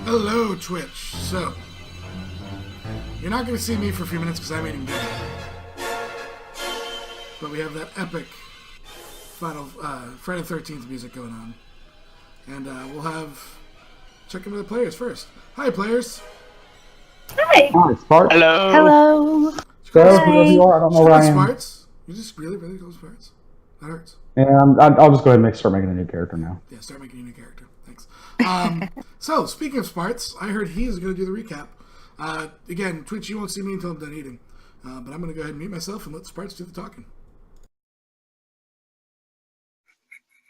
Hello, Twitch. So, you're not going to see me for a few minutes because I'm eating dinner. But we have that epic final Friday the 13th music going on. And we'll have... check in with the players first. Hi, players. Hi. Hi, Sparks. Hello. Hello. Sparks, whoever you are, I don't know where I am. Sparks? You just really close Sparks? That hurts. Yeah, I'll just go ahead and start making a new character now. Yeah, start making a new character. Thanks. So, speaking of Sparks, I heard he's going to do the recap. Again, Twitch, you won't see me until I'm done eating. But I'm going to go ahead and mute myself and let Sparks do the talking.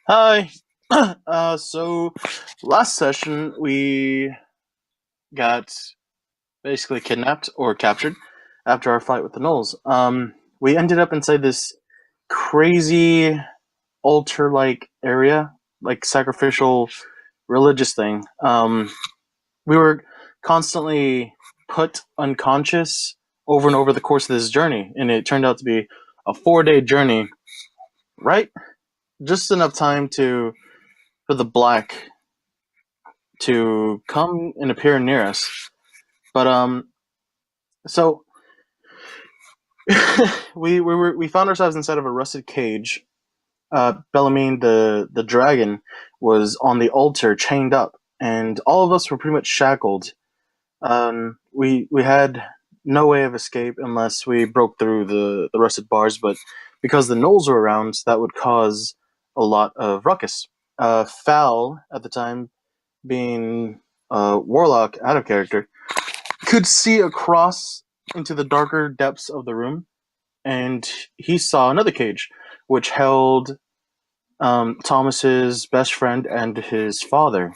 Hi. So, last session, we got basically kidnapped or captured after our fight with the Gnolls. We ended up inside this crazy altar-like area, like sacrificial religious thing. We were constantly put unconscious over and over the course of this journey, and it turned out to be a 4-day journey, right? Just enough time for the black to come and appear near us. But so we found ourselves inside of a rusted cage. Bellarmine, the dragon, was on the altar, chained up, and all of us were pretty much shackled. We had no way of escape unless we broke through the rusted bars, but because the Gnolls were around, that would cause a lot of ruckus. Fal, at the time, being warlock out of character, could see across into the darker depths of the room, and he saw another cage, which held Thomas's best friend and his father.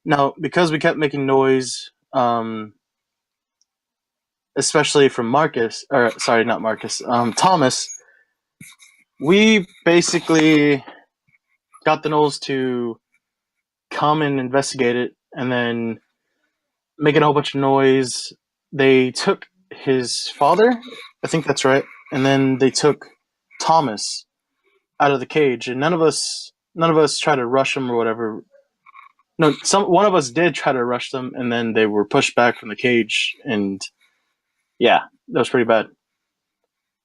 Now, because we kept making noise, especially from Thomas, we basically got the Gnolls to come and investigate it, and then making a whole bunch of noise. They took his father, I think that's right, and then they took Thomas out of the cage, and none of us tried to rush him or whatever. No, one of us did try to rush them, and then they were pushed back from the cage, and yeah, that was pretty bad.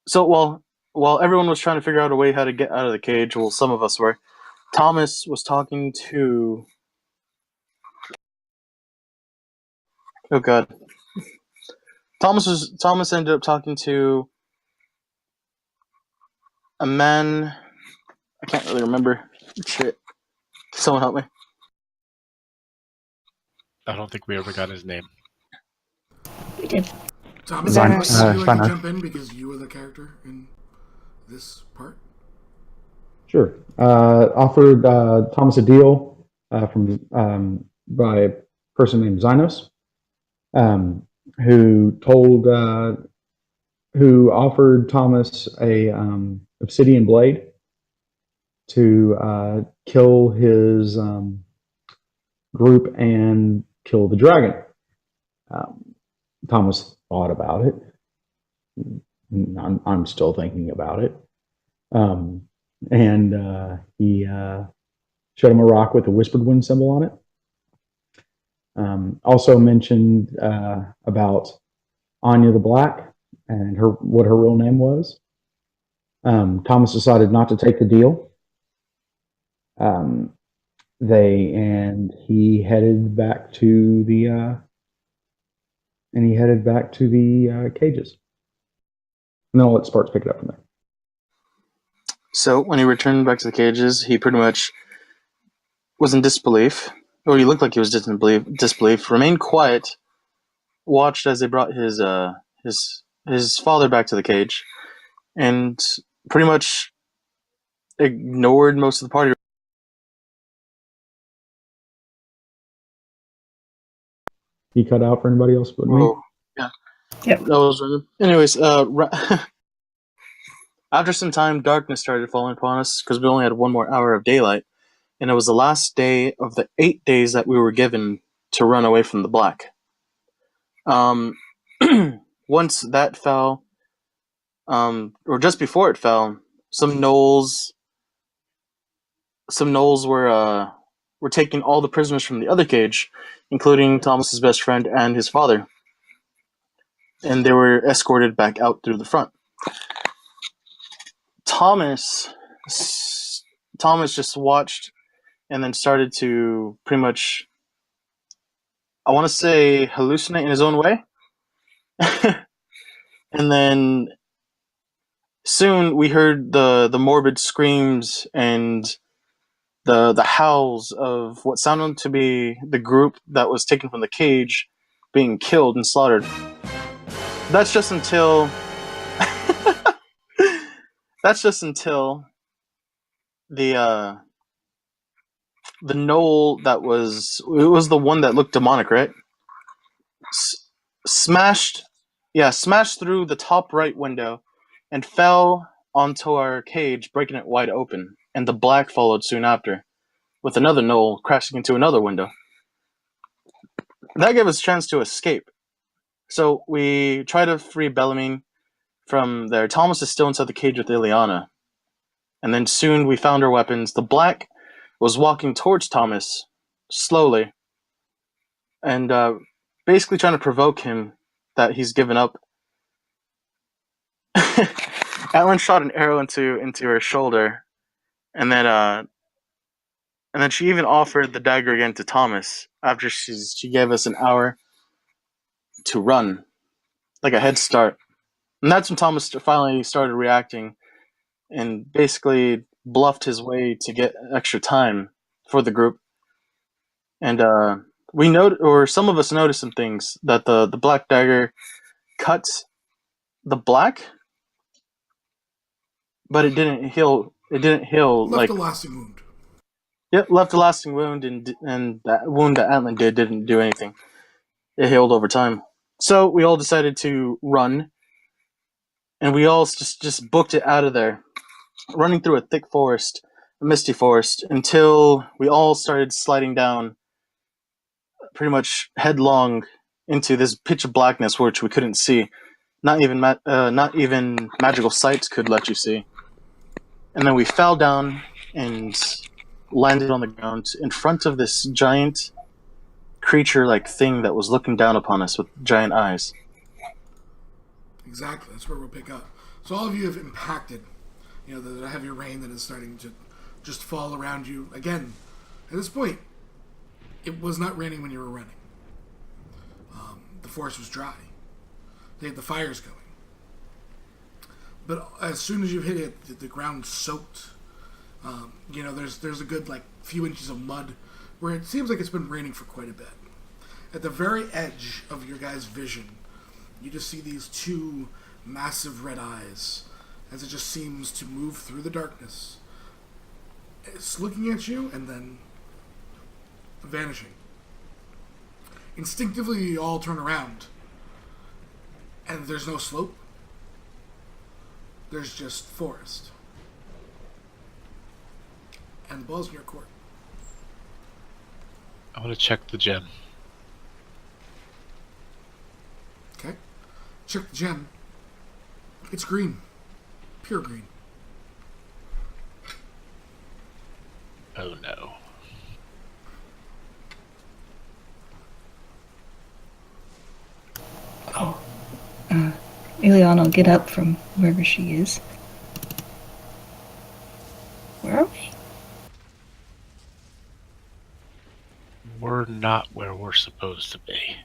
So while everyone was trying to figure out a way how to get out of the cage, well, some of us were, Thomas was talking to Oh god. Thomas ended up talking to a man. I can't really remember. Shit. Someone help me. I don't think we ever got his name. We did. Thomas, Zine- would you like to Steiner. jump in because you were the character in this part? Sure. Offered Thomas a deal by a person named Zynos, who offered Thomas a obsidian blade to kill his group and kill the dragon. Thomas thought about it. I'm still thinking about it. And he showed him a rock with a whispered wind symbol on it. Also mentioned about Anya the Black and what her real name was. Thomas decided not to take the deal. He headed back to the cages. And then I'll let Sparks pick it up from there. So when he returned back to the cages, he pretty much was in disbelief, or he looked like he was just in disbelief. Remained quiet, watched as they brought his father back to the cage, and pretty much ignored most of the party. He cut out for anybody else but me. Whoa. Yeah. Yep. That was random. Anyways, after some time, darkness started falling upon us because we only had one more hour of daylight, and it was the last day of the 8 days that we were given to run away from the Black. Once that fell, or just before it fell, some Gnolls were taking all the prisoners from the other cage, including Thomas's best friend and his father, and they were escorted back out through the front. Thomas just watched and then started to pretty much, I want to say, hallucinate in his own way. And then soon we heard the morbid screams and the howls of what sounded to be the group that was taken from the cage being killed and slaughtered. That's just until the Gnoll that was the one that looked demonic, right? Smashed through the top right window and fell onto our cage, breaking it wide open, and the Black followed soon after, with another Gnoll crashing into another window. That gave us a chance to escape. So we try to free Bellarmine from there. Thomas is still inside the cage with Illiyanna. And then soon we found our weapons. The Black was walking towards Thomas, slowly, and basically trying to provoke him that he's given up. Antlyn shot an arrow into her shoulder, and then she even offered the dagger again to Thomas after she gave us an hour to run, like a head start. And that's when Thomas finally started reacting and basically bluffed his way to get extra time for the group. And some of us noticed some things, that the black dagger cut the Black, but it didn't heal. It didn't heal. Left a lasting wound. Yep, left a lasting wound, and that wound that Antlyn did didn't do anything. It healed over time. So we all decided to run, and we all just booked it out of there, running through a thick forest, a misty forest, until we all started sliding down pretty much headlong into this pitch of blackness which we couldn't see. Not even magical sights could let you see. And then we fell down and landed on the ground in front of this giant creature-like thing that was looking down upon us with giant eyes. Exactly, that's where we'll pick up. So all of you have impacted, the heavy rain that is starting to just fall around you. Again, at this point, it was not raining when you were running. The forest was dry. They had the fires going. But as soon as you hit it, the ground soaked. There's a good few inches of mud where it seems like it's been raining for quite a bit. At the very edge of your guys' vision, you just see these two massive red eyes as it just seems to move through the darkness. It's looking at you and then vanishing. Instinctively, you all turn around, and there's no slope. There's just forest. And the ball's in your court. I want to check the gem. Okay. Check the gem. It's green. Pure green. Oh no. Illiyanna will get up from wherever she is. Where are we? We're not where we're supposed to be.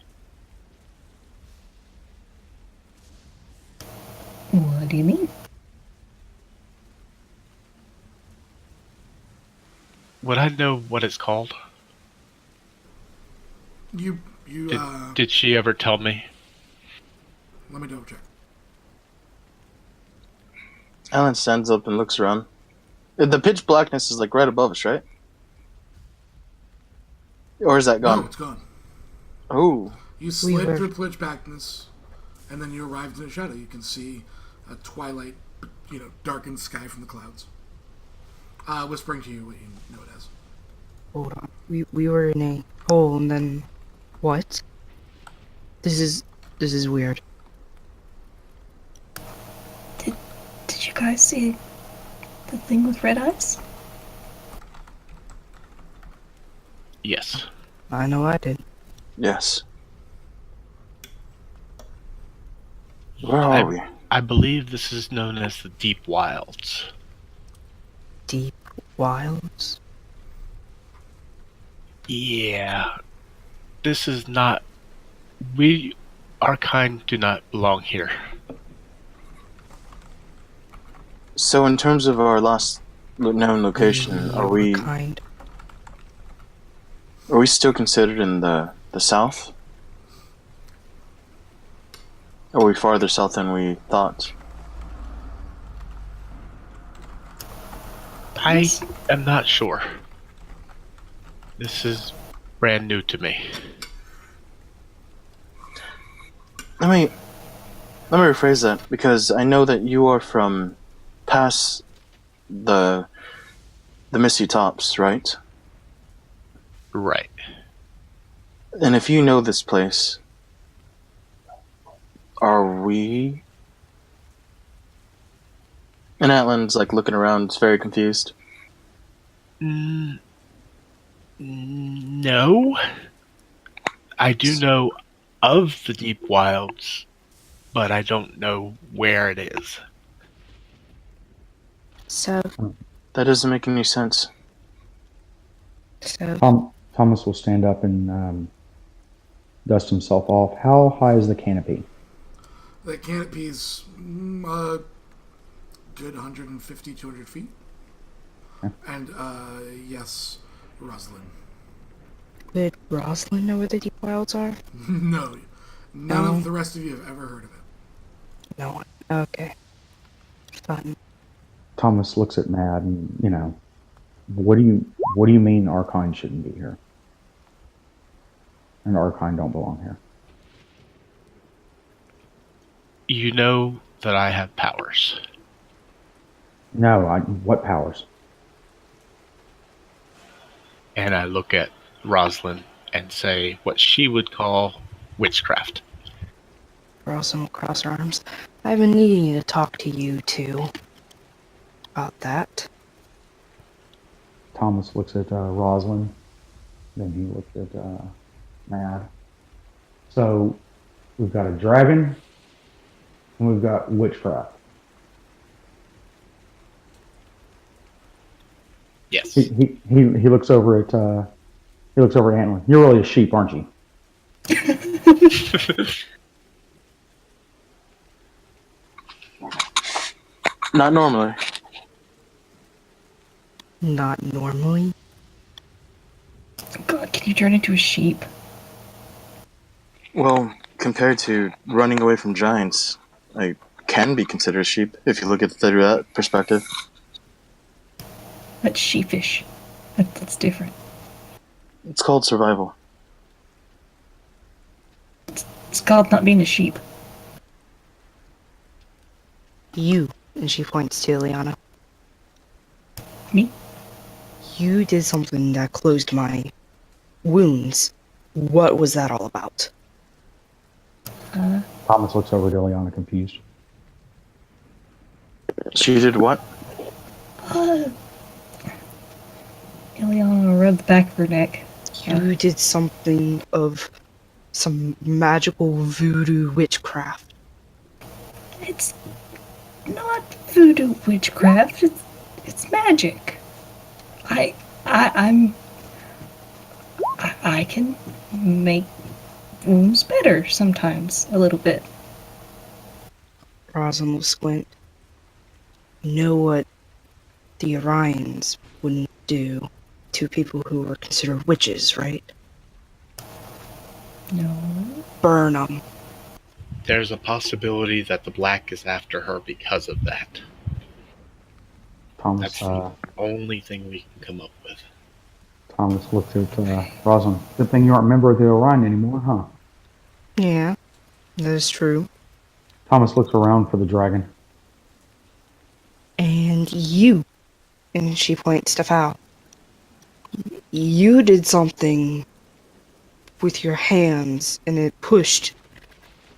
What do you mean? Would I know what it's called? Did Did she ever tell me? Let me double check. Alan stands up and looks around. The pitch blackness is right above us, right? Or is that gone? No, it's gone. Oh. You slid through the pitch blackness, and then you arrived in a shadow. You can see a twilight, darkened sky from the clouds. Whispering to you what you know it as. Hold on. We were in a hole and then what? This is weird. Did you guys see the thing with red eyes? Yes. I know I did. Yes. Where are we? I believe this is known as the Deep Wilds. Deep wilds? Yeah. This is not... Our kind do not belong here. So in terms of our last known location, are we still considered in the south? Or are we farther south than we thought? I am not sure. This is brand new to me. Let me rephrase that, because I know that you are from past the Misty Tops, right? Right. And if you know this place, are we... And Antlyn's looking around, it's very confused. No. I do know of the Deep Wilds, but I don't know where it is. So That doesn't make any sense. Thomas will stand up and dust himself off. How high is the canopy? The canopy's a good 150, 200 feet. Okay. And, yes, Roselynn. did Roselynn know where the deep wilds are? No. None No. of the rest of you have ever heard of it. No one. Okay. Fun. Thomas looks at Maad and, what do you mean our kind shouldn't be here? And our kind don't belong here. You know that I have powers. No, what powers? And I look at Roselynn and say what she would call witchcraft. Roselynn will cross her arms. I've been needing to talk to you two about that. Thomas looks at Roselynn, then he looks at Maad. So we've got a dragon, and we've got witchcraft. Yes. He looks over at Antlyn. You're really a sheep, aren't you? Not normally. Not normally. God, can you turn into a sheep? Well, compared to running away from giants, I can be considered a sheep if you look at it through that perspective. That's sheepish. That's different. It's called survival. It's called not being a sheep. You, and she points to Illiyanna. Me? You did something that closed my wounds. What was that all about? Thomas looks over to Illiyanna, confused. She did what? Illiyanna rubbed the back of her neck. You did something of some magical voodoo witchcraft. It's not voodoo witchcraft. It's magic. I can make wounds better sometimes, a little bit. Roselynn will squint. You know what the Orions wouldn't do to people who were considered witches, right? No. Burn them. There's a possibility that the Black is after her because of that. Thomas, That's the only thing we can come up with. Thomas looked at Roselynn. Good thing you aren't a member of the Orion anymore, huh? Yeah, that is true. Thomas looks around for the dragon. And you, and she points to Fowl. You did something with your hands, and it pushed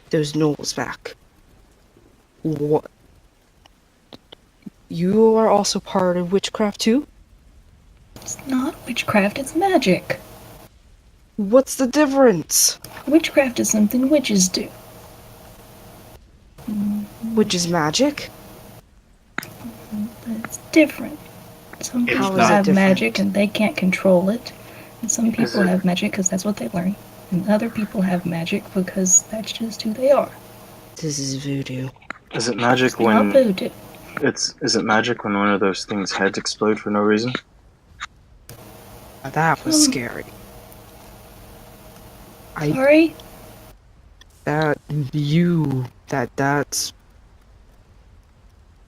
those Gnolls back. What? You are also part of witchcraft too? It's not witchcraft, it's magic. What's the difference? Witchcraft is something witches do. Which is magic? It's different. Some It's people not have different. magic and they can't control it. And some people have magic because that's what they learn. And other people have magic because that's just who they are. This is voodoo. Is it magic It's not when voodoo. is it magic when one of those things' heads explode for no reason? Now that was scary. Sorry? That's...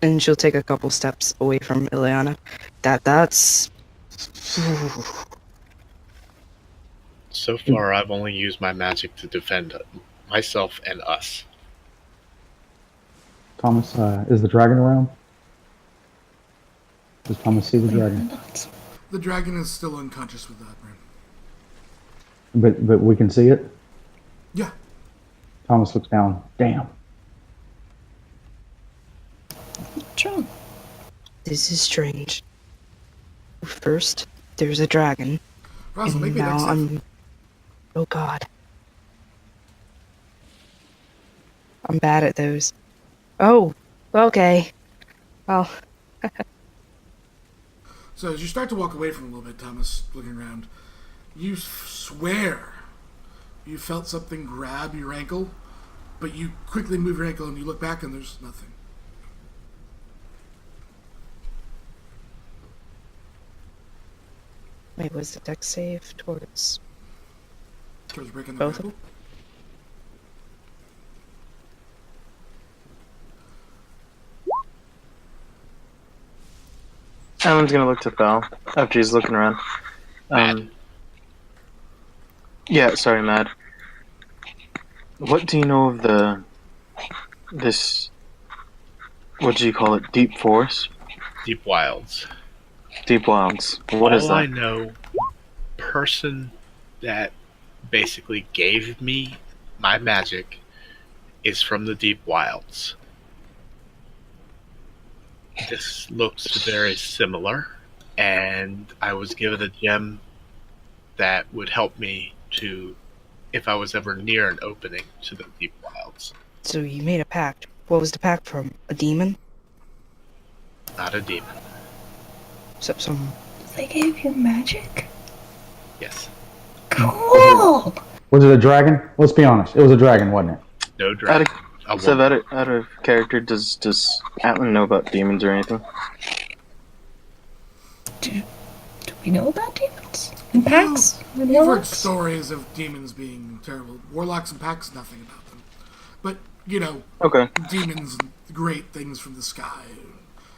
And she'll take a couple steps away from Illiyanna. That's... So far, I've only used my magic to defend myself and us. Thomas, is the dragon around? Does Thomas see the dragon? The dragon is still unconscious with that, Breanne. But we can see it? Yeah. Thomas looks down. Damn. What's wrong? This is strange. First, there's a dragon. Roselynn, And make me now next I'm... Oh god. I'm bad at those. Oh, okay. Well, So as you start to walk away from him a little bit, Thomas, looking around, you swear you felt something grab your ankle, but you quickly move your ankle and you look back and there's nothing. wait, was the deck save towards... Towards breaking the Both of grapple. Alan's gonna look to Val after he's looking around. Maad. Yeah, sorry, Maad. What do you know of this, what do you call it, deep forest? Deep Wilds. Deep wilds. What is All I that? know, person that basically gave me my magic is from the Deep Wilds. This looks very similar, and I was given a gem that would help me to, if I was ever near an opening to the Deep Wilds. So you made a pact. What was the pact from? A demon? Not a demon. Some... They gave you magic? Yes. Cool! Was it a dragon? Let's be honest. It was a dragon, wasn't it? No dragon. So out of character, does Antlyn know about demons or anything? Do we know about demons? And packs? And You've heard warlocks? stories of demons being terrible. Warlocks and packs, nothing about them. But, Okay. demons and great things from the sky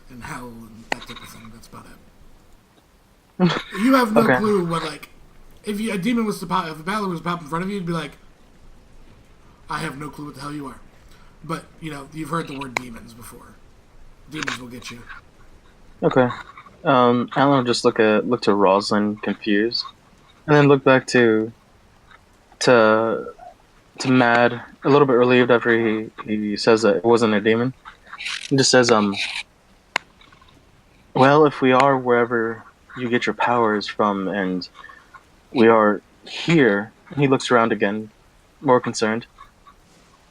and hell and that type of thing. That's about it. You have no Okay. clue what, if a demon was to pop, if a battler was to pop in front of you, you'd be like, I have no clue what the hell you are. But, you've heard the word demons before. Demons will get you. Okay. Antlyn will just look to Roselynn, confused, and then look back to Maad, a little bit relieved after he says that it wasn't a demon. He just says, well, if we are wherever you get your powers from, and we are here, he looks around again, more concerned.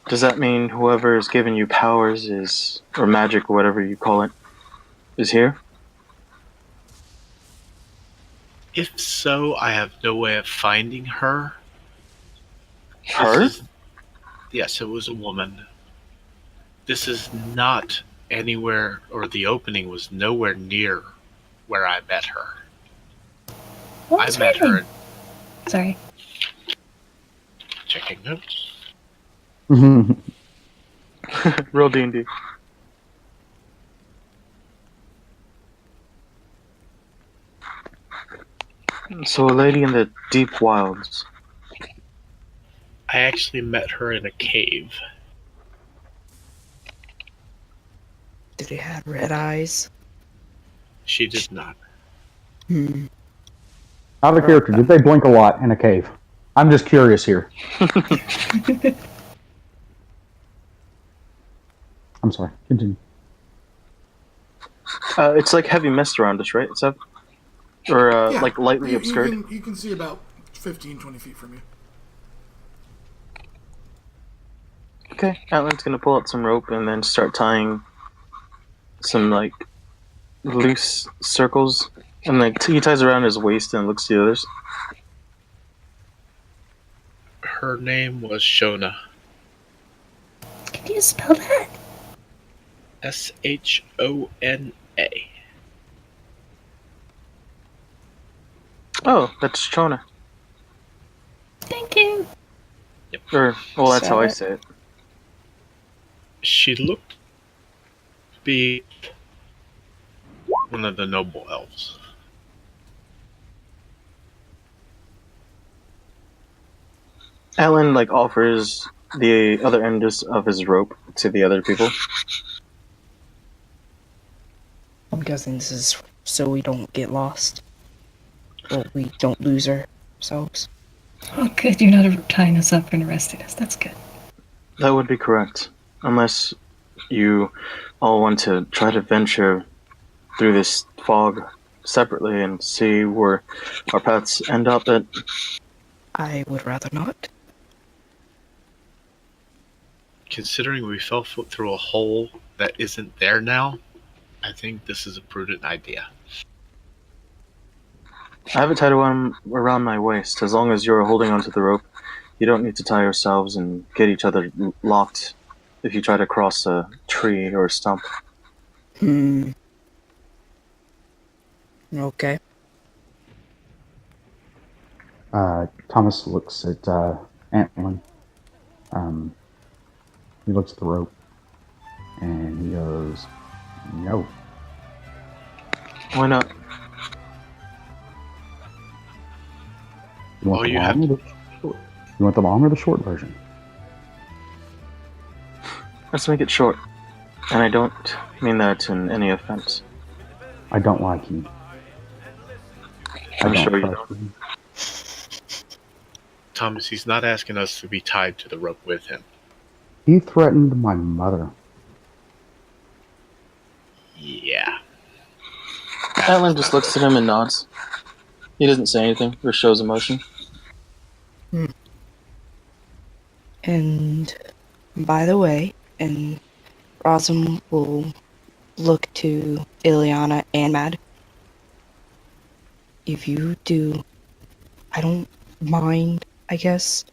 Does that mean whoever is giving you powers or magic, or whatever you call it, is here? If so, I have no way of finding her. Her? Yes, it was a woman. This is not anywhere, or the opening was nowhere near where I met her. What I was met her her name? Sorry. checking notes. Real D&D. So a lady in the deep wilds. I actually met her in a cave. Did he have red eyes? She did not. Out of character, did they blink a lot in a cave? I'm just curious here. I'm sorry. Continue. It's like heavy mist around us, right? Is that, or Yeah. like lightly You obscured? can see about 15, 20 feet from you. Okay, Antlyn's gonna pull out some rope and then start tying some loose circles, and he ties around his waist and looks to the others. Her name was Shona. Can you spell that? Shona. Oh, that's Chona. Thank you. Or, well, that's how I Sad. say it. She looked to be one of the noble elves. Antlyn offers the other end of his rope to the other people. I'm guessing this is so we don't get lost. Or we don't lose ourselves. Oh, good. You're not tying us up and arresting us. That's good. That would be correct, unless you all want to try to venture through this fog separately and see where our paths end up at. I would rather not. Considering we fell through a hole that isn't there now, I think this is a prudent idea. I have it tied around my waist. As long as you're holding onto the rope, you don't need to tie yourselves and get each other locked if you try to cross a tree or a stump. Okay. Thomas looks at Antlyn. He looks at the rope, and he goes, "No." Why not? You want, Oh, the you long have- or the short? You want the long or the short version? Let's make it short. And I don't mean that in any offense. I don't like you. I'm I sure you trust don't. you. Thomas, he's not asking us to be tied to the rope with him. He threatened my mother. Yeah. Antlyn just looks at him and nods. He doesn't say anything or shows emotion. And by the way, and Roselynn will look to Illiyanna and Maad. If you do, I don't mind, I guess,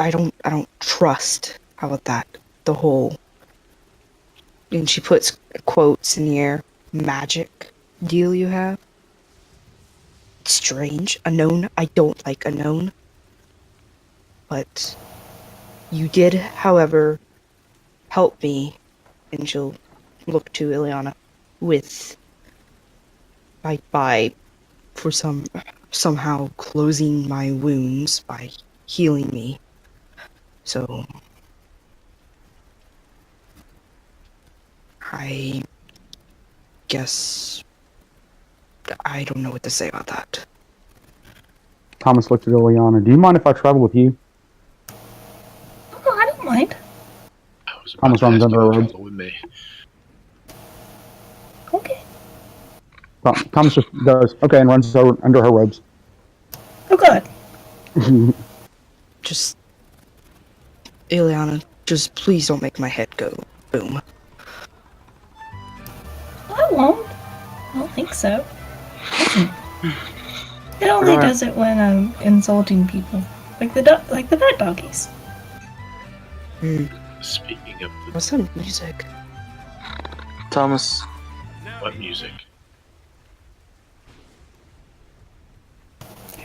I don't trust. How about that? The whole. And she puts quotes in the air. Magic deal you have. Strange. Unknown. I don't like unknown. But you did, however, help me. And she'll look to Illiyanna with by for somehow closing my wounds by healing me. So I guess I don't know what to say about that. Thomas looked at Illiyanna. Do you mind if I travel with you? Oh, I don't mind. I was about Thomas to runs ask under you her to robes. travel with me. Okay. Thomas just does. Okay, and runs under her robes. Oh, God. Just Illiyanna, just please don't make my head go boom. I won't. I don't think so. It only does it when I'm insulting people. Like the bad doggies. Speaking of What's that music? Thomas, what music?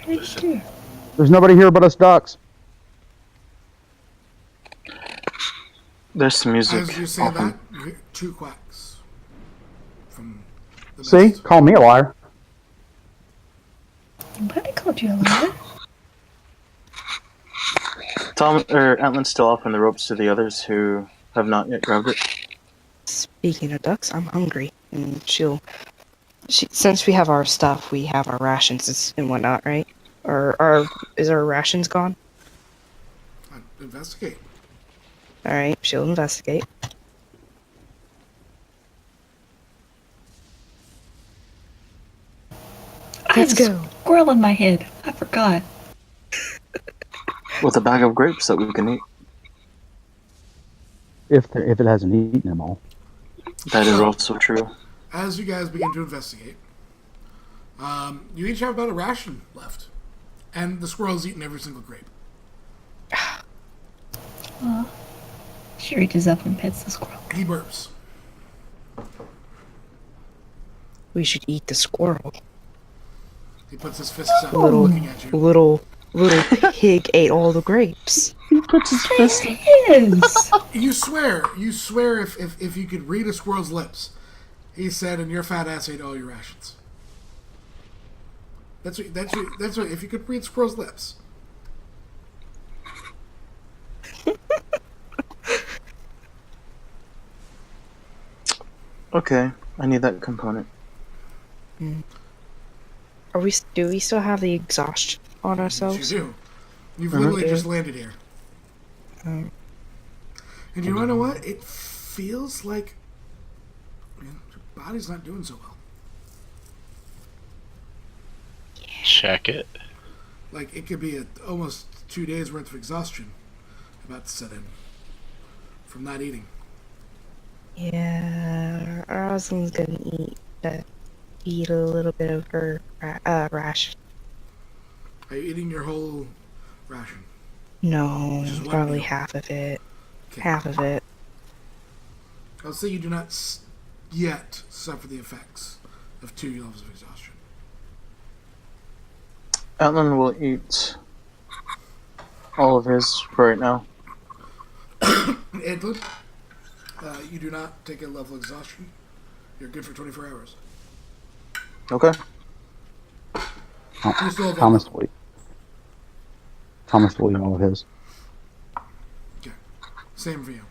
Listen. There's nobody here but us ducks. there's some music. As you say off that, you hear 2 quacks from the See? mist. Call me a liar. Nobody called you a liar. Antlyn's still offering the ropes to the others who have not yet grabbed it. Speaking of ducks, I'm hungry, and since we have our stuff, we have our rations and whatnot, right? Or is our rations gone? Investigate. All right, she'll investigate. Let's I have go. a squirrel in my head. I forgot. With a bag of grapes that we can eat. If it hasn't eaten them all. That is also true. As you guys begin to investigate, you each have about a ration left. And the squirrel's eaten every single grape. She reaches up and pets the squirrel. He burps. We should eat the squirrel. He puts his fists out, Little looking at you. little pig ate all the grapes. Yes. You swear if you could read a squirrel's lips, he said, and your fat ass ate all your rations. That's what. If you could read squirrel's lips. Okay, I need that component. Do we still have the exhaustion on Yes, ourselves? you do. You've literally Okay. just landed here. And you wanna know what? It feels like your body's not doing so well. Check it. Like it could be almost 2 days worth of exhaustion about to set in from not eating. Yeah, Roselyn's gonna eat a little bit of her ration. Are you eating your whole ration? No, Just one probably meal. half of it. Okay. Half of it. I'll say you do not yet suffer the effects of 2 levels of exhaustion. Antlyn will eat all of his for right now. Antlyn, you do not take a level of exhaustion. You're good for 24 hours. Okay. You still have Thomas one will eat. Thomas will eat all of his. Okay. Same for you.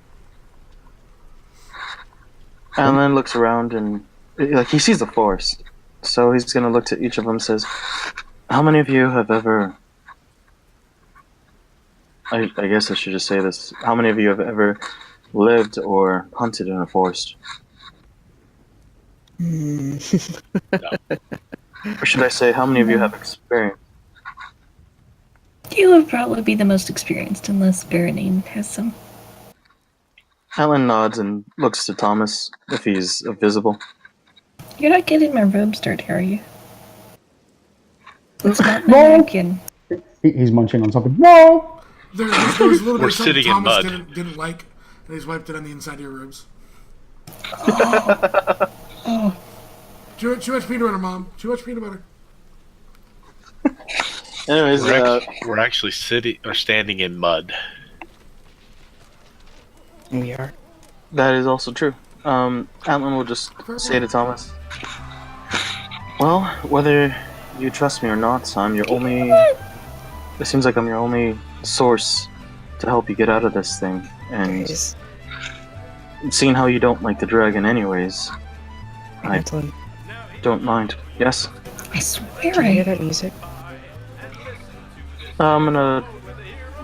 Antlyn looks around and he sees the forest. So he's gonna look to each of them and says, how many of you have ever I guess I should just say this. How many of you have ever lived or hunted in a forest? Or should I say, how many of you have experience? You would probably be the most experienced unless Breanne has some. Antlyn nods and looks to Thomas if he's visible. You're not getting my robes dirty, are you? Let's not napkin. He's munching on something. No! there was a little We're bit of something sitting in Thomas mud. didn't like, and he's wiped it on the inside of your ribs. Oh, Too much peanut butter, Mom. Too much peanut butter. Anyways, We're actually standing in mud. We are. that is also true. Antlyn will just say to Thomas, "Well, whether you trust me or not, I'm your only. It seems like I'm your only source to help you get out of this thing. And Guys, seeing how you don't like the dragon, anyways, I Antlyn, don't mind. Yes, I swear do you hear I. that music? I'm gonna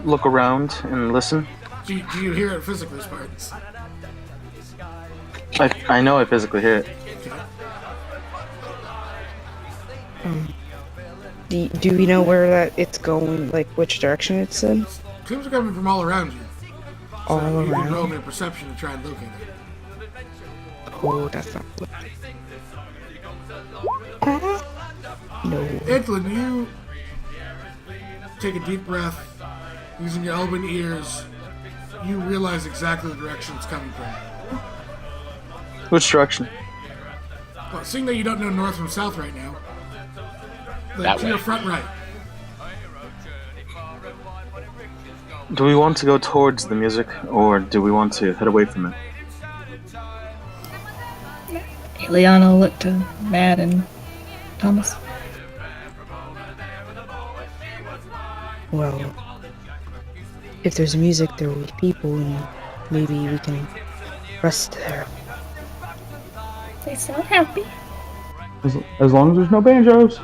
look around and listen. Do you hear it physically, Spartans? I know I physically hear it. Do we know where that it's going? Like which direction it's in? Seems are coming from all around you. So All you can roll around. me a perception to try and locate it. Oh, that's not good. No. Antlyn, you take a deep breath, using your elven ears. You realize exactly the direction it's coming from. Which direction? Well, seeing that you don't know north from south right now, That to your way. front right. Do we want to go towards the music, or do we want to head away from it? Illiyanna looked to Maad and Thomas. Well, if there's music, there will be people, and maybe we can rest there. They sound happy. As long as there's no banjos.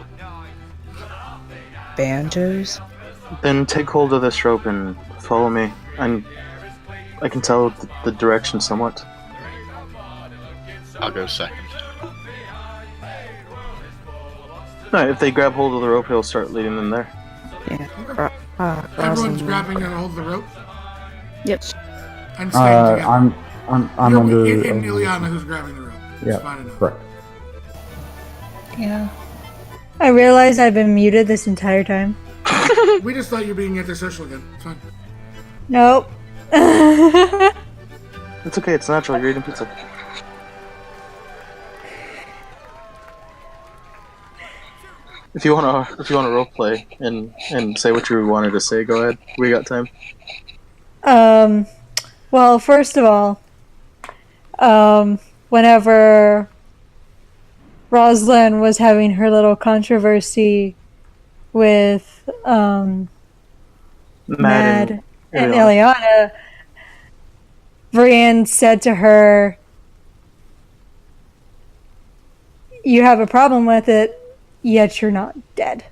Banjos? Then take hold of this rope and follow me. I can tell the direction somewhat. I'll go second. No, if they grab hold of the rope, he'll start leading them there. Yeah. Everyone's Roselynn. grabbing a hold of the rope Yep. and staying together. I'm You're under. in Illiyanna who's grabbing the rope. Yeah, It's fine enough. correct. Yeah. I realized I've been muted this entire time. We just thought you were being antisocial again. It's fine. Nope. It's okay, it's natural, you're eating pizza. If you wanna roleplay and say what you wanted to say, go ahead. We got time. Well, first of all, whenever Roselynn was having her little controversy with Maad and Illiyanna, Breanne said to her, "You have a problem with it, yet you're not dead."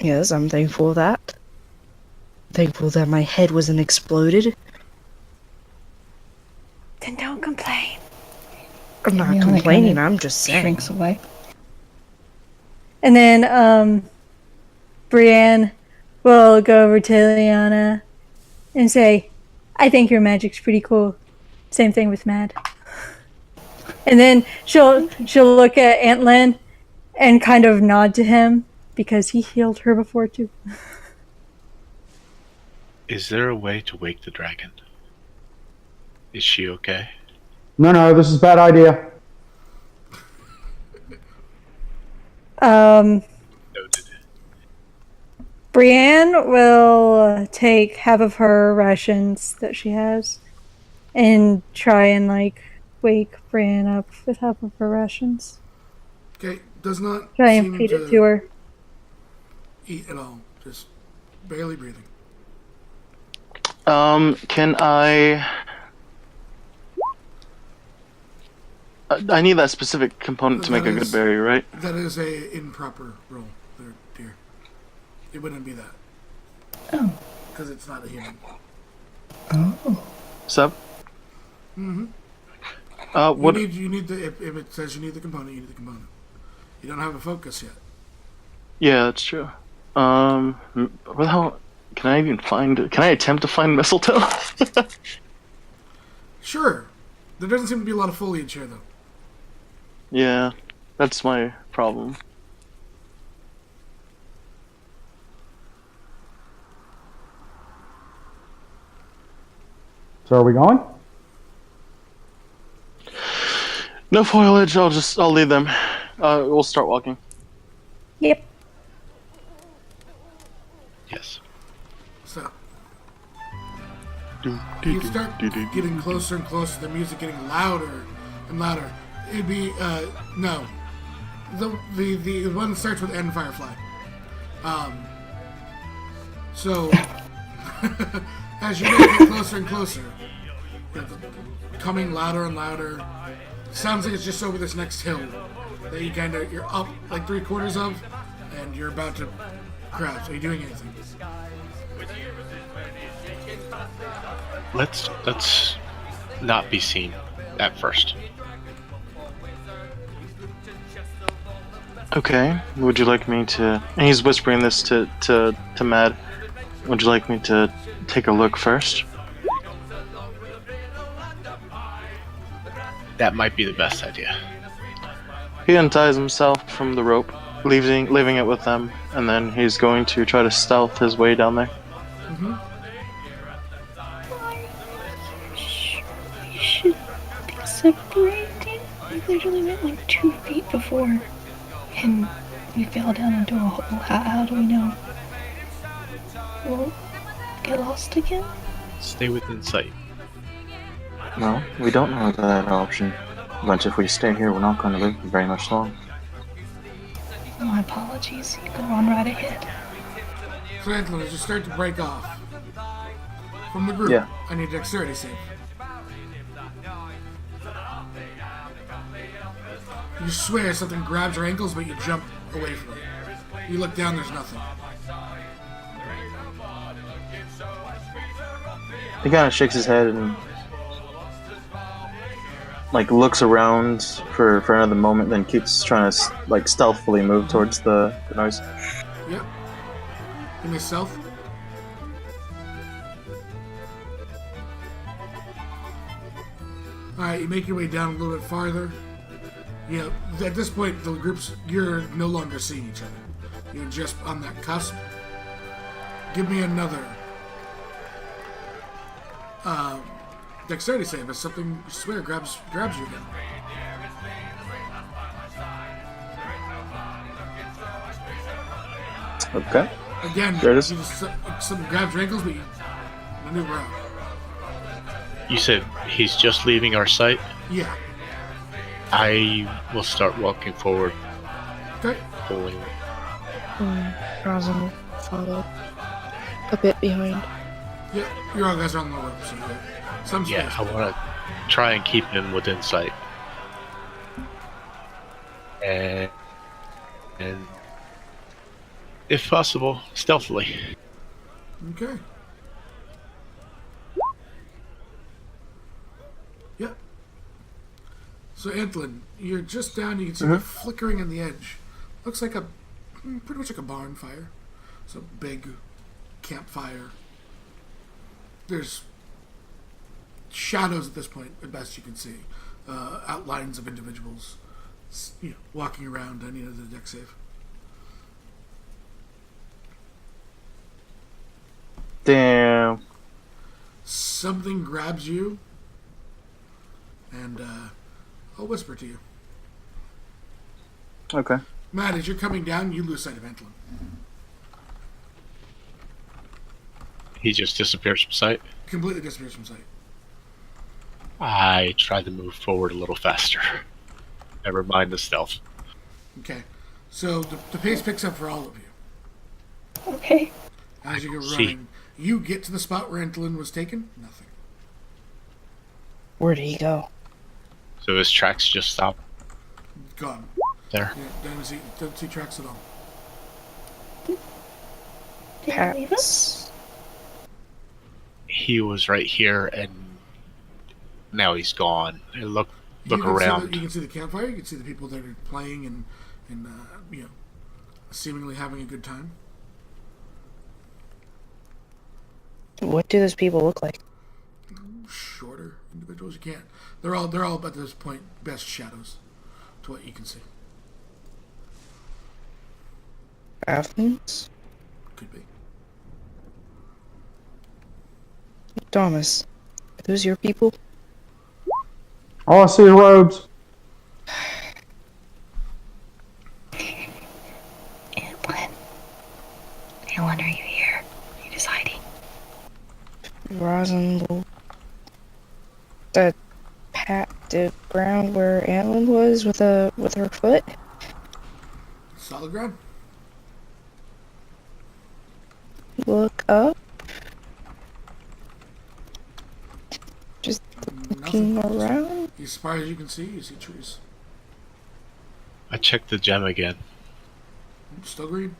Yes, I'm thankful for that. Thankful that my head wasn't exploded. Then don't complain. I'm not Illiyanna complaining, kinda I'm just saying. Shrinks away. And then Breanne will go over to Illiyanna and say, "I think your magic's pretty cool." Same thing with Maad. And then she'll look at Antlyn and kind of nod to him because he healed her before too. Is there a way to wake the dragon? Is she okay? No, this is a bad idea. Noted. Breanne will take half of her rations that she has and try and wake Breanne up with half of her rations. Okay, does not Try and seem feed it to her. eat at all. Just barely breathing. Can I need that specific component to make a good berry, right? That is a improper roll there, dear. It wouldn't be that. Oh. Because it's not a human. Oh. Sub? Mm-hmm. What? You need the if it says you need the component, you need the component. You don't have a focus yet. Yeah, that's true. Where the hell can I even find? Can I attempt to find mistletoe? Sure. There doesn't seem to be a lot of foliage here though. Yeah, that's my problem. So are we going? No foliage. I'll lead them. We'll start walking. Yep. Yes. So you start getting closer and closer. The music getting louder and louder. It'd be no. The one that starts with N Firefly. So as you get closer and closer, coming louder and louder. Sounds like it's just over this next hill that you're up like 3/4 of, and you're about to crash. Are you doing anything? Let's not be seen at first. Okay. Would you like me to? And he's whispering this to Maad. Would you like me to take a look first? That might be the best idea. He unties himself from the rope, leaving it with them, and then he's going to try to stealth his way down there. We should be separating. We literally went like 2 feet before, and we fell down into a hole. How do we know? We'll get lost again? Stay within sight. No, we don't know that option. But if we stay here, we're not going to live very much long. My apologies. You go on right ahead. So Antlyn, as you start to break off from the group, Yeah. I need a dexterity save. You swear something grabs your ankles, but you jump away from it. You look down, there's nothing. He kind of shakes his head and looks around for another moment, then keeps trying to stealthily move towards the noise. Yep. Give me stealth. Alright, you make your way down a little bit farther. You know, at this point, you're no longer seeing each other. You're just on that cusp. Give me another dexterity save as something, you swear, grabs you again. Okay. Again, There it is. Something grabs your ankles, but you maneuver out. You said he's just leaving our sight? Yeah. I will start walking forward, Okay. pulling. Roselynn will follow a bit behind. Yeah, you all guys are on the rope, so yeah. Some Yeah, space. I want to try and keep him within sight. And if possible, stealthily. Okay. Yep. So Antlyn, you're just down. You can see the flickering on the edge. Looks like pretty much like a barn fire. It's a big campfire. There's shadows at this point, at best you can see. Outlines of individuals, walking around. I needed the deck save. Damn. Something grabs you, and I'll whisper to you. Okay. Maad, as you're coming down, you lose sight of Antlyn. He just disappears from sight. Completely disappears from sight. I try to move forward a little faster. Never mind the stealth. Okay. So the pace picks up for all of you. Okay. As you go See. running, you get to the spot where Antlyn was taken. Nothing. Where did he go? So his tracks just stop Gone. there. Yeah, don't see tracks at all. Did he leave us? He was right here, and now he's gone. And look You can around. you can see the campfire. You can see the people that are playing and seemingly having a good time. What do those people look like? Shorter individuals. You can't. They're all at this point best shadows to what you can see. Athens? Could be. Thomas, those your people? Oh, I see your robes. Antlyn, no wonder you're here. You're just hiding. Roselynn, that pat the ground where Antlyn was with her foot. Solid ground. Look up. Just looking Nothing. around. As far as you can see, you see trees. I checked the gem again. Still green.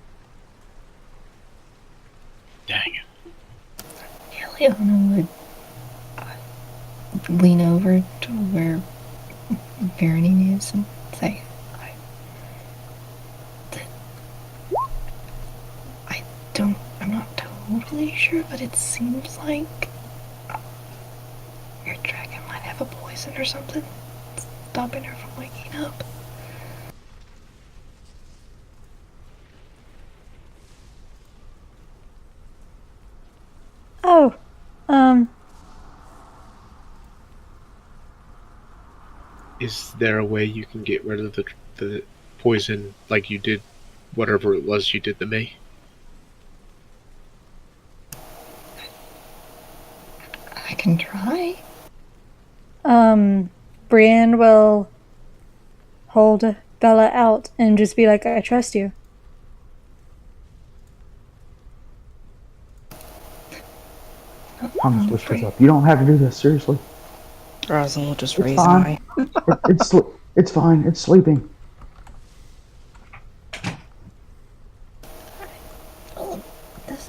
Dang it. Illiyanna would lean over to where Breanne is and say, I'm not totally sure, but it seems like your dragon might have a poison or something, stopping her from waking up. Oh, Is there a way you can get rid of the poison like you did whatever it was you did to me? I can try. Breanne will hold Bella out and just be like, I trust you. I'm just whispers up. You don't have to do this, seriously. Roselynn will just It's raise an fine. eye. It's fine. It's sleeping.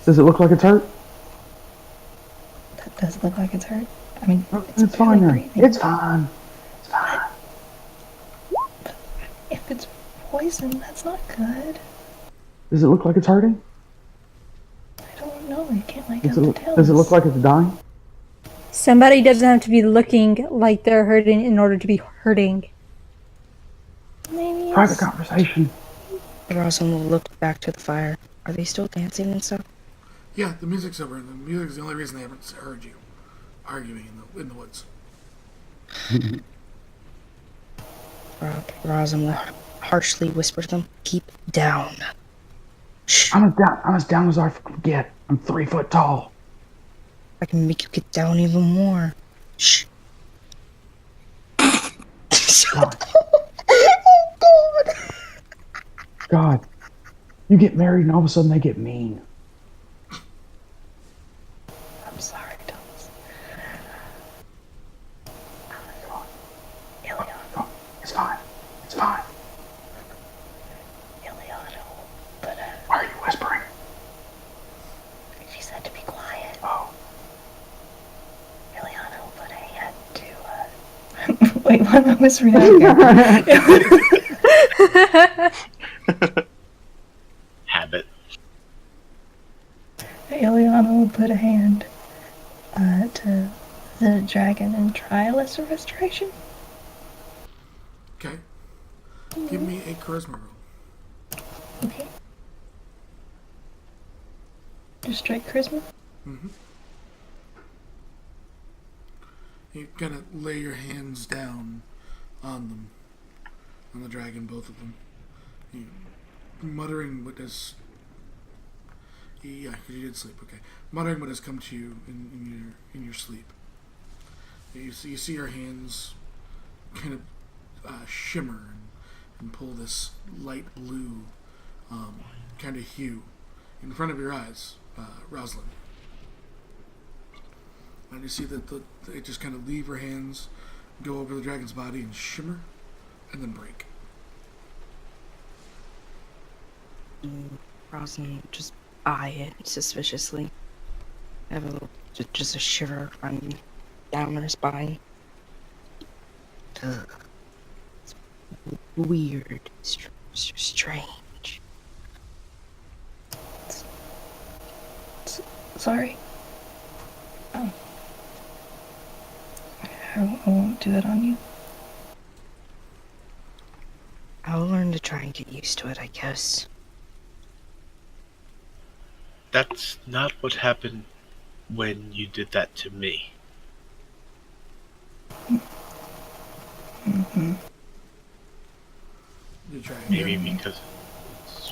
Does it look like it's hurt? That does look like it's hurt. I mean, It's fine then. breathing. It's fine. It's fine. If it's poison, that's not good. Does it look like it's hurting? I don't know. I can't make out the tails. Does it look like it's dying? Somebody doesn't have to be looking like they're hurting in order to be hurting. Maybe Private it's... conversation. Roselynn will look back to the fire. Are they still dancing and stuff? Yeah, the music's over. The music's the only reason they haven't heard you arguing in the woods. Roselynn will harshly whisper to them, "Keep down." Shh. I'm as down as I can get. I'm 3 foot tall. I can make you get down even more. Shh. God. God. You get married and all of a sudden they get mean. I'm sorry, Thomas. It's fine. It's fine. Illiyanna, but Why are you whispering? she said to be quiet. Oh. Illiyanna will put a hand to, Wait, what am I whispering out here? Habit. Illiyanna will put a hand to the dragon and try a lesser restoration. Okay. Give me a charisma roll. Okay. Just straight charisma? Mm-hmm. You kind of lay your hands down on them, on the dragon, both of them. You muttering what does... Yeah, because you did sleep. Okay, muttering what has come to you in your sleep. You see your hands kind of shimmer and pull this light blue kind of hue in front of your eyes, Roselynn. And you see that it just kind of leave her hands, go over the dragon's body and shimmer, and then break. Roselynn just eye it suspiciously. Have a little, just a shiver running down her spine. Ugh. It's weird, strange. Sorry. I won't do it on you. I'll learn to try and get used to it, I guess. That's not what happened when you did that to me. Mm-hmm. You try again. Maybe because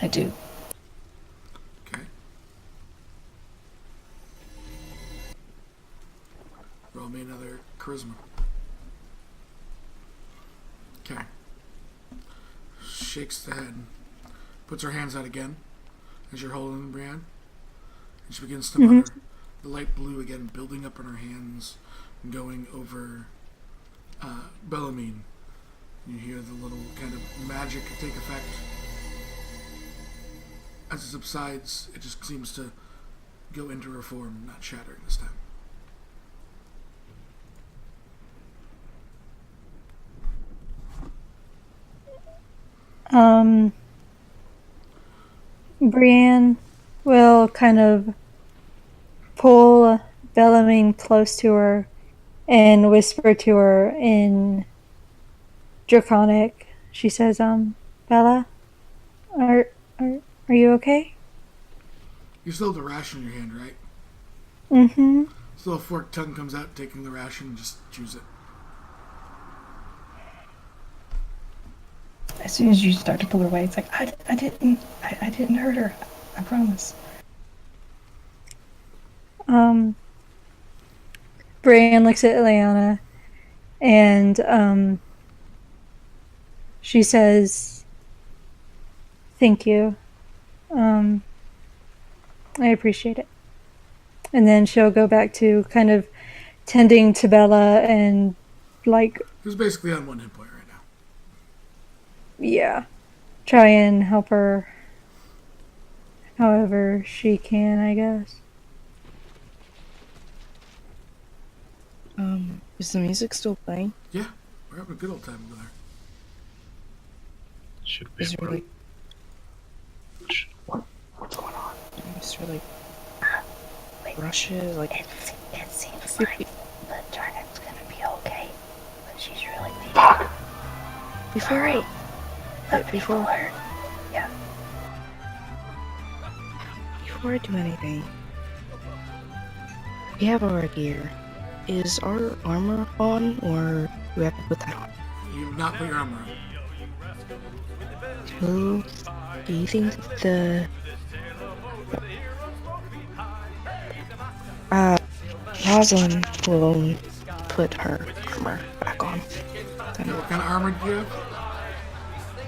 I do. Okay. Roll me another charisma. Okay. Shakes the head. Puts her hands out again as you're holding Breanne. And she begins to mutter. The light blue again building up in her hands and going over Bellamine. You hear the little kind of magic take effect. As it subsides, it just seems to go into her form, not shattering this time. Breanne will kind of pull Bellamine close to her and whisper to her in Draconic. She says, Bella, are you okay? You still have the ration in your hand, right? Mm-hmm. Still a forked tongue comes out, taking the ration, and just chews it. As soon as you start to pull her away, it's like, I didn't hurt her. I promise. Breanne looks at Illiyanna and she says, thank you. I appreciate it. And then she'll go back to kind of tending to Bella and Who's basically on one hit point right now. yeah, try and help her however she can, I guess. Is the music still playing? Yeah, we're having a good old time over there. should be Is there like What's going on? is there rushes? Like It seems like the turnip's gonna be okay, but she's really weak. Fuck! before Before her. Yeah. before I do anything, we have our gear. Is our armor on, or do we have to put that on? You have not put your armor on. So, do you think the Roselynn will put her armor back on? What kind of armor do you have?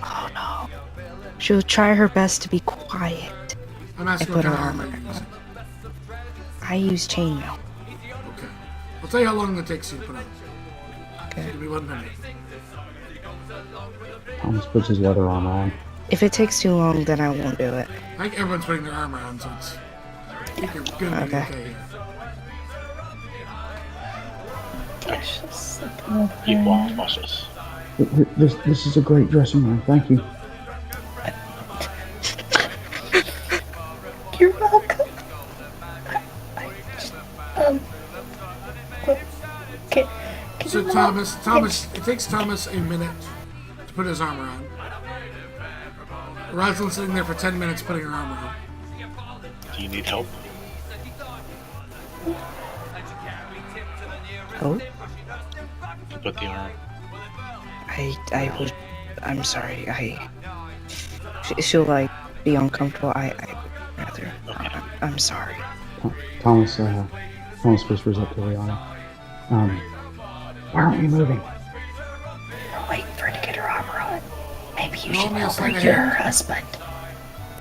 Oh no. She'll try her best to be quiet. I'm asking I what put kind of her armor armor. you're using. I use chainmail. Okay. I'll tell you how long it takes you to put on. Okay. Give me 1 minute. Thomas puts his leather armor on. If it takes too long, then I won't do it. I think everyone's putting their armor on, so it's... I think you're gonna be Okay. okay here. Let's just slip over. keep walking cautious. This is a great dressing room. Thank you. You're welcome. What? Can So you Thomas, it takes Thomas a minute to put his armor on. Roselyn's sitting there for 10 minutes putting her armor on. Do you need help? Oh? To put the arm. I'm sorry. She'll like be uncomfortable. Rather. I'm sorry. Thomas whispers up to Illiyanna. Why aren't we moving? We're waiting for her to get her armor on. Maybe you Roll should me a help her. sleight of You're hand. her husband.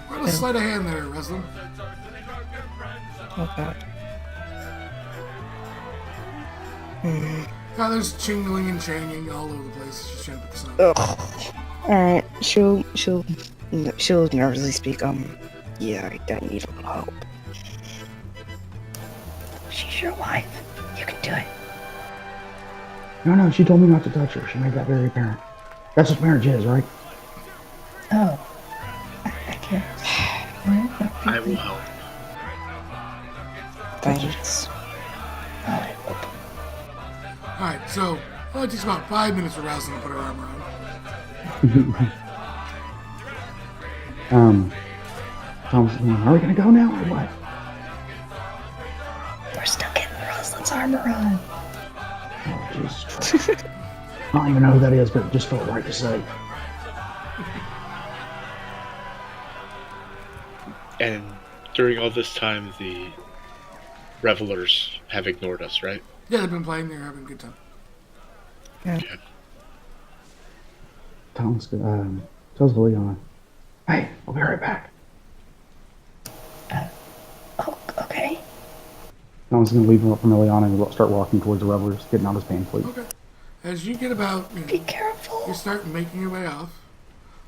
Roll a sleight of hand there, Roselynn. Okay. God, there's chingling and changing all over the place. She's trying to put this on. Alright, she'll nervously speak. Yeah, I need a little help. She's your wife. You can do it. No, she told me not to touch her. She made that very apparent. That's what marriage is, right? Oh. I can't. I will help. Thanks. Alright. Alright, so it only takes about 5 minutes for Roselynn to put her armor on. Thomas, are we gonna go now or what? We're still getting Roselyn's armor on. Oh, Jesus Christ. I don't even know who that is, but it just felt right to say. And during all this time, the revelers have ignored us, right? Yeah, they've been playing. They're having a good time. Okay. Tells Illiyanna, hey, I'll be right back. Oh, okay. Tom's going to leave him up from Illiyanna and start walking towards the revelers, getting out his pamphlet. Okay. As you get about, Be careful. you start making your way off.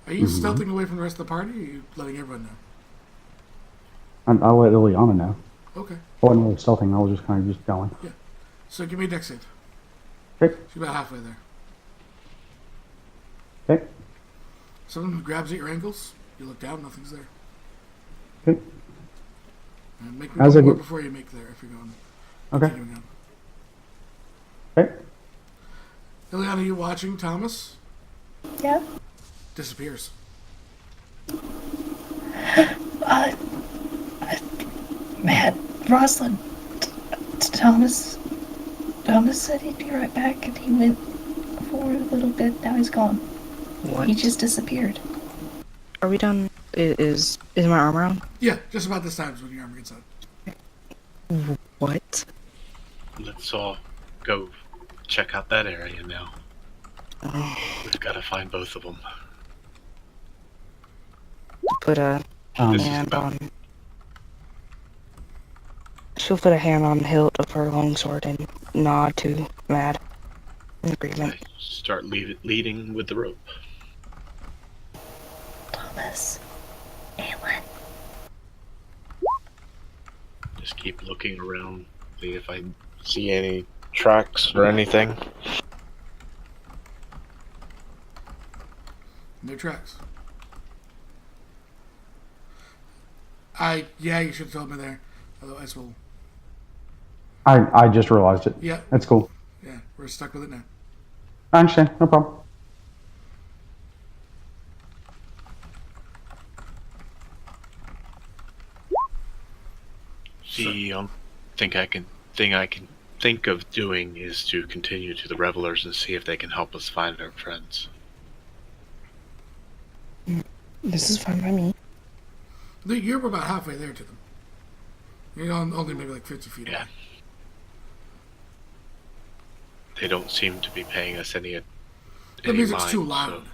Are you stealthing away from the rest of the party, or are you letting everyone know? I'll let Illiyanna know. Okay. I wasn't really stealthing, I was just kind of just going. Yeah. So give me a dex save. Okay. She's about halfway there. Okay. Someone grabs at your ankles. You look down, nothing's there. Okay. And make me As one I more get- before you make there, if you're going. Okay. continuing on. Okay. Illiyanna, you watching Thomas? Yeah. Disappears. Maad, Roselynn, Thomas said he'd be right back, and he went forward a little bit. Now he's gone. What? He just disappeared. Are we done? Is my armor on? Yeah, just about this time is when your armor gets on. What? Let's all go check out that area now. We've got to find both of them. Put a Um, hand on. She'll put a hand on the hilt of her longsword and nod to Maad in agreement. Start leading with the rope. Thomas. Antlyn. Just keep looking around, see if I see any tracks or anything. No tracks. Yeah, you should have told me there. Otherwise, we'll. I just realized it. Yeah, That's cool. yeah, we're stuck with it now. I understand, no problem. The thing I can think of doing is to continue to the revelers and see if they can help us find our friends. This is fine by me. You're about halfway there to them. You're only maybe like 50 feet Yeah. away. They don't seem to be paying us any The music's mind, too so- loud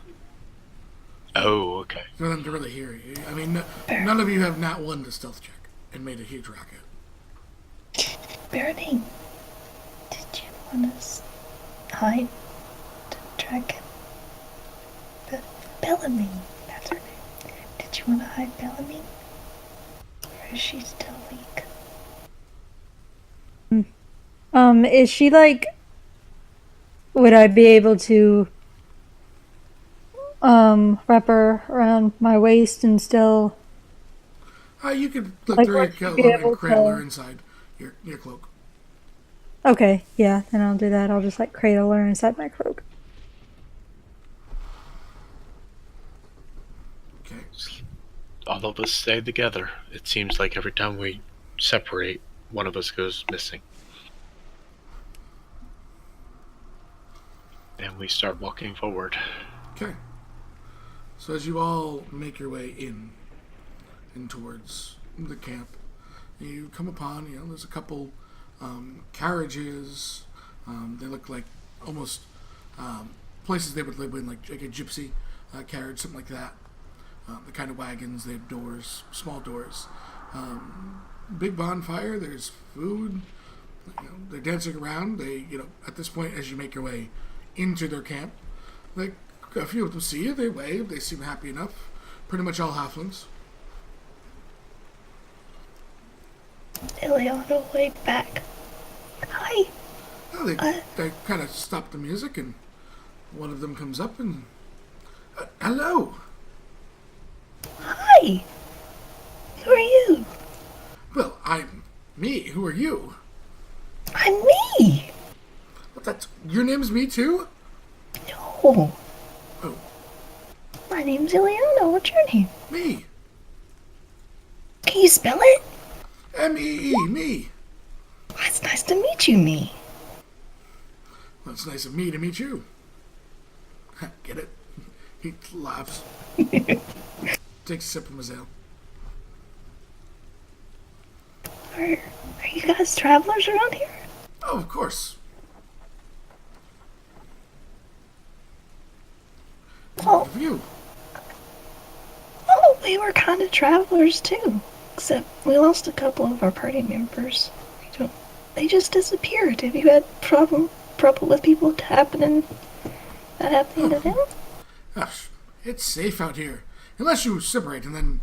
Oh, okay. for them to really hear you. I mean, none of you have not won the stealth check and made a huge racket. Breanne, did you want us hide the dragon? Bellamy, that's her name. Did you want to hide Bellamy? Or is she still weak? Is she like, would I be able to wrap her around my waist and still? You could look Like, through your would you coat be and able cradle to- her inside your cloak. Okay, yeah, then I'll do that. I'll just like cradle her inside my cloak. Okay. All of us stay together. It seems like every time we separate, one of us goes missing. And we start walking forward. Okay. So as you all make your way in towards the camp, you come upon, there's a couple carriages. They look like almost places they would live in, like a gypsy carriage, something like that. The kind of wagons, they have doors, small doors. Big bonfire, there's food. They're dancing around. They, at this point, as you make your way into their camp, like a few of them see you, they wave, they seem happy enough. Pretty much all halflings. Illiyanna waved back. Hi. Oh, they kind of stop the music, and one of them comes up and, hello. Hi. Who are you? Well, I'm me. Who are you? I'm me. But your name's me too? No. Oh, My name's Illiyanna. What's your name? me. Can you spell it? M-E-E, me. Oh, it's nice to meet you, me. It's nice of me to meet you. Get it? He laughs. Takes a sip from his ale. Are you guys travelers around here? Oh, of course. Well, What of you? well, we were kind of travelers too. Except we lost a couple of our party members. They just disappeared. Have you had trouble with people happening to them? Gosh, it's safe out here. Unless you separate, and then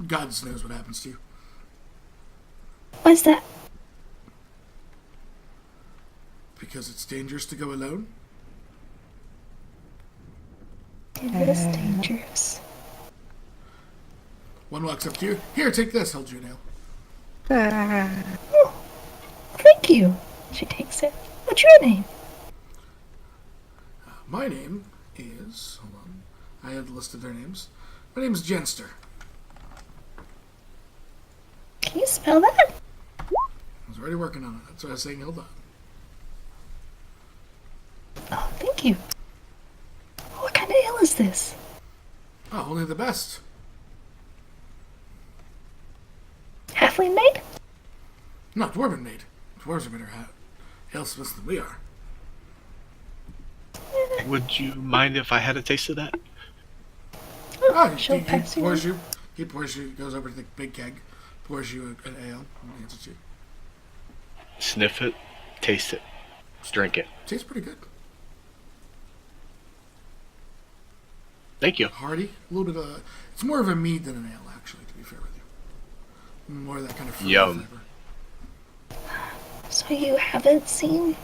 God knows what happens to you. Why's that? Because it's dangerous to go alone? It is dangerous. One walks up to you. Here, take this. Holds you an ale. Oh, thank you. She takes it. What's your name? My name is... Hold on. I have listed their names. My name is Jenster. Can you spell that? I was already working on it. That's why I was saying hold on. Oh, thank you. What kind of ale is this? Oh, only the best. Halfling made? Not dwarven made. Dwarves are better at alesmiths than we are. Would you mind if I had a taste of that? Oh, she'll he pass you pours one. you. He pours you. Goes over to the big keg, pours you an ale, and hands it to you. Sniff it, taste it, drink it. Tastes pretty good. Thank you. Hearty, a little bit of. It's more of a mead than an ale, actually. To be fair with you, more of that kind of fruity Yum. So you haven't seen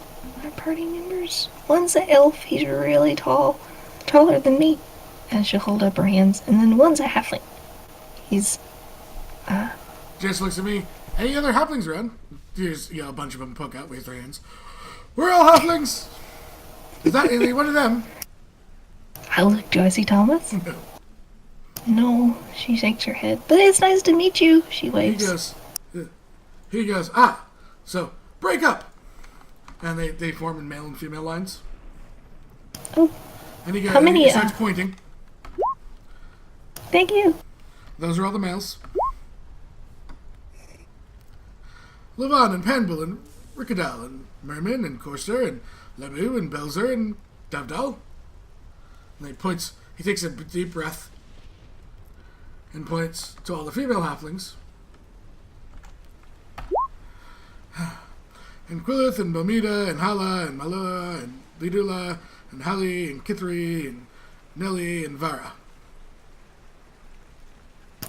our party members? One's an elf. He's really tall, taller than me. And she'll hold up her hands. And then one's a halfling. He's Jess looks at me. Any other halflings around? There's a bunch of them poke out, raise their hands. We're all halflings. Is that any one of them? I look. Do I see Thomas? No. No. She shakes her head. But it's nice to meet you. She He waves. goes. So break up. And they form in male and female lines. Oh, And he goes. How many, He starts pointing. thank you. Those are all the males. Levan and Panbul and Rickadal and Merman and Corsair and Lemu and Belzer and Davdal. And he takes a deep breath and points to all the female halflings. And Quillith and Bomida and Hala and Malua and Lidula and Hali and Kithri and Nelly and Vara.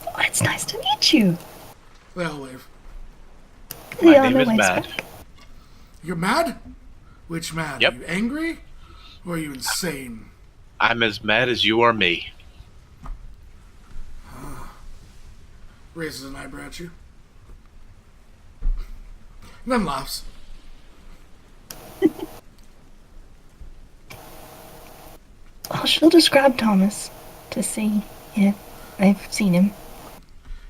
Oh, it's nice to meet you. They all wave. My Illiyanna name is waves Maad. back. You're mad? Which mad? Yep. Are you angry? Or are you insane? I'm as mad as you are me. Raises an eyebrow at you. And then laughs. Well, she'll describe Thomas to see if I've seen him.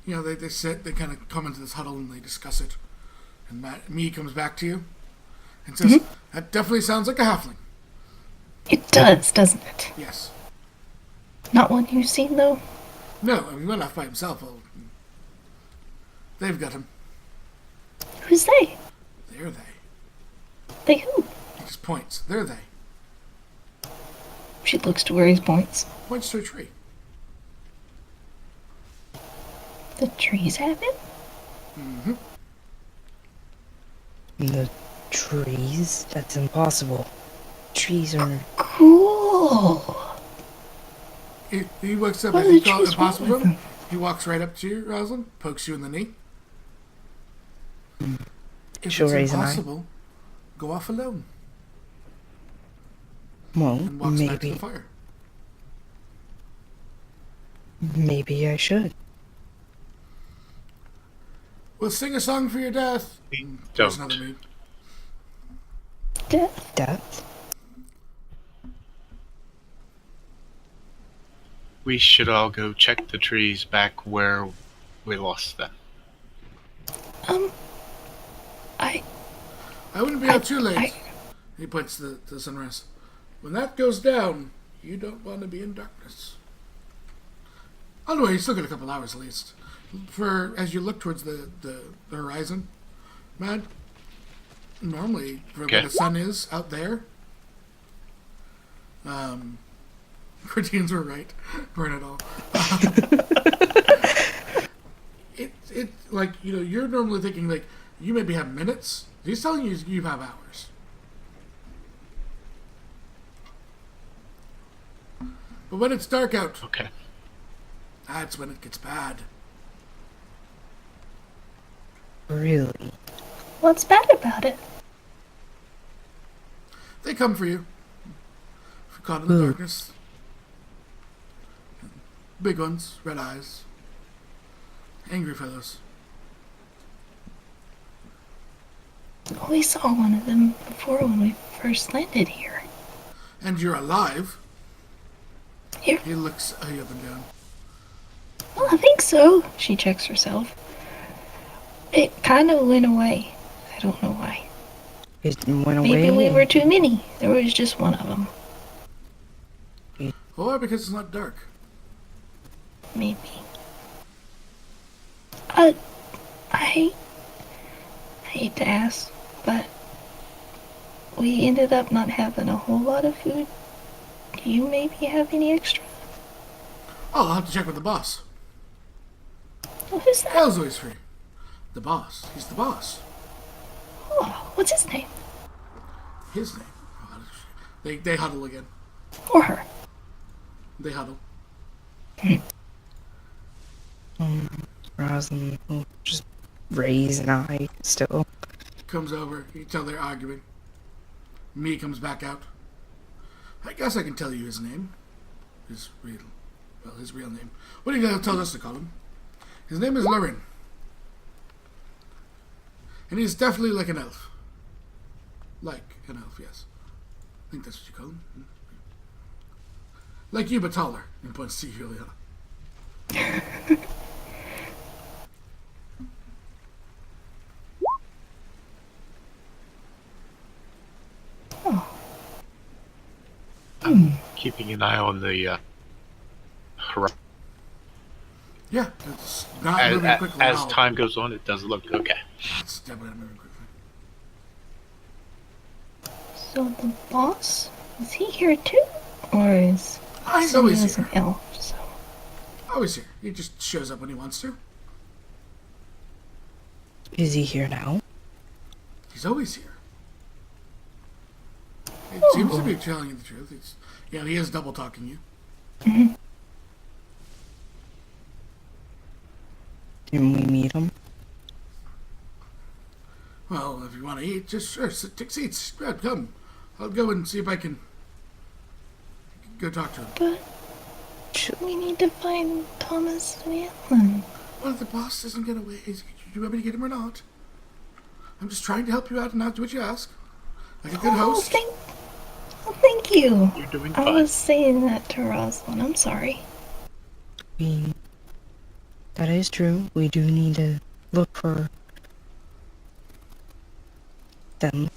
They sit, they kind of come into this huddle and they discuss it. And me comes back to you and says, That definitely sounds like a halfling. It does, doesn't it? Yes. Not one you've seen, though? No, he went off by himself. Well, they've got him. Who's they? They're they. They who? He just points. They're they. She looks to where he points. Points to a tree. The trees have him? Mm-hmm. The trees? That's impossible. Trees are. Cool. He wakes up What and are he the calls trees it possible want to him. with He walks right up to you, Roselynn, pokes you in the knee. If She'll it's raise an eye. impossible, go off alone Well, and walks back to maybe. the fire. Maybe I should. We'll sing a song for your death. There's another mood. Death? Death? We should all go check the trees back where we lost them. I I wouldn't be out too late. He points to the sunrise. When that goes down, you don't want to be in darkness. Oh no, you still got a couple hours at least. As you look towards the horizon, Maad, normally for where the sun is out there, Cortines were right. Burn it all. It like, you know, you're normally thinking like you maybe have minutes. He's telling you you have hours. But when it's dark out, that's when it gets bad. Really? What's bad about it? They come for you. If you're caught in the darkness. Big ones, red eyes. Angry fellows. We saw one of them before when we first landed here. And you're alive. Here? He looks up and down. Well, I think so. She checks herself. It kind of went away. I don't know why. It went away. Maybe we were too many. There was just one of them. Or because it's not dark. Maybe. I hate to ask, but we ended up not having a whole lot of food. Do you maybe have any extra? Oh, I'll have to check with the boss. Oh, who's that? Hell's always free. The boss. He's the boss. Oh, what's his name? His name. They huddle again. Or her? They huddle. Roselynn will just raise an eye still. Comes over. You can tell they're arguing. Me comes back out. I guess I can tell you his name. His real name. What are you going to tell us to call him? His name is Lurin. And he's definitely like an elf. Like an elf, yes. I think that's what you call him. Like you, but taller. And points to you, Illiyanna. Keeping an eye on the horizon. Yeah, it's not moving quickly at as all. time goes on, it does look okay. It's definitely not moving quickly. So the boss, is he here too? Or is He's always as an here. elf, so... Always here. He just shows up when he wants to. Is he here now? He's always here. It seems to be telling you the truth. It's, you know, he is double talking you. Mm-hmm. Can we meet him? Well, if you want to eat, just sure, take seats. Come. I'll go and see if I can go talk to him. But we need to find Thomas and Antlyn. Well, if the boss doesn't get away, do you want me to get him or not? I'm just trying to help you out and not do what you ask. Like a good host. Thank you. You're doing I fine. was saying that to Roselynn. I'm sorry. That is true. We do need to look for them.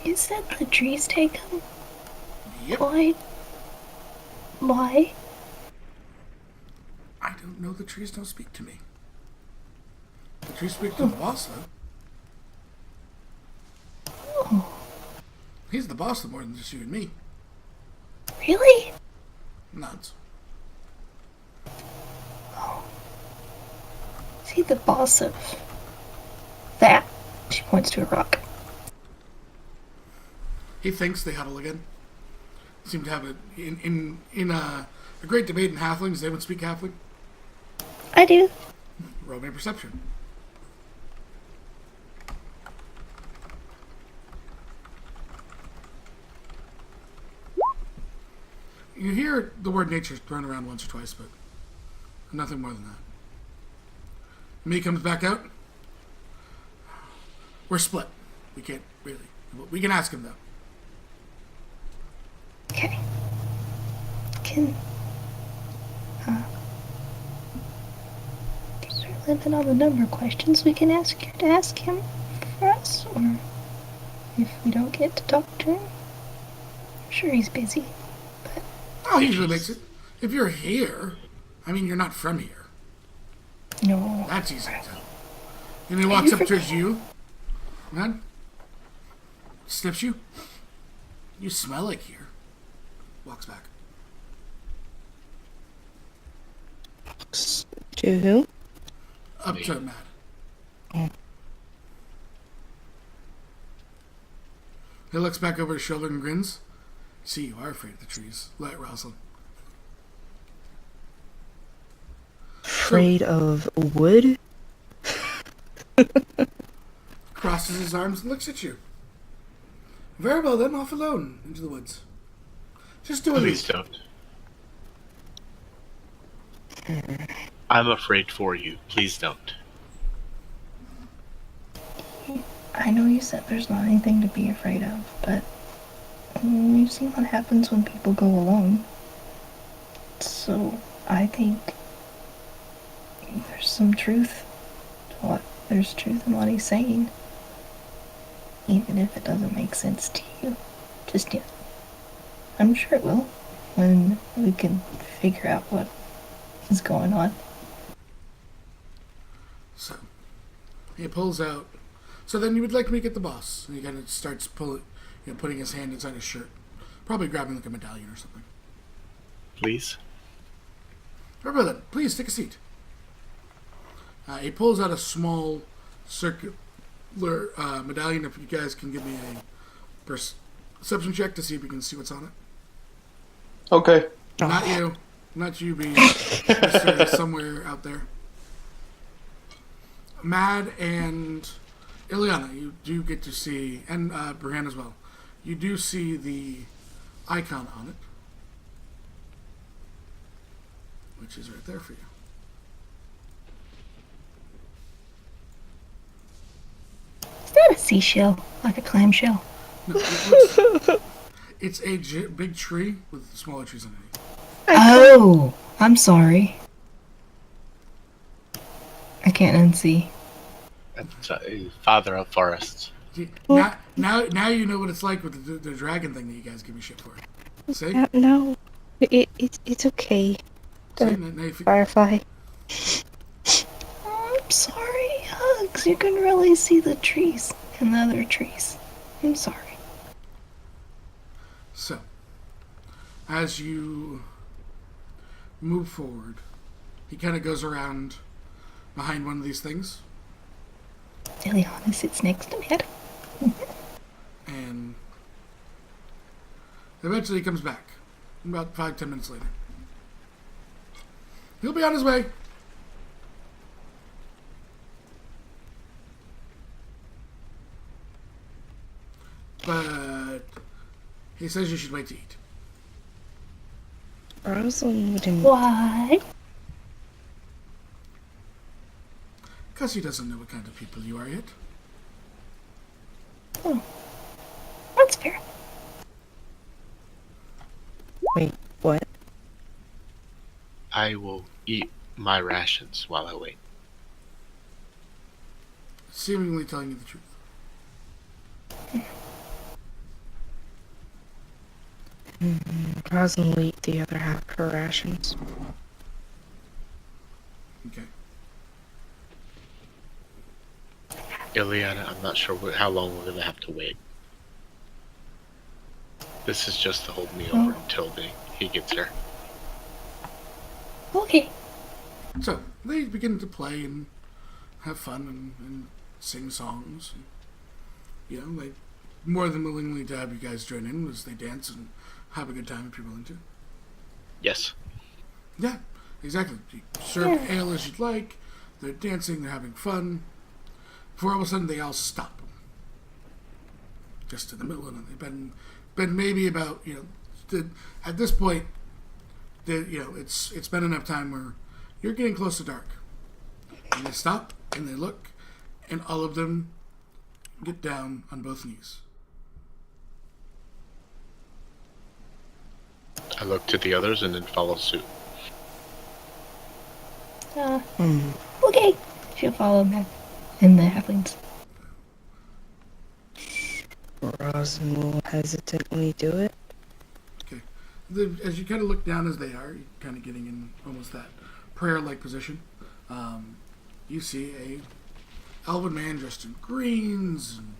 You said the trees take them? Yep. Why? I don't know. The trees don't speak to me. The trees speak to the boss, though. Oh, He's the boss of more than just you and me. really? Nods. Is he the boss of that? She points to a rock. He thinks they huddle again. Seem to have a great debate in halflings. They would speak halfling. I do. Roll me perception. You hear the word nature thrown around once or twice, but nothing more than that. Me comes back out. We're split. We can't really. We can ask him though. Okay. Can start living all the number questions we can ask him for boss, or if we don't get to talk to him. I'm sure he's busy. Oh, he usually makes it. If you're here, I mean, you're not from here. No. That's easy to tell. And he walks up towards you. Man, sniffs you. You smell like here. Walks back. To who? Up to Maad. Oh. He looks back over his shoulder and grins. See, you are afraid of the trees. Let Roselynn. Afraid of wood? Crosses his arms and looks at you. Very well then, off alone into the woods. Just do it. Please don't. I'm afraid for you. Please don't. I know you said there's not anything to be afraid of, but you've seen what happens when people go alone. So I think there's some truth to what there's truth in what he's saying. Even if it doesn't make sense to you just yet. I'm sure it will when we can figure out what is going on. So, he pulls out. So then you would like me to get the boss. And he kind of starts putting his hand inside his shirt. Probably grabbing like a medallion or something. Please? Very well then, please take a seat. He pulls out a small circular medallion. If you guys can give me a perception check to see if you can see what's on it. Okay. Not you. Not you being Mr. somewhere out there. Maad and Illiyanna, you do get to see, and Breanne as well. You do see the icon on it, which is right there for you. It's not a seashell, like a clamshell. No, it's a big tree with smaller trees underneath. Oh, I'm sorry. I can't unsee. That's father of forests. See, now you know what it's like with the dragon thing that you guys give me shit for. See? No. It's okay. See? Now you Firefly. Oh, I'm sorry, Hugs. You can really see the trees and the other trees. I'm sorry. So, as you move forward, he kind of goes around behind one of these things. Illiyanna sits next to Maad. And eventually he comes back. About 5-10 minutes later. He'll be on his way. But he says you should wait to eat. Roselynn wouldn't. Why? Because he doesn't know what kind of people you are yet. Oh, that's fair. Wait, what? I will eat my rations while I wait. Seemingly telling you the truth. Roselynn will eat the other half of her rations. Okay. Illiyanna, I'm not sure how long we're going to have to wait. This is just to hold me over until he gets here. Okay. So, they begin to play and have fun and sing songs. And, they more than willingly to have you guys join in as they dance and have a good time if you're willing to. Yes. Yeah, exactly. You serve ale as you'd like. They're dancing, they're having fun. Before all of a sudden they all stop. Just in the middle of it. They've been maybe about, at this point, it's been enough time where you're getting close to dark. And they stop and they look and all of them get down on both knees. I look to the others and then follow suit. Okay. She'll follow Maad and the halflings. Roselynn will hesitantly do it. Okay. As you kind of look down as they are, you're kind of getting in almost that prayer-like position. You see a elven man dressed in greens, and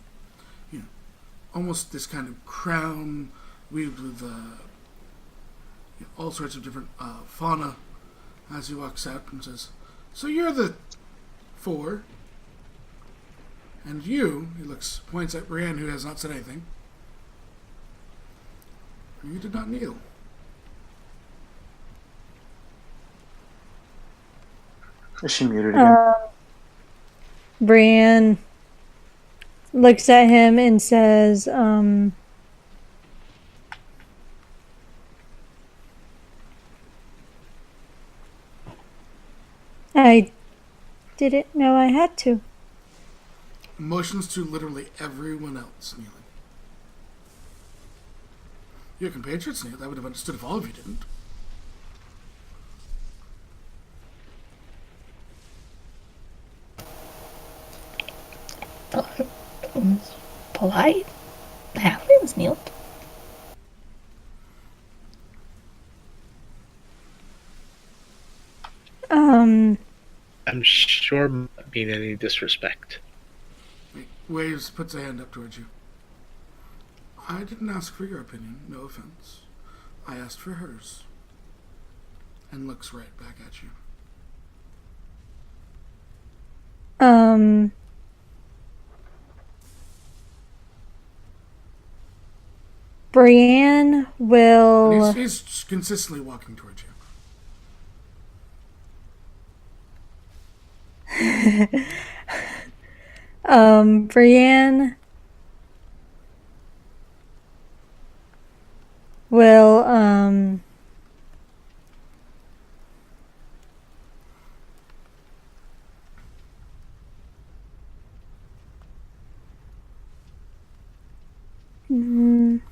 almost this kind of crown weaved with all sorts of different fauna. As he walks out and says, "So you're the 4, and you," he points at Breanne, who has not said anything. "You did not kneel." Is she muted again? Breanne looks at him and says, I didn't know I had to. Motions to literally everyone else kneeling. Your compatriots kneeled. I would have understood if all of you didn't. Polite. The halflings kneeled. I'm sure not being any disrespect. He waves, puts a hand up towards you. I didn't ask for your opinion, no offense. I asked for hers. And looks right back at you. Breanne will... And he's consistently walking towards you. Breanne will,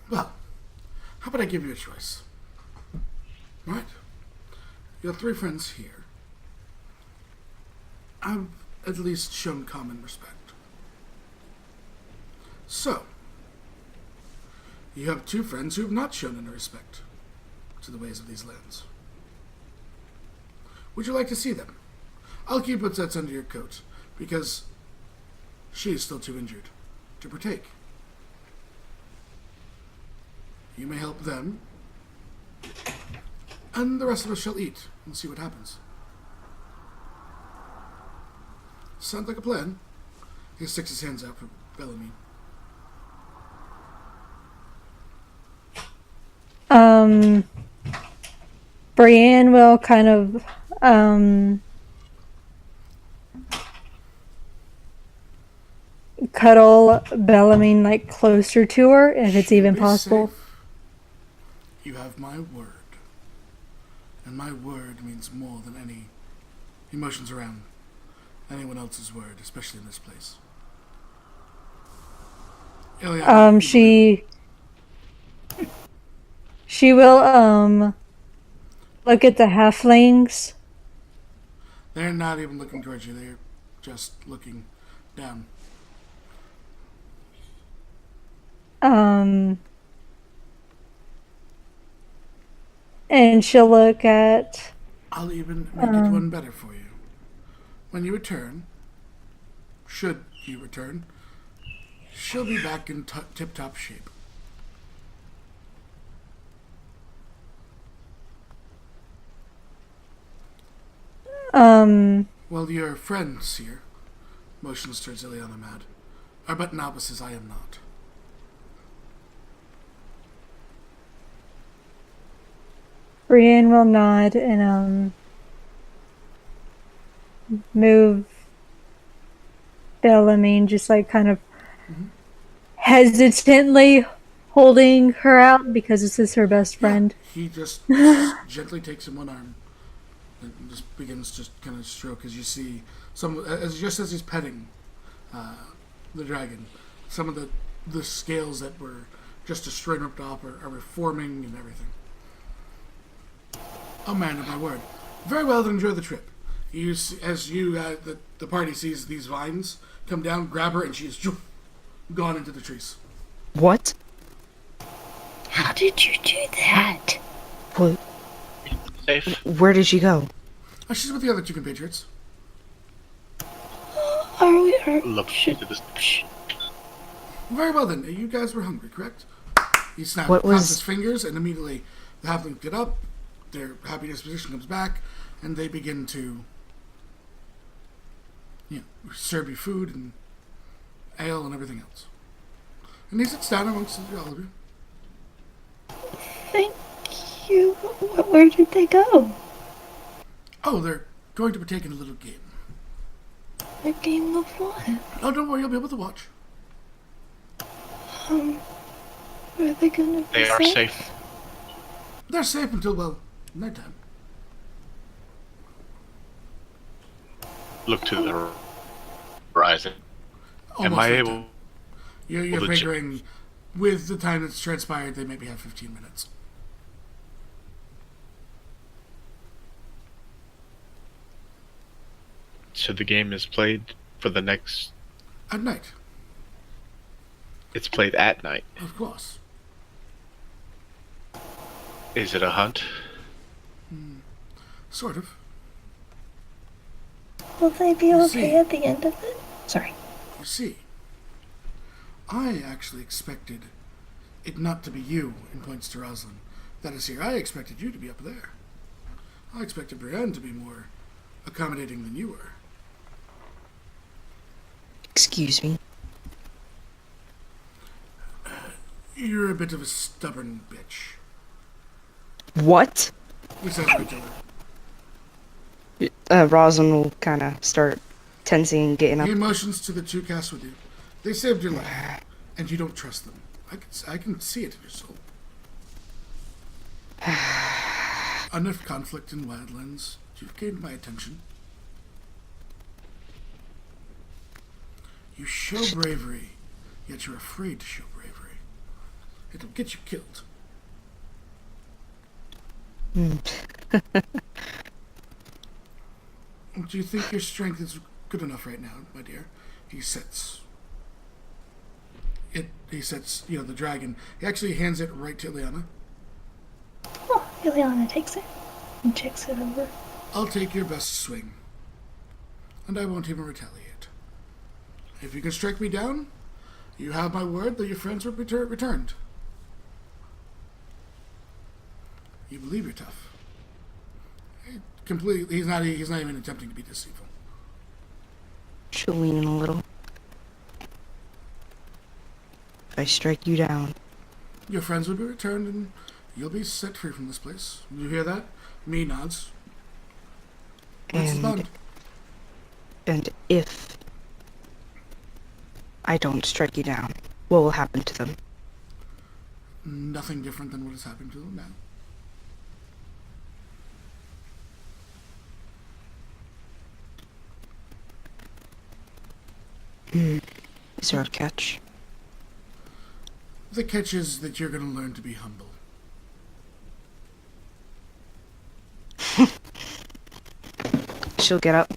Well, how about I give you a choice? Right? You have 3 friends here. I've at least shown common respect. So, you have 2 friends who have not shown any respect to the ways of these lands. Would you like to see them? I'll keep what's that's under your coat, because she is still too injured to partake. You may help them, and the rest of us shall eat and see what happens. Sounds like a plan. He sticks his hands out for Bellarmine. Breanne will kind of, cuddle Bellarmine like closer to her, if it's even possible. Safe. You have my word. And my word means more than any emotions around anyone else's word, especially in this place. Illiyanna, she will look at the halflings. They're not even looking towards you, they're just looking down. And she'll look at... I'll even make it one better for you. When you return, should you return, she'll be back in tip-top shape. Well, your friends here, motions towards Illiyanna Maad, are but novices. I am not. Breanne will nod and move Bellarmine, just like kind of hesitantly holding her out because this is her best friend. Yeah, he just gently takes in one arm and just begins to kind of stroke as you see just as he's petting the dragon, some of the scales that were just a string ripped off are reforming and everything. A man of my word. Very well, then enjoy the trip. The party sees these vines come down, grab her, and she is gone into the trees. What? How did you do that? What? Safe. Where did she go? Oh, she's with the other two compatriots. Look into this. Very well then. You guys were hungry, correct? He snaps What was- his fingers, and immediately the halflings get up. Their happy disposition comes back, and they begin to, serve you food and ale and everything else. And he sits down amongst all of you. Thank you. Where did they go? Oh, they're going to partake in a little game. A game of what? Oh, don't worry, you'll be able to watch. Are they gonna be They are safe. They're safe until, well, nighttime. Look to the horizon. Am Almost I nighttime. able? You're Well, the figuring, with the time that's transpired, they maybe have 15 minutes. So the game is played for the next. At night, It's played at night. of course. Is it a hunt? Sort of. Will they be You okay see. at the end of it? Sorry. You see, I actually expected it not to be you, in points to Roselynn. That is here. I expected you to be up there. I expected Breanne to be more accommodating than you were. Excuse me. You're a bit of a stubborn bitch. What? He says right to her. Roslyn will kind of start tensing, getting up. He motions to the two casts with you. They saved your life, and you don't trust them. I can see it in your soul. Enough conflict in Wildlands. You've gained my attention. You show bravery, yet you're afraid to show bravery. It'll get you killed. Do you think your strength is good enough right now, my dear? He sits. He sets, the dragon. He actually hands it right to Illiyanna. Oh, Illiyanna takes it and checks it over. I'll take your best swing, and I won't even retaliate. If you can strike me down, you have my word that your friends will be returned. You believe you're tough. Completely, he's not even attempting to be deceitful. She'll lean in a little. If I strike you down, Your friends will be returned, and you'll be set free from this place. You hear that? Me nods. What's the bond? and if I don't strike you down, what will happen to them? Nothing different than what has happened to them now. Is there a catch? The catch is that you're going to learn to be humble. She'll get up.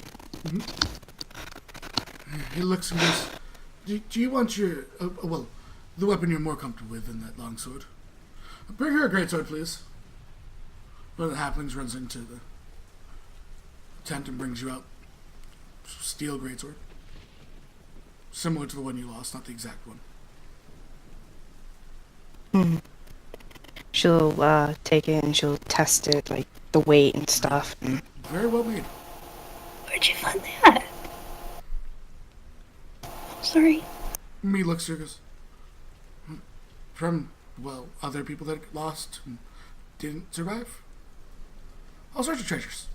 He looks and goes, do you want your, the weapon you're more comfortable with than that longsword? Bring her a greatsword, please. One of the halflings runs into the tent and brings you out steel greatsword. Similar to the one you lost, not the exact one. She'll take it and she'll test it, like the weight and stuff. And Very well made. Where'd you find that? Sorry. Me looks through goes, from, other people that lost and didn't survive. All sorts of treasures.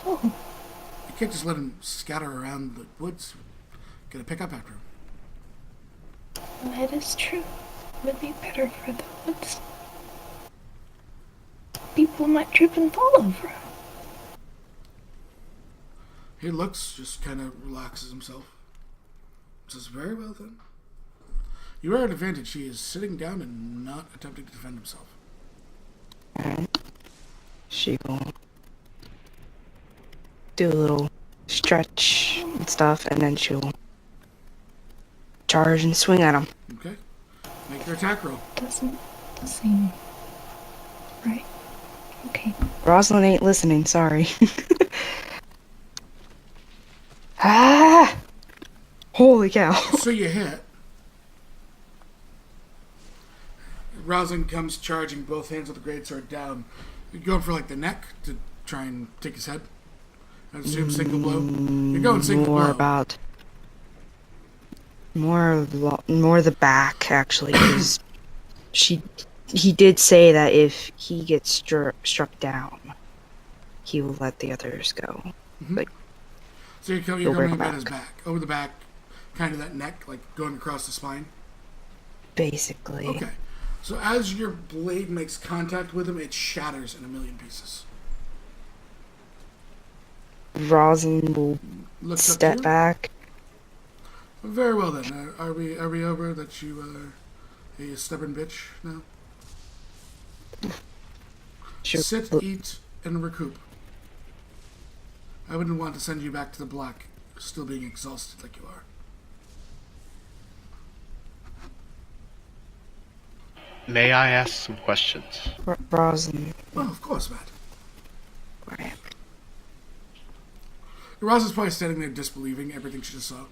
Oh, You can't just let them scatter around the woods. Gotta pick up after them. that is true. Would be better for the woods. People might trip and fall over. He looks, just kind of relaxes himself. Says, very well then. You are at advantage. He is sitting down and not attempting to defend himself. she will do a little stretch and stuff, and then she'll charge and swing at him. Okay. Make your attack roll. Doesn't seem right. Okay. Roselynn ain't listening, sorry. Ah! Holy cow. So you hit. Roselynn comes charging, both hands with the greatsword down. You're going for like the neck to try and take his head. I assume single blow. You're going single More blow. about... More the back, actually, because he did say that if he gets struck down, he will let the others go. Like, So you're coming about his back. Over the back, kind of that neck, like going across the spine. basically. Okay. So as your blade makes contact with him, it shatters in a million pieces. Roselynn will Looks up to step you. back. Very well then. Are we over that you are a stubborn bitch now? Sure. Sit, eat, and recoup. I wouldn't want to send you back to the black, still being exhausted like you are. May I ask some questions? Roselynn. Well, of course, Maad. Right. Roz is probably standing there disbelieving everything she just saw.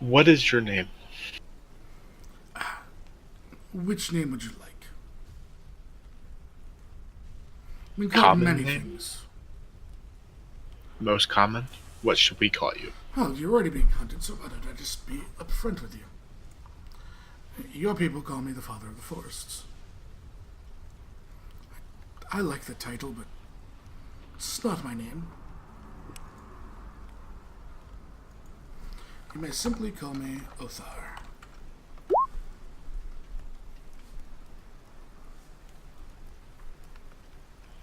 What is your name? Which name would you like? We can call it Common many name? things. Most common? What should we call you? Well, you're already being hunted, so why don't I just be upfront with you? Your people call me the Father of the Forests. I like the title, but it's not my name. You may simply call me Othar.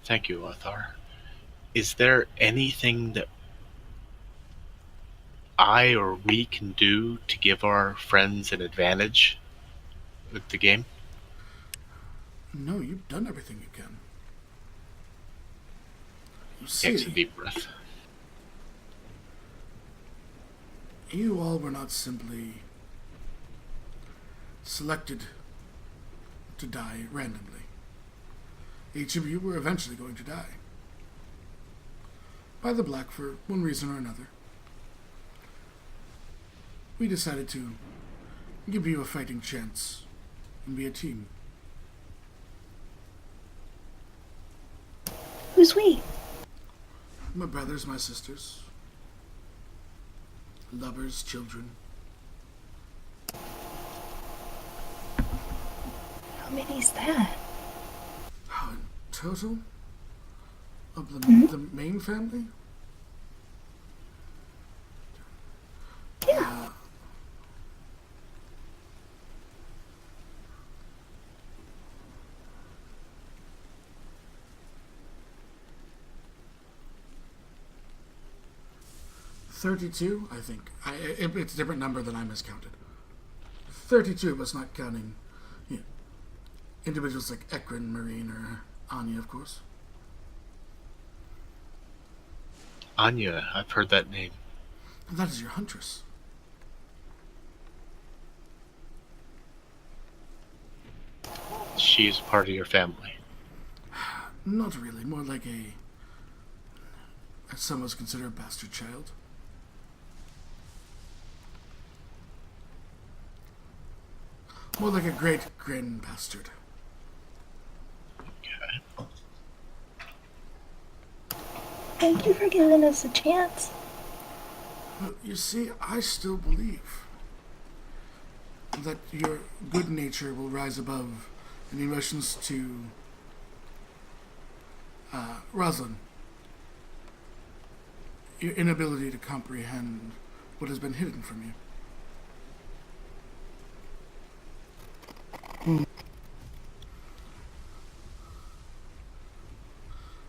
Thank you, Othar. Is there anything that I or we can do to give our friends an advantage with the game? No, you've done everything you can. You Takes a see, deep breath. you all were not simply selected to die randomly. Each of you were eventually going to die. By the Black for one reason or another. We decided to give you a fighting chance and be a team. Who's we? My brothers, my sisters, lovers, children. How many's that? How in total? Of the main family? Yeah. 32, I think. It's a different number than I miscounted. 32 was not counting individuals like Ekrin, Marine, or Anya, of course. Anya, I've heard that name. And that is your huntress. She is part of your family. Not really. More like as some would consider a bastard child. More like a great grandbastard. Okay. Thank you for giving us a chance. Well, you see, I still believe that your good nature will rise above any emotions to Roselynn. Your inability to comprehend what has been hidden from you.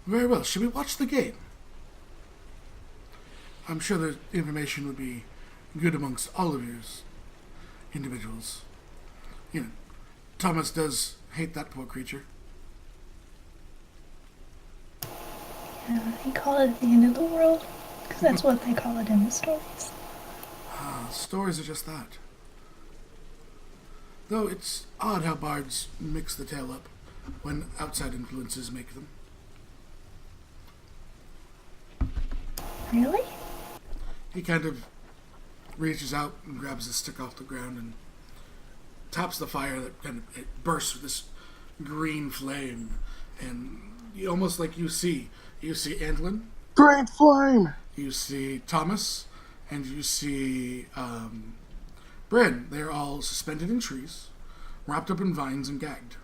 Very well. Should we watch the game? I'm sure the information would be good amongst all of you individuals. You know, Thomas does hate that poor creature. Yeah, he called it the end of the world, because that's what they call it in the stories. stories are just that. Though it's odd how bards mix the tale up when outside influences make them. Really? He kind of reaches out and grabs a stick off the ground and taps the fire that kind of it bursts with this green flame, and almost like you see Antlyn, Great flame! you see Thomas, and you see Breanne. They're all suspended in trees, wrapped up in vines and gagged.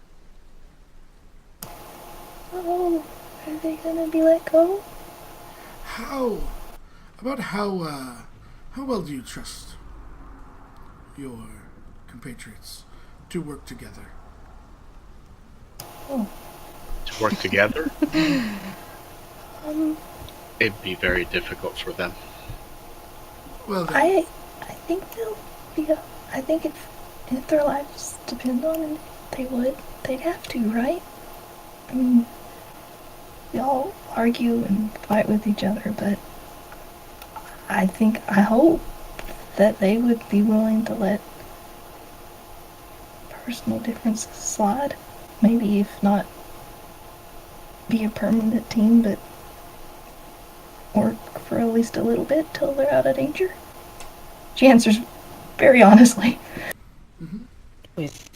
Oh, are they gonna be let go? How well do you trust your compatriots to work together? Oh, To work together, um, it'd be very difficult for them. Well, then, I think they'll be. I think if their lives depend on it, they'd have to, right? I mean, we all argue and fight with each other, but I hope that they would be willing to let personal differences slide. Maybe if not be a permanent team, but work for at least a little bit till they're out of danger. She answers very honestly. With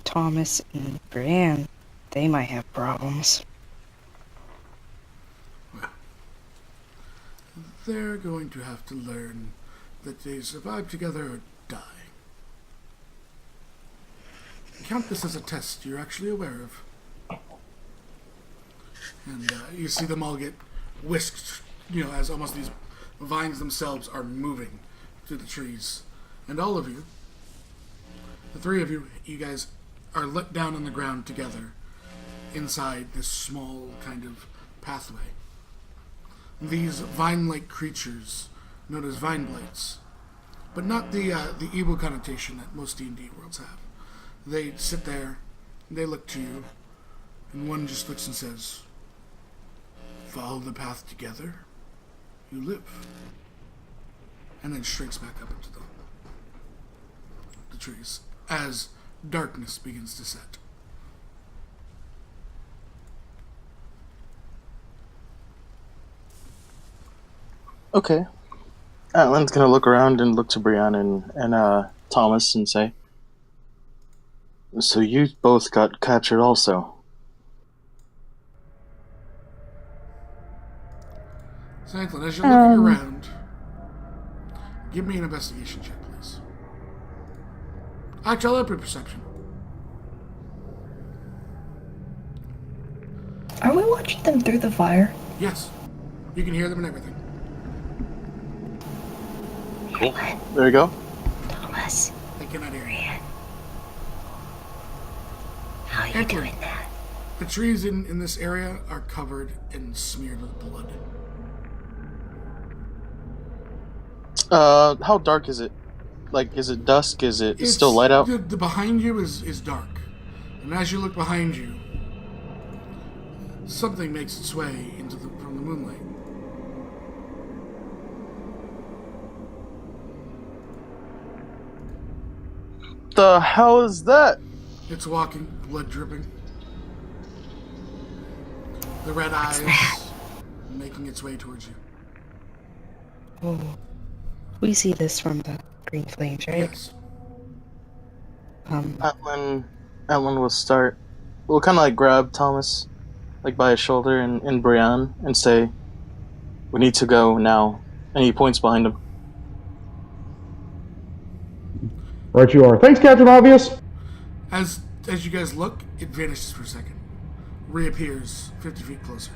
Thomas and Breanne, they might have problems. they're going to have to learn that they survive together or die. Count this as a test you're actually aware of. And you see them all get whisked, as almost these vines themselves are moving through the trees. And all of you, the three of you, you guys are let down on the ground together inside this small kind of pathway. These vine-like creatures, known as vine blights, but not the evil connotation that most D&D worlds have. They sit there, they look to you, and one just looks and says, "Follow the path together, you live." And then shrinks back up into the trees as darkness begins to set. Okay. Antlyn's gonna look around and look to Breanne and Thomas and say, "So you both got captured also?" So Antlyn, as you're looking around, give me an investigation check, please. Actually, I'll help your perception. Are we watching them through the fire? Yes. You can hear them and everything. Cool. There you go. Thomas, They cannot hear you. how are you Antlyn, doing that? the trees in this area are covered and smeared with blood. How dark is it? Like, is it dusk? Is it still light out? The behind you is dark. And as you look behind you, something makes its way from the moonlight. The hell is that? It's walking, blood dripping. The red eyes making its way towards you. Oh, we see this from the green flames, right? Yes. Antlyn will start. We'll kind of like grab Thomas, like by his shoulder, and Breanne, and say, "We need to go now." And he points behind him. Right you are. Thanks, Captain Obvious. As you guys look, it vanishes for a second. Reappears 50 feet closer.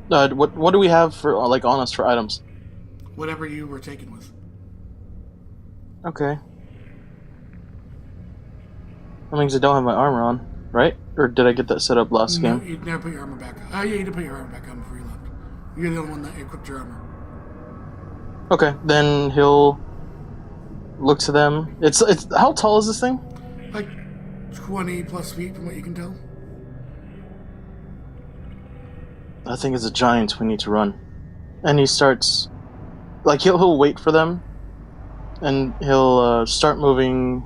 What do we have for on us for items? Whatever you were taken with. Okay. That means I don't have my armor on, right? Or did I get that set up last No, game? you'd never put your armor back on. Oh, yeah, you did put your armor back on before you left. You're the only one that equipped your armor. Okay, then he'll look to them. It's how tall is this thing? Like 20 plus feet from what you can tell. I think as a giant we need to run. And he starts, like, he'll wait for them, and he'll start moving,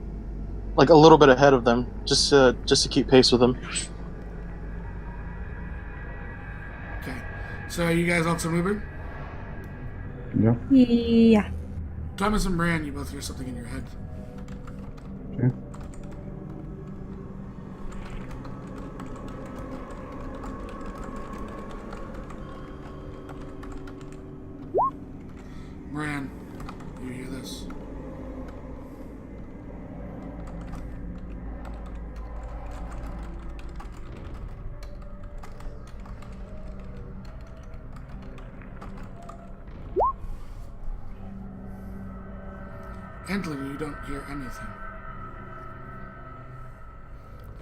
like, a little bit ahead of them, just to keep pace with them. Okay. So are you guys also moving? Yeah. Yeah. Thomas and Breanne, you both hear something in your head. Okay. Breanne, you hear this? Antlyn, you don't hear anything.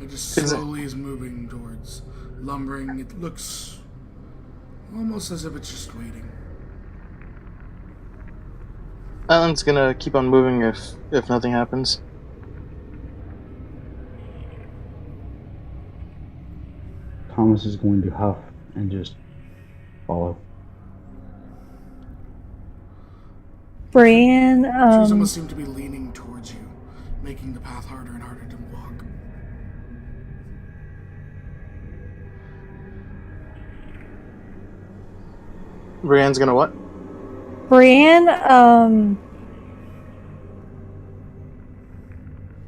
It just slowly is moving towards lumbering. It looks almost as if it's just waiting. Alan's gonna keep on moving if nothing happens. Thomas is going to huff and just follow. Breanne, Trees almost seem to be leaning towards you, making the path harder and harder to walk. Brienne's gonna what? Breanne,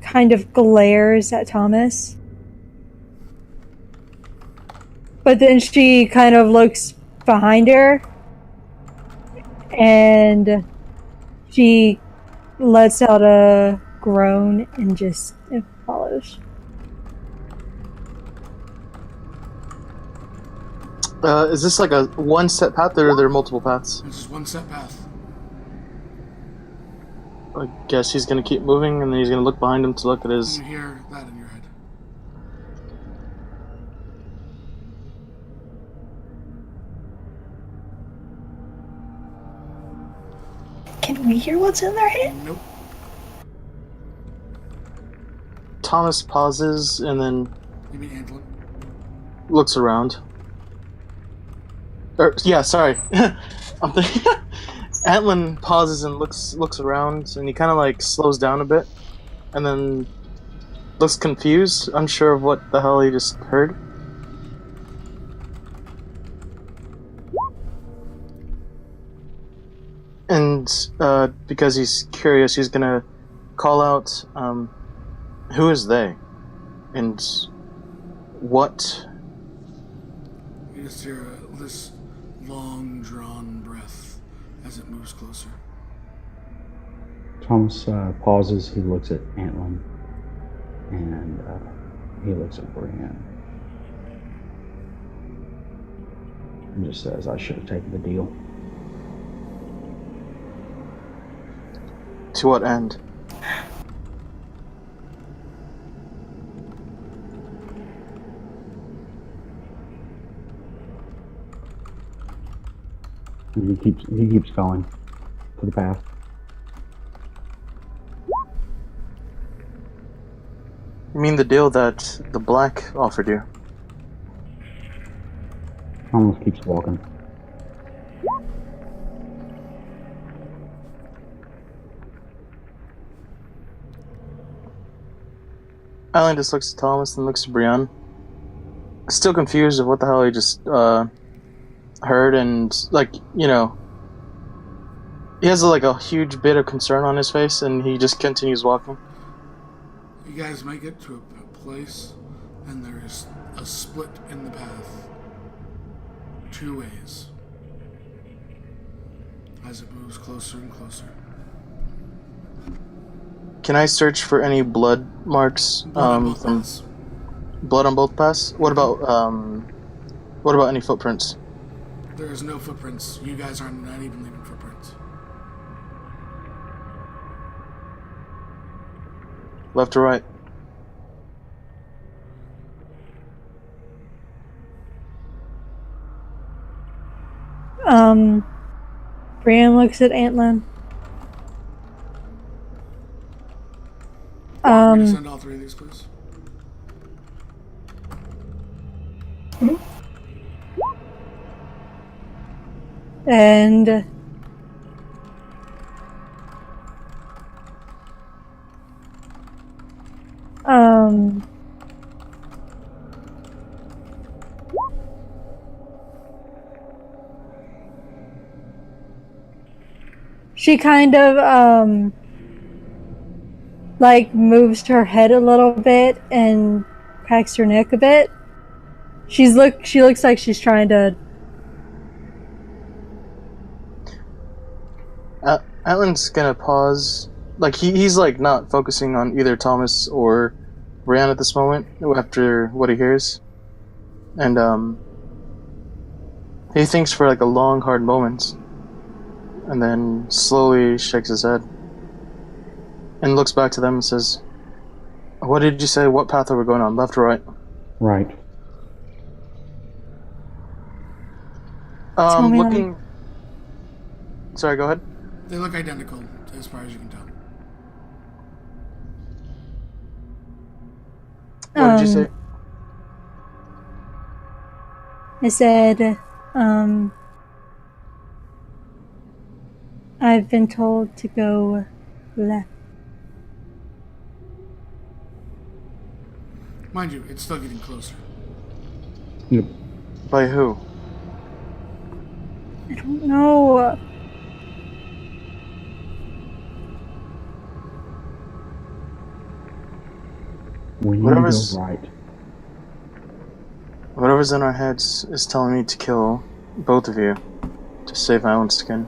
kind of glares at Thomas. But then she kind of looks behind her and she lets out a groan and just follows. Is this like a one-set path, or are there multiple paths? It's just one set path. I guess he's gonna keep moving, and then he's gonna look behind him to look at his... You hear that in your head. Can we hear what's in their head? Nope. Thomas pauses, and then You mean Antlyn? looks around. Yeah, sorry. I'm thinking... Antlyn pauses and looks around, and he kind of like slows down a bit, and then looks confused, unsure of what the hell he just heard. And because he's curious, he's gonna call out, who is they? And what? You just hear this long drawn breath as it moves closer. Thomas pauses. He looks at Antlyn, and he looks at Breanne, and just says, "I should have taken the deal." To what end? And he keeps going to the path. You mean the deal that the Black offered you? Thomas keeps walking. Alan just looks at Thomas and looks at Breanne. Still confused of what the hell he just heard, and like, you know, he has like a huge bit of concern on his face, and he just continues walking. You guys make it to a place, and there is a split in the path. Two ways. As it moves closer and closer. Can I search for any blood marks? Blood on both paths. Blood on both paths? What about any footprints? There is no footprints. You guys are not even leaving footprints. Left or right? Breanne looks at Antlyn. Can you send all three of these, please? And she kind of like moves her head a little bit and cracks her neck a bit. She looks like she's trying to. Antlyn's gonna pause. Like he's like not focusing on either Thomas or Breanne at this moment after what he hears, and he thinks for like a long, hard moment, and then slowly shakes his head and looks back to them and says, "What did you say? What path are we going on? Left or right?" Right. Tell me Looking. Sorry, go ahead. They look identical, as far as you can tell. What did you say? I said, I've been told to go left. Mind you, it's still getting closer. Yep. By who? I don't know. We need to Whatever's- go right. Whatever's in our heads is telling me to kill both of you to save my own skin.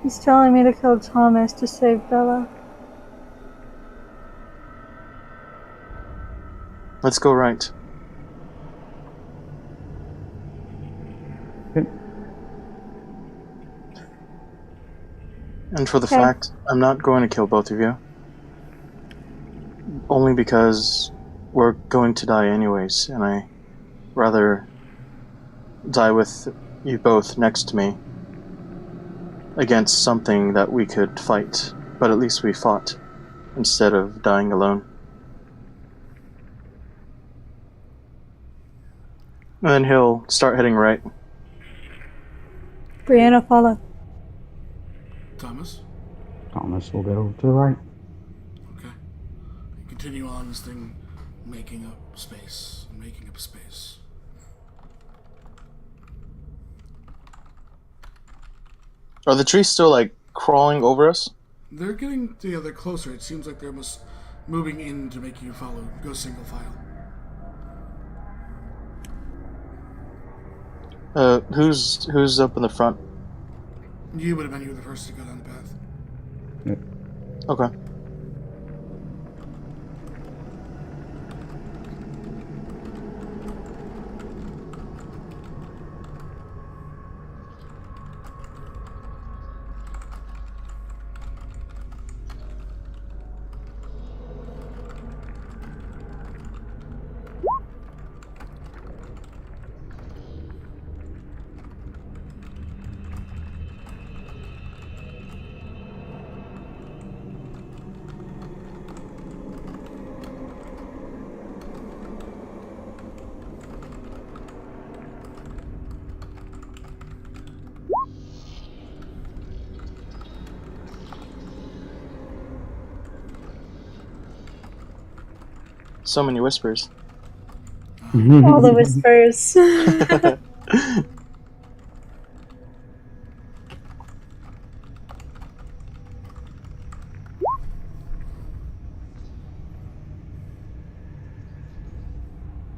He's telling me to kill Thomas to save Bella. Let's go right. Okay. And for the Okay. fact, I'm not going to kill both of you. Only because we're going to die anyways, and I rather die with you both next to me against something that we could fight, but at least we fought instead of dying alone. And then he'll start heading right. Brianna, follow. Thomas? Thomas will go to the right. Okay. You continue on this thing, making up space. Are the trees still, like, crawling over us? They're getting together closer. It seems like they're almost moving in to make you follow. Go single file. Who's up in the front? You would have been the first to go down the path. Yep. Okay. So many whispers. All the whispers.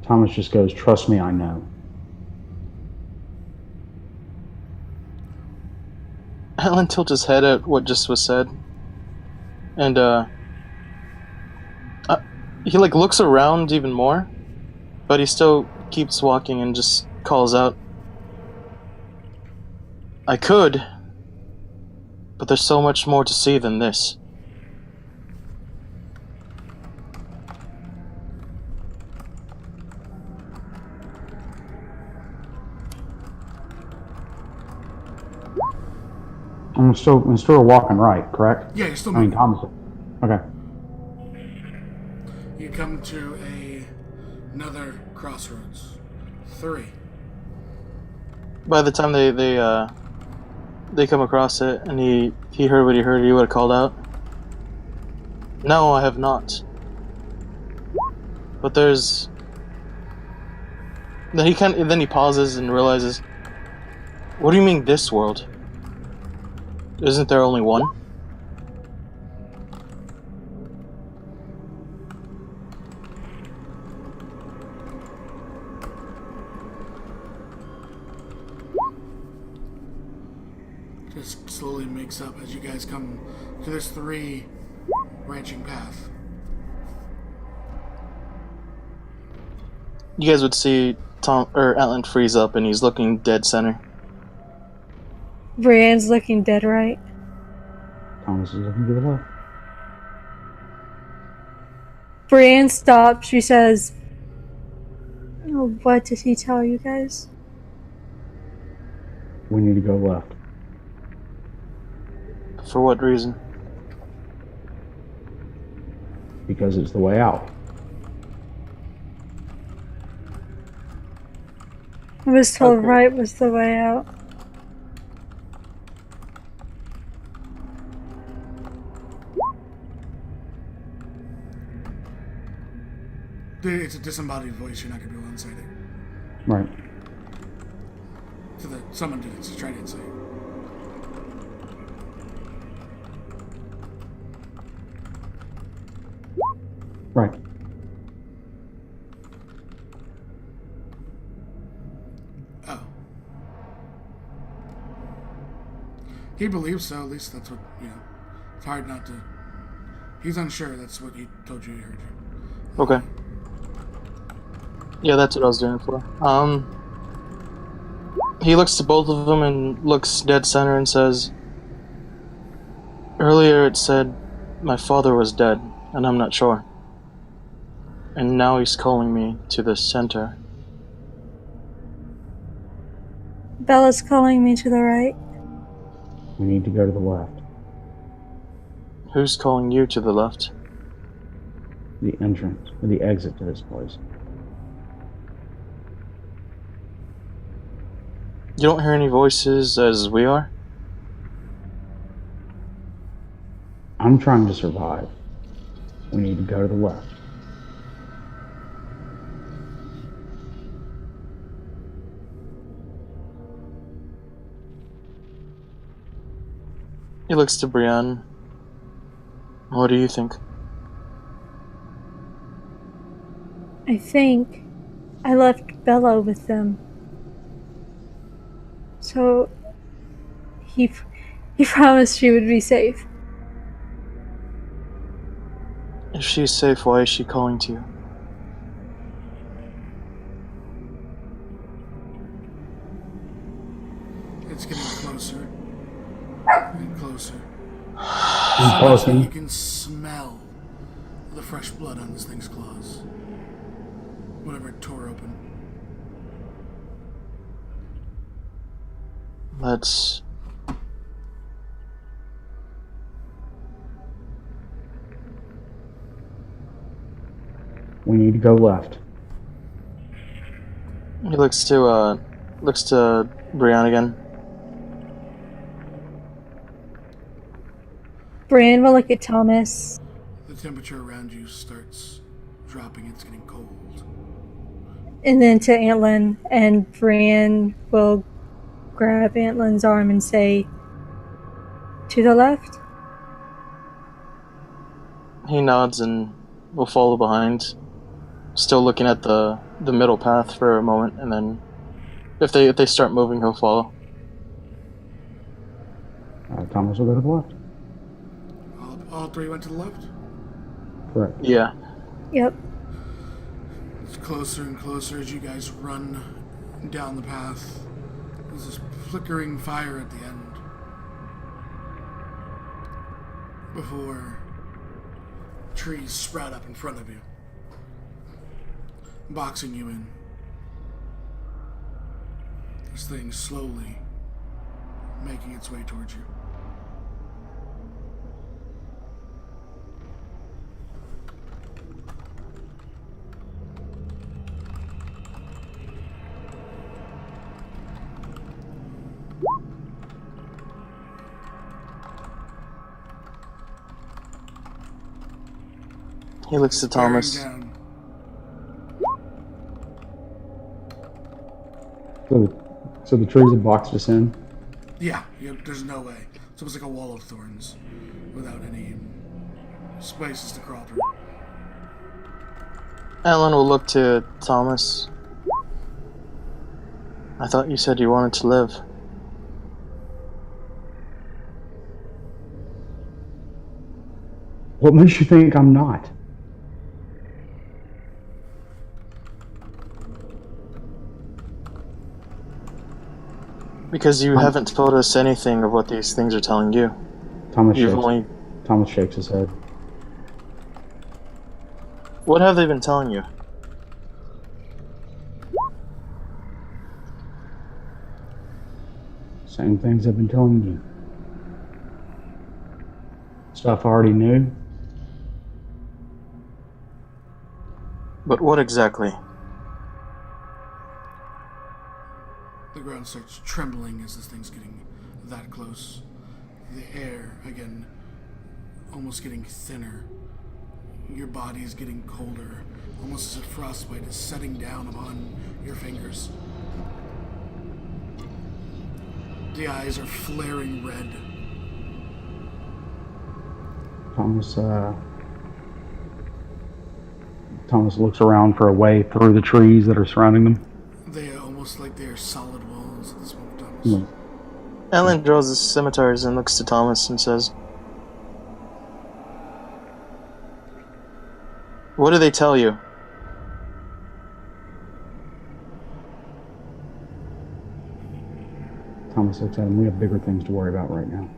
Thomas just goes, "Trust me, I know." Antlyn tilts his head at what just was said, and he like looks around even more, but he still keeps walking and just calls out, "I could, but there's so much more to see than this." I'm still walking right, correct? Yeah, you're still I mean, moving. Thomas. Okay. You come to another crossroads. 3. By the time they come across it, and he heard what he heard, he would have called out. No, I have not. But there's. Then he pauses and realizes. What do you mean this world? Isn't there only one? Just slowly makes up as you guys come to this 3 branching path. You guys would see Antlyn freeze up, and he's looking dead center. Breanne's looking dead right. Thomas is looking to the left. Breanne stops. She says, "Oh, what did he tell you guys?" We need to go left. For what reason? Because it's the way out. I was told Okay. right was the way out. It's a disembodied voice. You're not going to be able to inside it. Right. So that someone did it to try to inside it. Right. Oh. He believes so. At least that's what, it's hard not to. He's unsure. That's what he told you he heard you. Okay. Yeah, that's what I was doing it for. He looks to both of them and looks dead center and says, earlier it said my father was dead, and I'm not sure. And now he's calling me to the center. Bella's calling me to the right. We need to go to the left. Who's calling you to the left? The entrance, or the exit to this place. You don't hear any voices as we are? I'm trying to survive. We need to go to the left. He looks to Breanne. What do you think? I think I left Bella with them. So he promised she would be safe. If she's safe, why is she calling to you? It's getting closer and closer. Closing. You can smell the fresh blood on this thing's claws. Whenever it tore open. Let's... We need to go left. He looks to Breanne again. Breanne will look at Thomas. The temperature around you starts dropping. It's getting cold. And then to Antlyn, and Breanne will grab Antlyn's arm and say, "To the left?" He nods and will follow behind, still looking at the middle path for a moment, and then if they start moving, he'll follow. Thomas will go to the left. All 3 went to the left? Correct. Yeah. Yep. It's closer and closer as you guys run down the path. There's this flickering fire at the end. Before trees sprout up in front of you, boxing you in. This thing slowly making its way towards you. He looks to Thomas. Down. So the trees have boxed us in. Yeah, there's no way. It's almost like a wall of thorns without any spaces to crawl through. Antlyn will look to Thomas. I thought you said you wanted to live. What makes you think I'm not? Because you haven't told us anything of what these things are telling you. Thomas You've shakes his head. What have they been telling you? Same things I've been telling you. Stuff I already knew. But what exactly? The ground starts trembling as this thing's getting that close. The air, again, almost getting thinner. Your body is getting colder, almost as if frostbite is setting down upon your fingers. The eyes are flaring red. Thomas looks around for a way through the trees that are surrounding them. They are almost like they are solid walls at this moment, Thomas. Antlyn draws his scimitars and looks to Thomas and says, "What do they tell you?" Thomas looks at him. We have bigger things to worry about right now.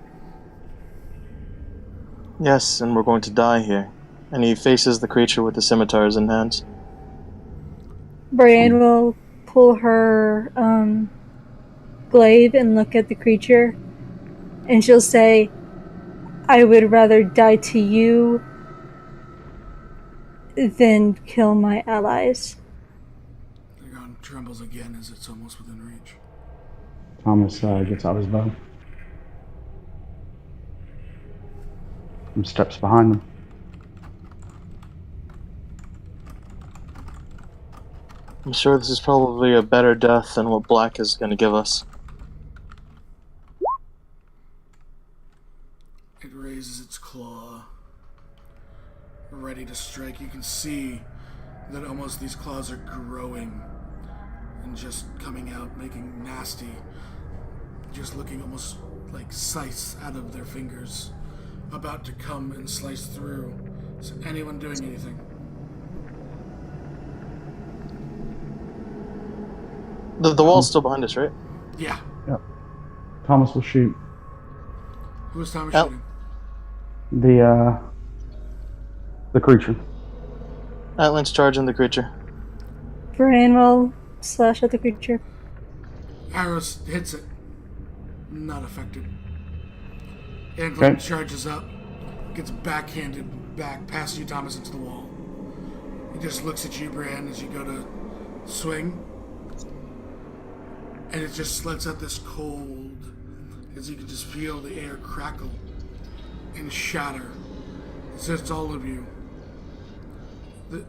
Yes, and we're going to die here. And he faces the creature with the scimitars in hands. Breanne will pull her glaive and look at the creature, and she'll say, "I would rather die to you than kill my allies." The ground trembles again as it's almost within reach. Thomas gets out his bow and steps behind them. I'm sure this is probably a better death than what Black is going to give us. It raises its claw, ready to strike. You can see that almost these claws are growing and just coming out, making nasty, just looking almost like scythes out of their fingers, about to come and slice through. Is anyone doing anything? The wall's still behind us, right? Yeah. Yep. Thomas will shoot. Who's Thomas Al- shooting? The creature. Antlyn's charging the creature. Breanne will slash at the creature. Arrows hits it. Not affected. Antlyn Okay. charges up, gets backhanded back past you, Thomas, into the wall. He just looks at you, Breanne, as you go to swing. And it just lets out this cold, as you can just feel the air crackle and shatter. It's just all of you.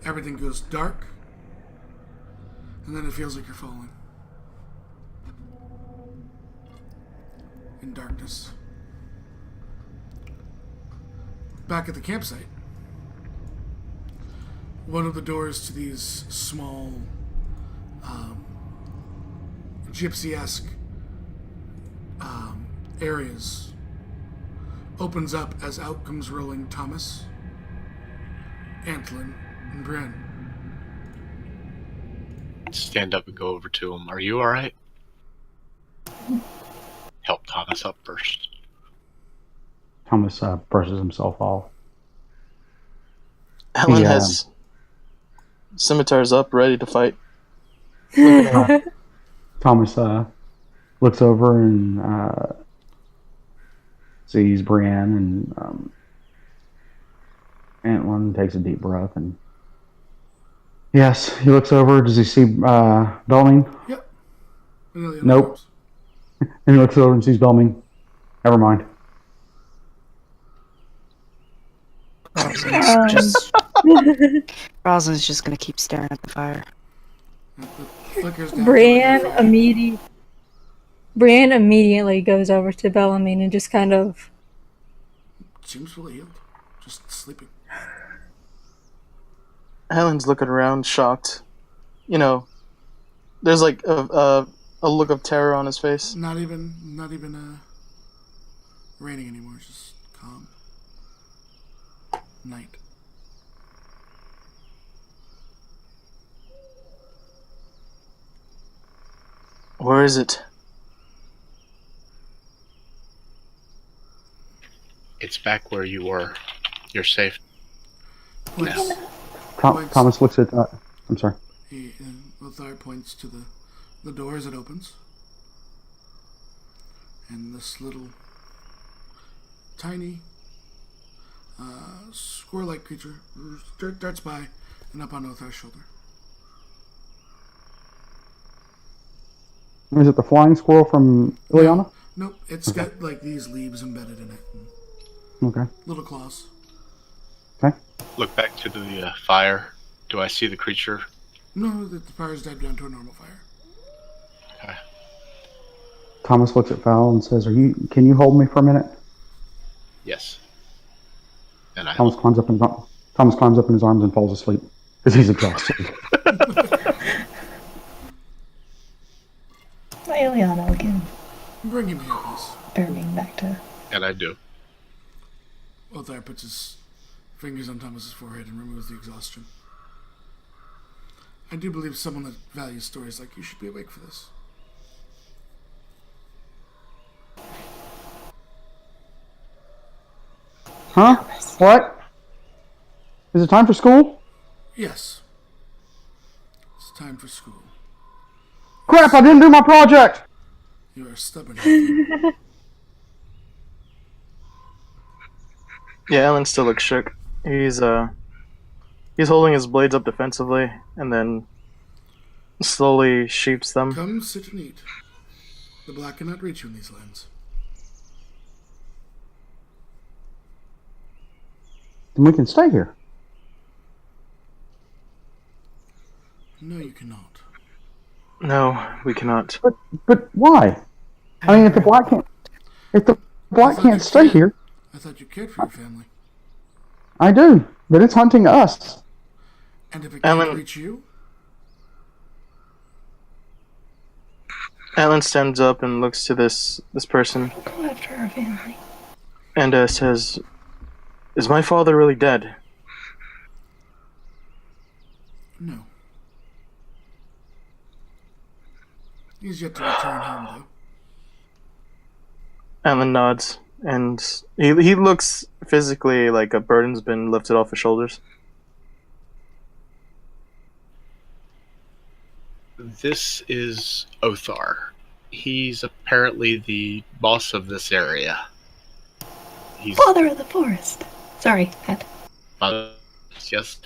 Everything goes dark, and then it feels like you're falling in darkness. Back at the campsite, one of the doors to these small gypsy-esque areas opens up as out comes rolling Thomas, Antlyn, and Breanne. Stand up and go over to him. Are you alright? Help Thomas up first. Thomas brushes himself off. Antlyn has scimitars up, ready to fight. Thomas looks over and sees Breanne, and Antlyn takes a deep breath, and yes, he looks over. Does he see Belming? Yep. Nope. And he looks over and sees Belming. Never mind. Just Rosalind's just gonna keep staring at the fire. The flickers down. Breanne immediately goes over to Bellarmine and just kind of. Seems fully healed. Just sleeping. Helen's looking around, shocked. You know, there's like a look of terror on his face. Not even raining anymore. Just calm. Night. Where is it? It's back where you were. You're safe. Points, Thomas looks at. I'm sorry. Lothar points to the door as it opens, and this little tiny squirrel-like creature darts by and up on Lothar's shoulder. Is it the flying squirrel from Illiyanna? Nope, it's got like these leaves embedded in it. Okay. Little claws. Okay. Look back to the fire. Do I see the creature? No, the fire's died down to a normal fire. Okay. Thomas looks at Val and says, can you hold me for a minute? Yes. And I Thomas climbs up in his arms and falls asleep because he's exhausted. Illiyanna will give Bring him here, please. Bermine back to. And I do. Lothar puts his fingers on Thomas's forehead and removes the exhaustion. I do believe someone that values stories like you should be awake for this. Huh? What? Is it time for school? Yes. It's time for school. Crap, I didn't do my project! You are stubborn. Yeah, Alan still looks shook. He's holding his blades up defensively, and then slowly sheaps them. Come sit and eat. The black cannot reach you in these lands. Then we can stay here. No, you cannot. No, we cannot. But why? I mean, if the black can't stay here, I thought you cared for your family. I do. But it's hunting us. And if it can't Alan- reach you, Alan stands up and looks to this person Go after our family. and says, "Is my father really dead?" no. He's yet to return home, though. Alan nods, and he looks physically like a burden's been lifted off his shoulders. This is Othar. He's apparently the boss of this area. He's Father of the forest. Sorry, Maad. yes,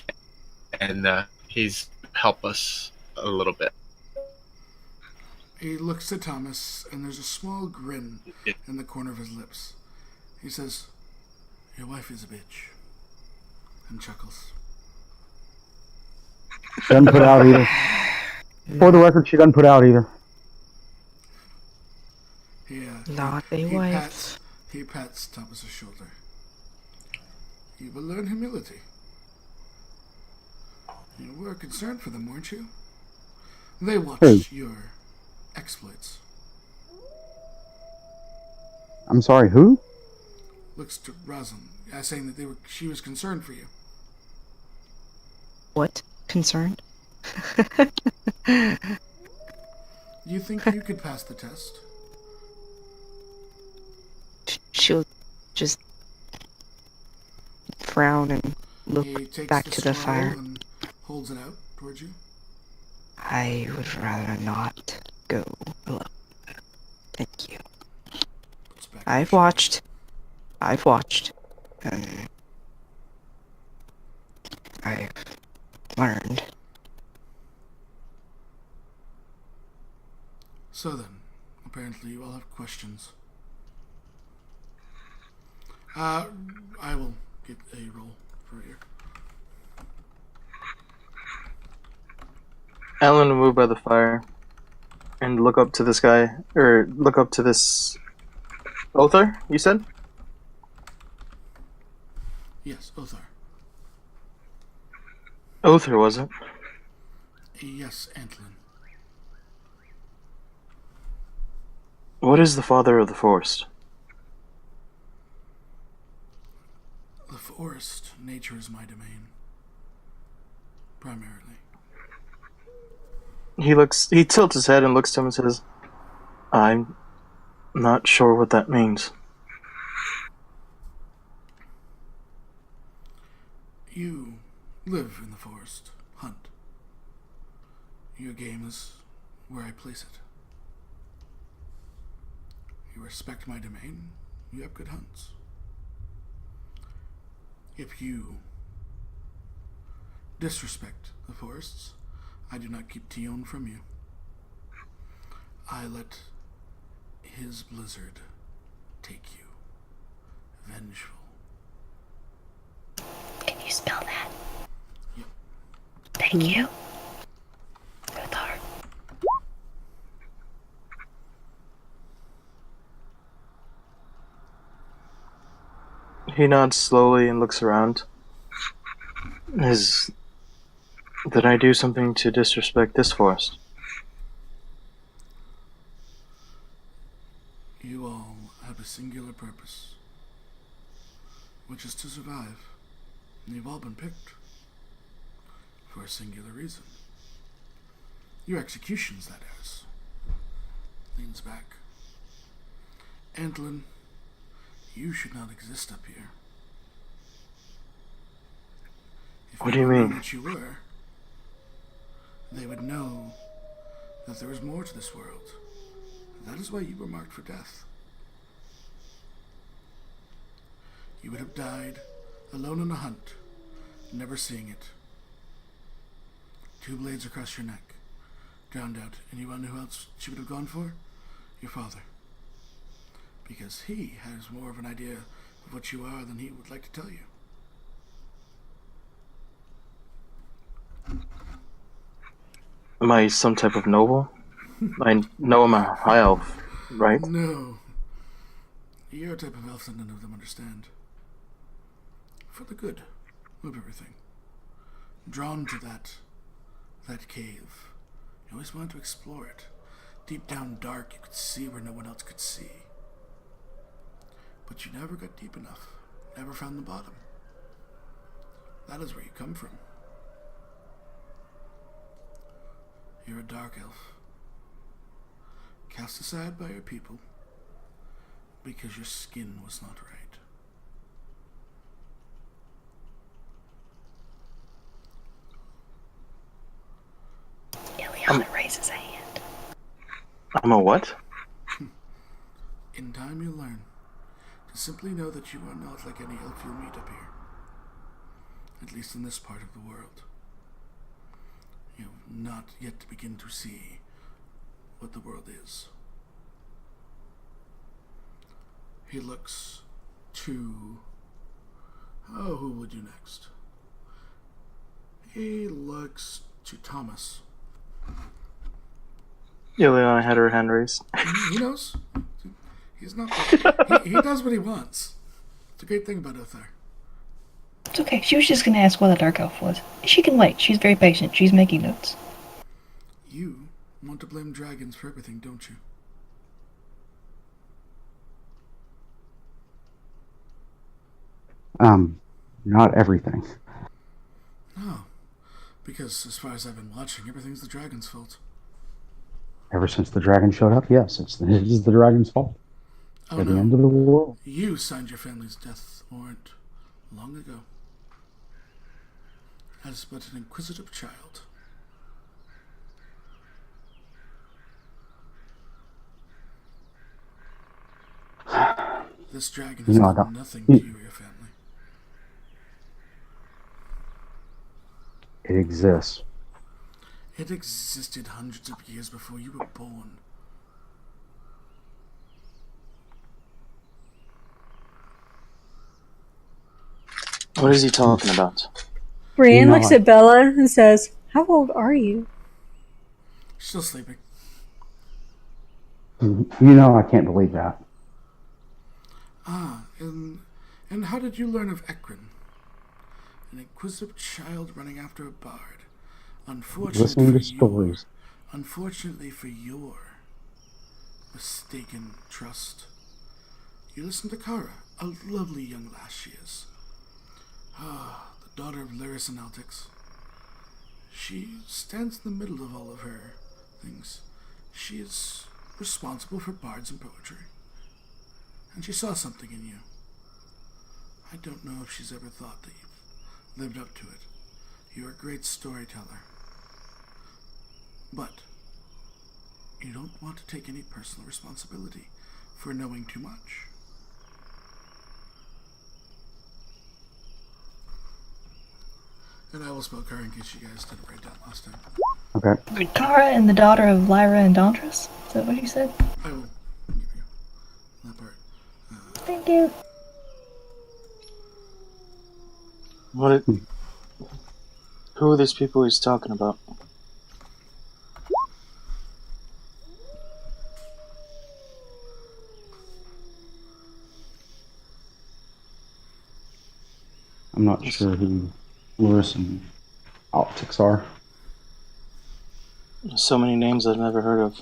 and he's helped us a little bit. He looks at Thomas, and there's a small grin in the corner of his lips. He says, "Your wife is a bitch," and chuckles. She doesn't put out either. For the record, she doesn't put out either. Not a wife. He pats Thomas's shoulder. You will learn humility. You were concerned for them, weren't you? They watched Who? your exploits. I'm sorry, who? Looks to Roselynn, saying that she was concerned for you. What? Concerned? You think you could pass the test? She'll just frown and look He takes back to the scroll fire. and holds it out towards you. I would rather not go alone. Thank you. Puts back I've your watched. And I've learned. So then, apparently you all have questions. I will get a roll for you. Alan will move by the fire and look up to this guy, or look up to this Othar, you said? Yes, Othar. Othar, was it? Yes, Antlyn. What is the father of the forest? The forest, nature is my domain. Primarily. He tilts his head and looks to him and says, I'm not sure what that means. You live in the forest, hunt. Your game is where I place it. You respect my domain, you have good hunts. If you disrespect the forests, I do not keep Tion from you. I let his blizzard take you. Vengeful. Can you spell that? Yep. Thank you. Othar. He nods slowly and looks around. Did I do something to disrespect this forest? You all have a singular purpose, which is to survive. And you've all been picked for a singular reason. Your executions, that is. Leans back. Antlyn, you should not exist up here. If What do you knew mean? that you were, they would know that there is more to this world. That is why you were marked for death. You would have died alone on a hunt, never seeing it. 2 blades across your neck, drowned out, and you wonder who else she would have gone for? Your father. Because he has more of an idea of what you are than he would like to tell you. Am I some type of noble? I know I'm a high elf, right? No. You're a type of elf that none of them understand. For the good of everything. Drawn to that cave. You always wanted to explore it. Deep down dark, you could see where no one else could see. But you never got deep enough. Never found the bottom. That is where you come from. You're a dark elf. Cast aside by your people because your skin was not right. Illiyanna raises a hand. I'm a what? In time you'll learn to simply know that you are not like any elf you'll meet up here. At least in this part of the world. You have not yet to begin to see what the world is. He looks to... Oh, who would you next? He looks to Thomas. Illiyanna had her hand raised. He knows. He's not... he does what he wants. It's a great thing about Othar. It's okay. She was just going to ask what a dark elf was. She can wait. She's very patient. She's making notes. You want to blame dragons for everything, don't you? Not everything. No. Because as far as I've been watching, everything's the dragon's fault. Ever since the dragon showed up, yes, it is the dragon's fault. Oh, They're the no. end of the world. You signed your family's death warrant long ago. As but an inquisitive child. This dragon has done nothing to you or your family. It exists. It existed hundreds of years before you were born. What is he talking about? Breanne You know, looks at Bella and says, "How old are you?" Still sleeping. You know I can't believe that. And how did you learn of Acaen? An inquisitive child running after a bard. Listening to stories. Unfortunately for your mistaken trust. You listen to Kara, a lovely young lass she is. The daughter of Lyris and Altix. She stands in the middle of all of her things. She is responsible for bards and poetry. And she saw something in you. I don't know if she's ever thought that you've lived up to it. You're a great storyteller. But you don't want to take any personal responsibility for knowing too much. And I will spell Kara in case you guys didn't write down last time. Okay. Kara and the daughter of Lyra and Dondras? Is that what you said? I will give you that part. Thank you. Who are these people he's talking about? I'm not sure who Lyris and Optics are. So many names I've never heard of.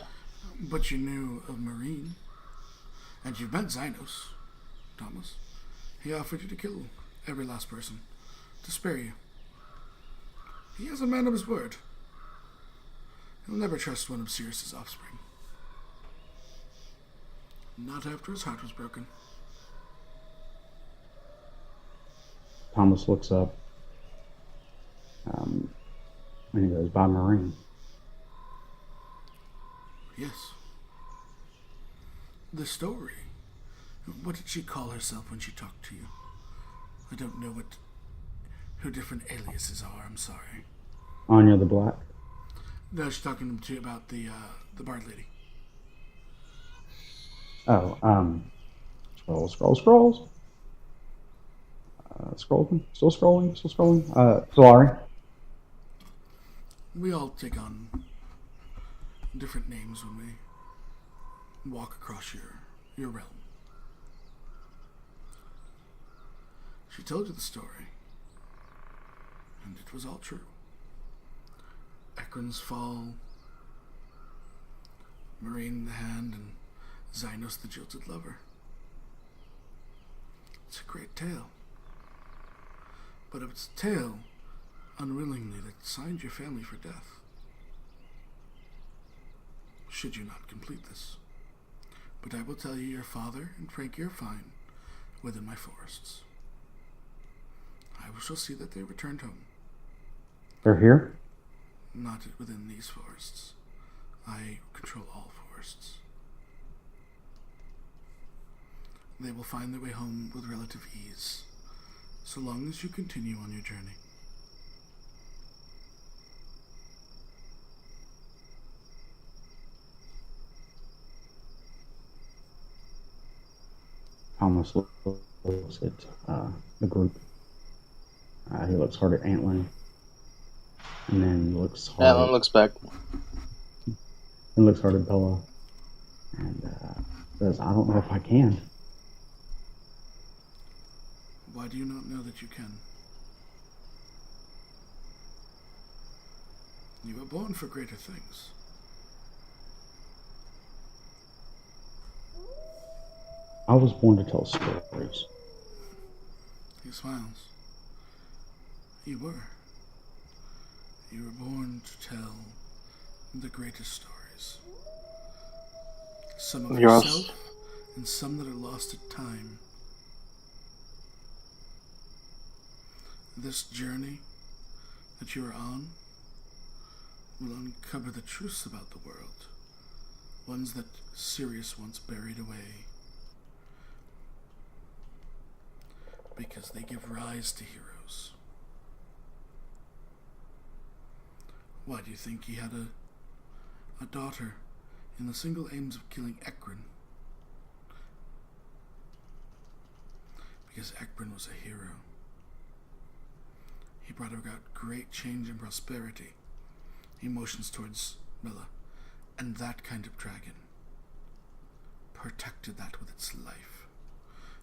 But you knew of Marine. And you've met Zynos, Thomas. He offered you to kill every last person. To spare you. He is a man of his word. He'll never trust one of Sirius's offspring. Not after his heart was broken. Thomas looks up. And he goes, by Marine. Yes. The story. What did she call herself when she talked to you? I don't know what her different aliases are, I'm sorry. Anya the Black. No, she's talking to you about the bard lady. Oh, scrolls. Still scrolling. Solari. We all take on different names when we walk across your realm. She told you the story, and it was all true. Acaen's fall, Marine the Hand, and Zynos the Jilted Lover. It's a great tale. But it's a tale, unwillingly, that signed your family for death. Should you not complete this. But I will tell you your father and Frankie are fine within my forests. I shall see that they returned home. They're here? Not within these forests. I control all forests. They will find their way home with relative ease, so long as you continue on your journey. Thomas looks at the group. He looks hard at Antlyn. And then looks hard. Antlyn looks back. And looks hard at Bella. And says, I don't know if I can. Why do you not know that you can? You were born for greater things. I was born to tell stories. He smiles. You were. You were born to tell the greatest stories. Some of yourself, and some that are lost at time. This journey that you are on will uncover the truths about the world, ones that Sirius once buried away, because they give rise to heroes. Why do you think he had a daughter in the single aims of killing Acaen? Because Acaen was a hero. He brought about great change and prosperity. He motions towards Bella. And that kind of dragon protected that with its life.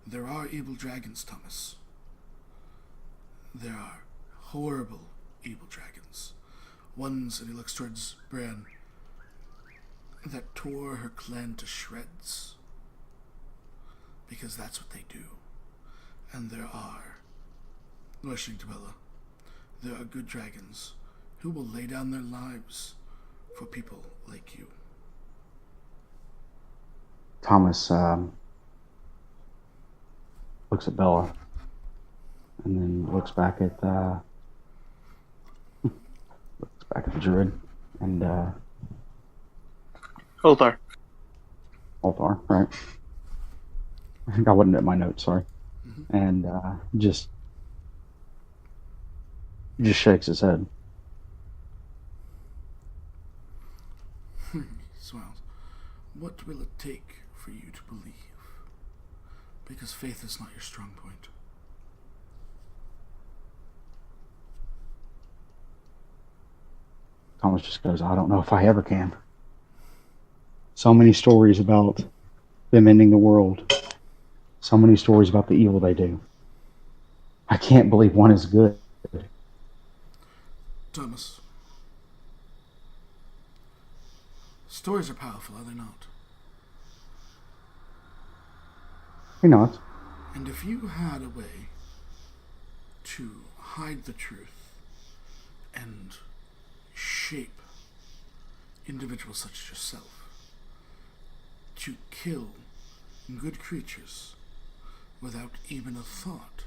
There are evil dragons, Thomas. There are horrible evil dragons. Ones, and he looks towards Breanne, that tore her clan to shreds. Because that's what they do. And there are, rushing to Bella, there are good dragons who will lay down their lives for people like you. Thomas looks at Bella and then looks back at the druid and Ulthar. Ulthar, right? I think I wasn't at my notes, sorry. And just shakes his head. He smiles. What will it take for you to believe? Because faith is not your strong point. Thomas just goes, I don't know if I ever can. So many stories about them ending the world. So many stories about the evil they do. I can't believe one is good. Thomas, stories are powerful, are they not? You're not. And if you had a way to hide the truth and shape individuals such as yourself to kill good creatures without even a thought,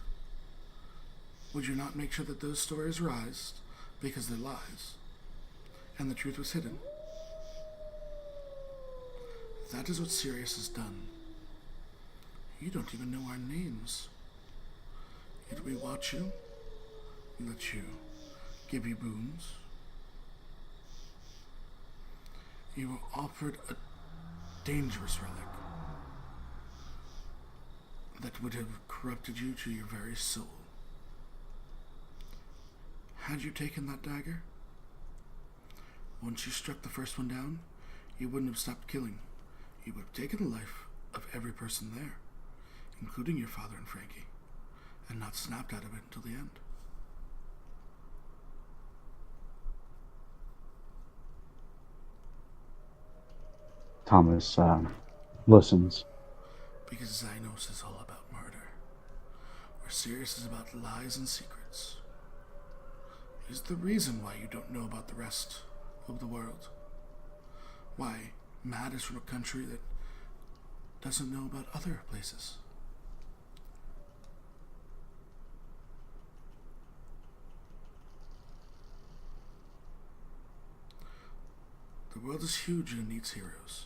would you not make sure that those stories rise because they're lies and the truth was hidden? That is what Sirius has done. You don't even know our names. Yet we watch you, we let you, give you boons. You were offered a dangerous relic that would have corrupted you to your very soul. Had you taken that dagger, once you struck the first one down, you wouldn't have stopped killing. You would have taken the life of every person there, including your father and Frankie, and not snapped out of it until the end. Thomas listens. Because Xynos is all about murder, where Sirius is about lies and secrets. Is the reason why you don't know about the rest of the world. Why Maad is from a country that doesn't know about other places. The world is huge and it needs heroes.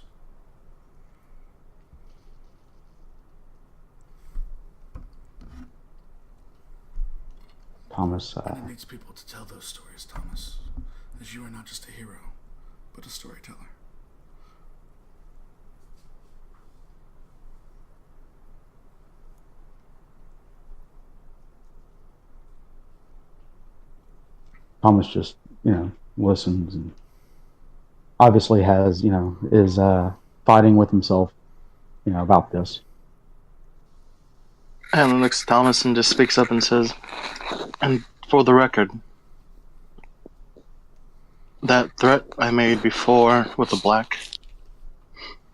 Thomas And it needs people to tell those stories, Thomas, as you are not just a hero, but a storyteller. Thomas just, listens and obviously has, is fighting with himself, about this. Antlyn looks at Thomas and just speaks up and says, and for the record, that threat I made before with the black,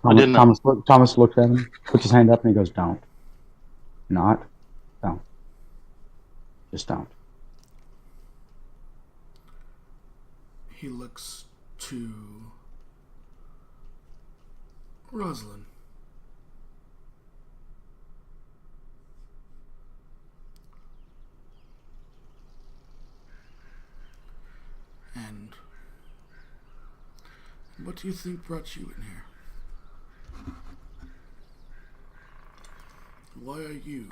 I didn't know. Thomas looks at him, puts his hand up, and he goes, don't. Don't. Just don't. He looks to Roselynn. And what do you think brought you in here? Why are you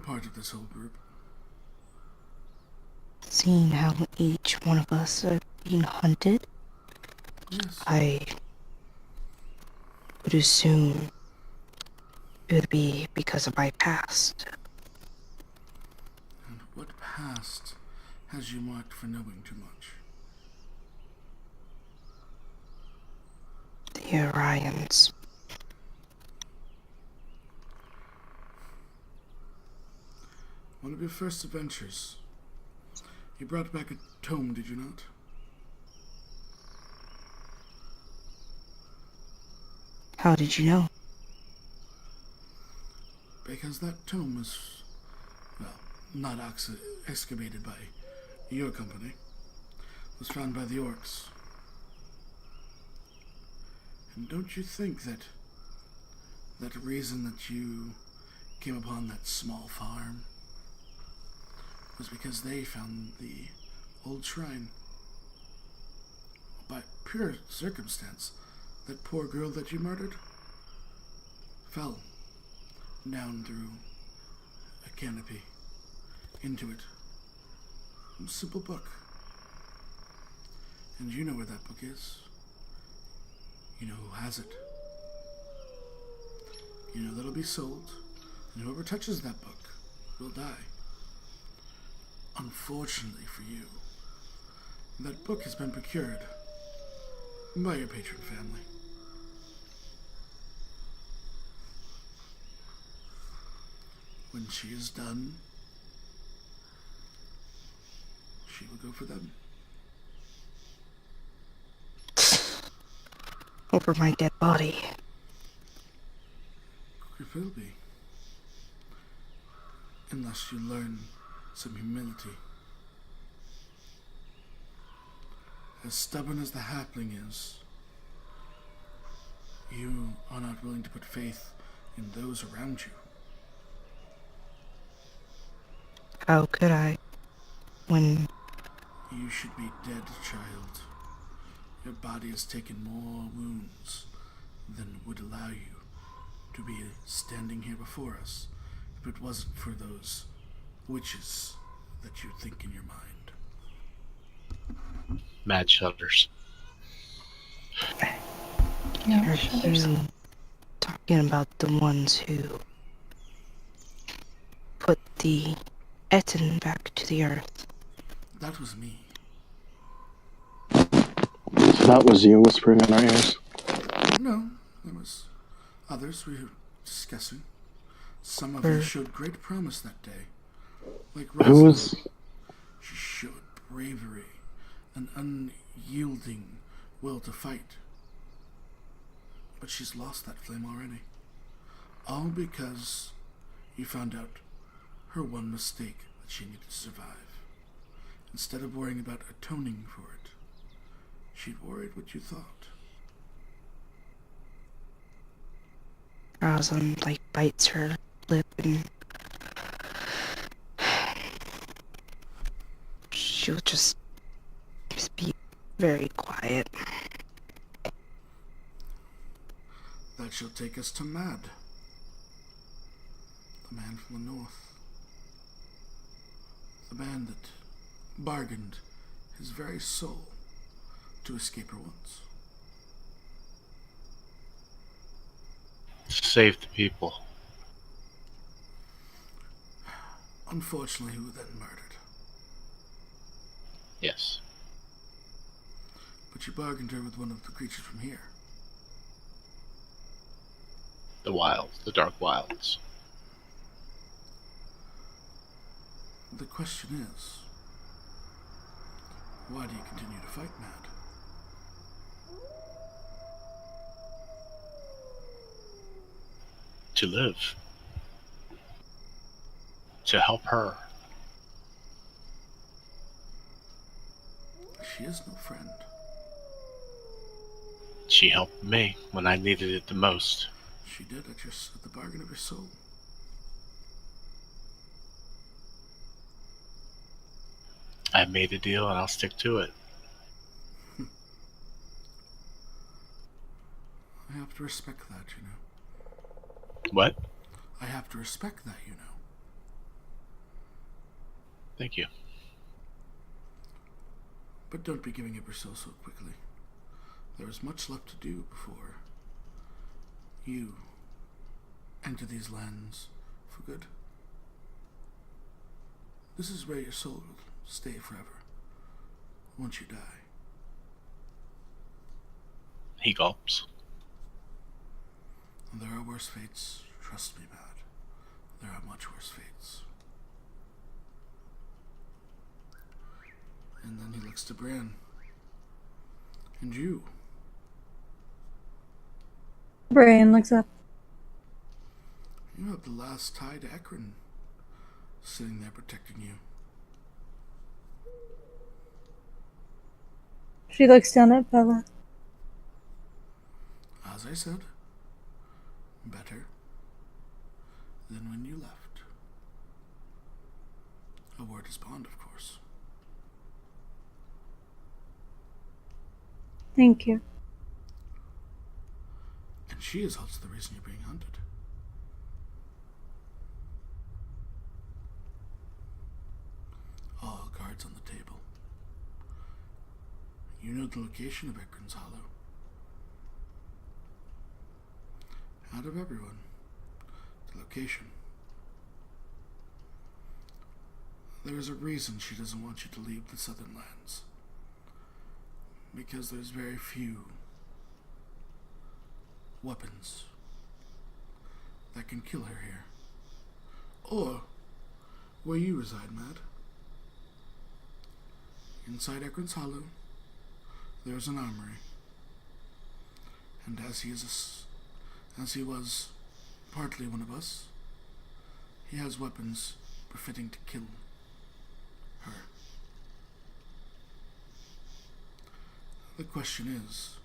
part of this whole group? Seeing how each one of us are being hunted, Yes. I would assume it would be because of my past. And what past has you marked for knowing too much? The Orions. One of your first adventures, you brought back a tome, did you not? How did you know? Because that tome was, well, not excavated by your company. It was found by the orcs. And don't you think that reason that you came upon that small farm was because they found the old shrine? By pure circumstance, that poor girl that you murdered fell down through a canopy into it. A simple book. And you know where that book is. You know who has it. You know that it'll be sold, and whoever touches that book will die. Unfortunately for you, that book has been procured by your patron family. When she is done, she will go for them. Over my dead body. It will be. Unless you learn some humility. As stubborn as the halfling is, you are not willing to put faith in those around you. How could I? When You should be dead, child. Your body has taken more wounds than would allow you to be standing here before us if it wasn't for those witches that you think in your mind. Maad shudders. No, are shudders. you talking about the ones who put the Acaen back to the earth? That was me. That was you whispering in our ears. No, there was others we were discussing. Some of you showed great promise that day. Like Who was... Roselynn. She showed bravery, an unyielding will to fight. But she's lost that flame already. All because you found out her one mistake that she needed to survive. Instead of worrying about atoning for it, she'd worried what you thought. Roselynn, like, bites her lip and she'll just be very quiet. That shall take us to Maad, the man from the north. The man that bargained his very soul to escape her once. Save the people. Unfortunately, who then murdered. Yes. But you bargained her with one of the creatures from here. The wilds. The dark wilds. The question is, why do you continue to fight, Maad? To live. To help her. She is no friend. She helped me when I needed it the most. She did at the bargain of your soul. I made a deal and I'll stick to it. I have to respect that, you know. What? I have to respect that, you know. Thank you. But don't be giving up your soul so quickly. There is much left to do before you enter these lands for good. This is where your soul stay forever once you die. He gulps. And there are worse fates, trust me, Maad. There are much worse fates. And then he looks to Breanne. And you. Breanne looks up. You have the last tie to Acaen sitting there protecting you. She looks down at Bella. As I said, better than when you left. A word is bond, of course. Thank you. And she is also the reason you're being hunted. All cards on the table. You know the location of Acaen's Hollow. Out of everyone, the location. There is a reason she doesn't want you to leave the southern lands. Because there's very few weapons that can kill her here. Or where you reside, Maad. Inside Acaen's Hollow, there is an armory. And as he was partly one of us, he has weapons befitting to kill her. The question is,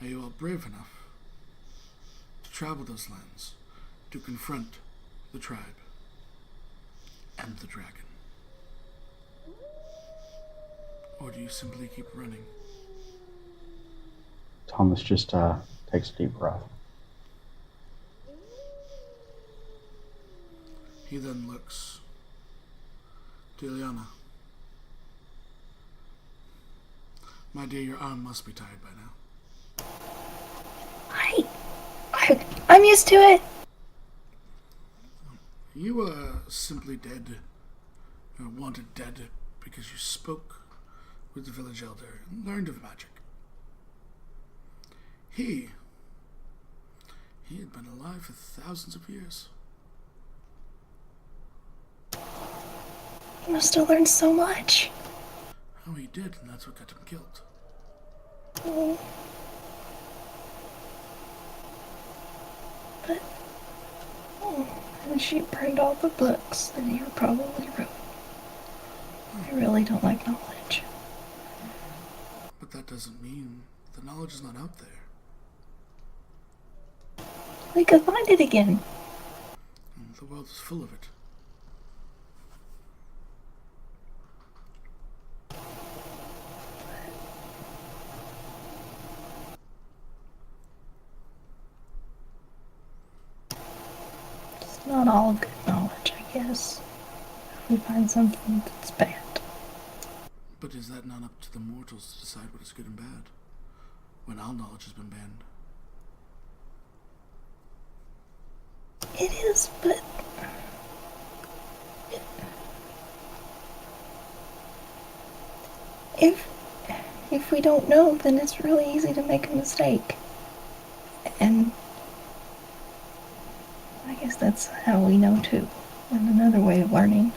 are you all brave enough to travel those lands to confront the tribe and the dragon? Or do you simply keep running? Thomas just takes a deep breath. He then looks to Illiyanna. My dear, your arm must be tired by now. I'm used to it. You are simply dead, or wanted dead, because you spoke with the village elder and learned of magic. He had been alive for thousands of years. He must have learned so much. Oh, he did, and that's what got him killed. Oh. But, and she burned all the books that you probably wrote. I really don't like knowledge. But that doesn't mean the knowledge is not out there. We could find it again. And the world is full of it. It's not all good knowledge, I guess. If we find something that's bad. But is that not up to the mortals to decide what is good and bad, when all knowledge has been banned? It is, but... If we don't know, then it's really easy to make a mistake. And I guess that's how we know too. And another way of learning.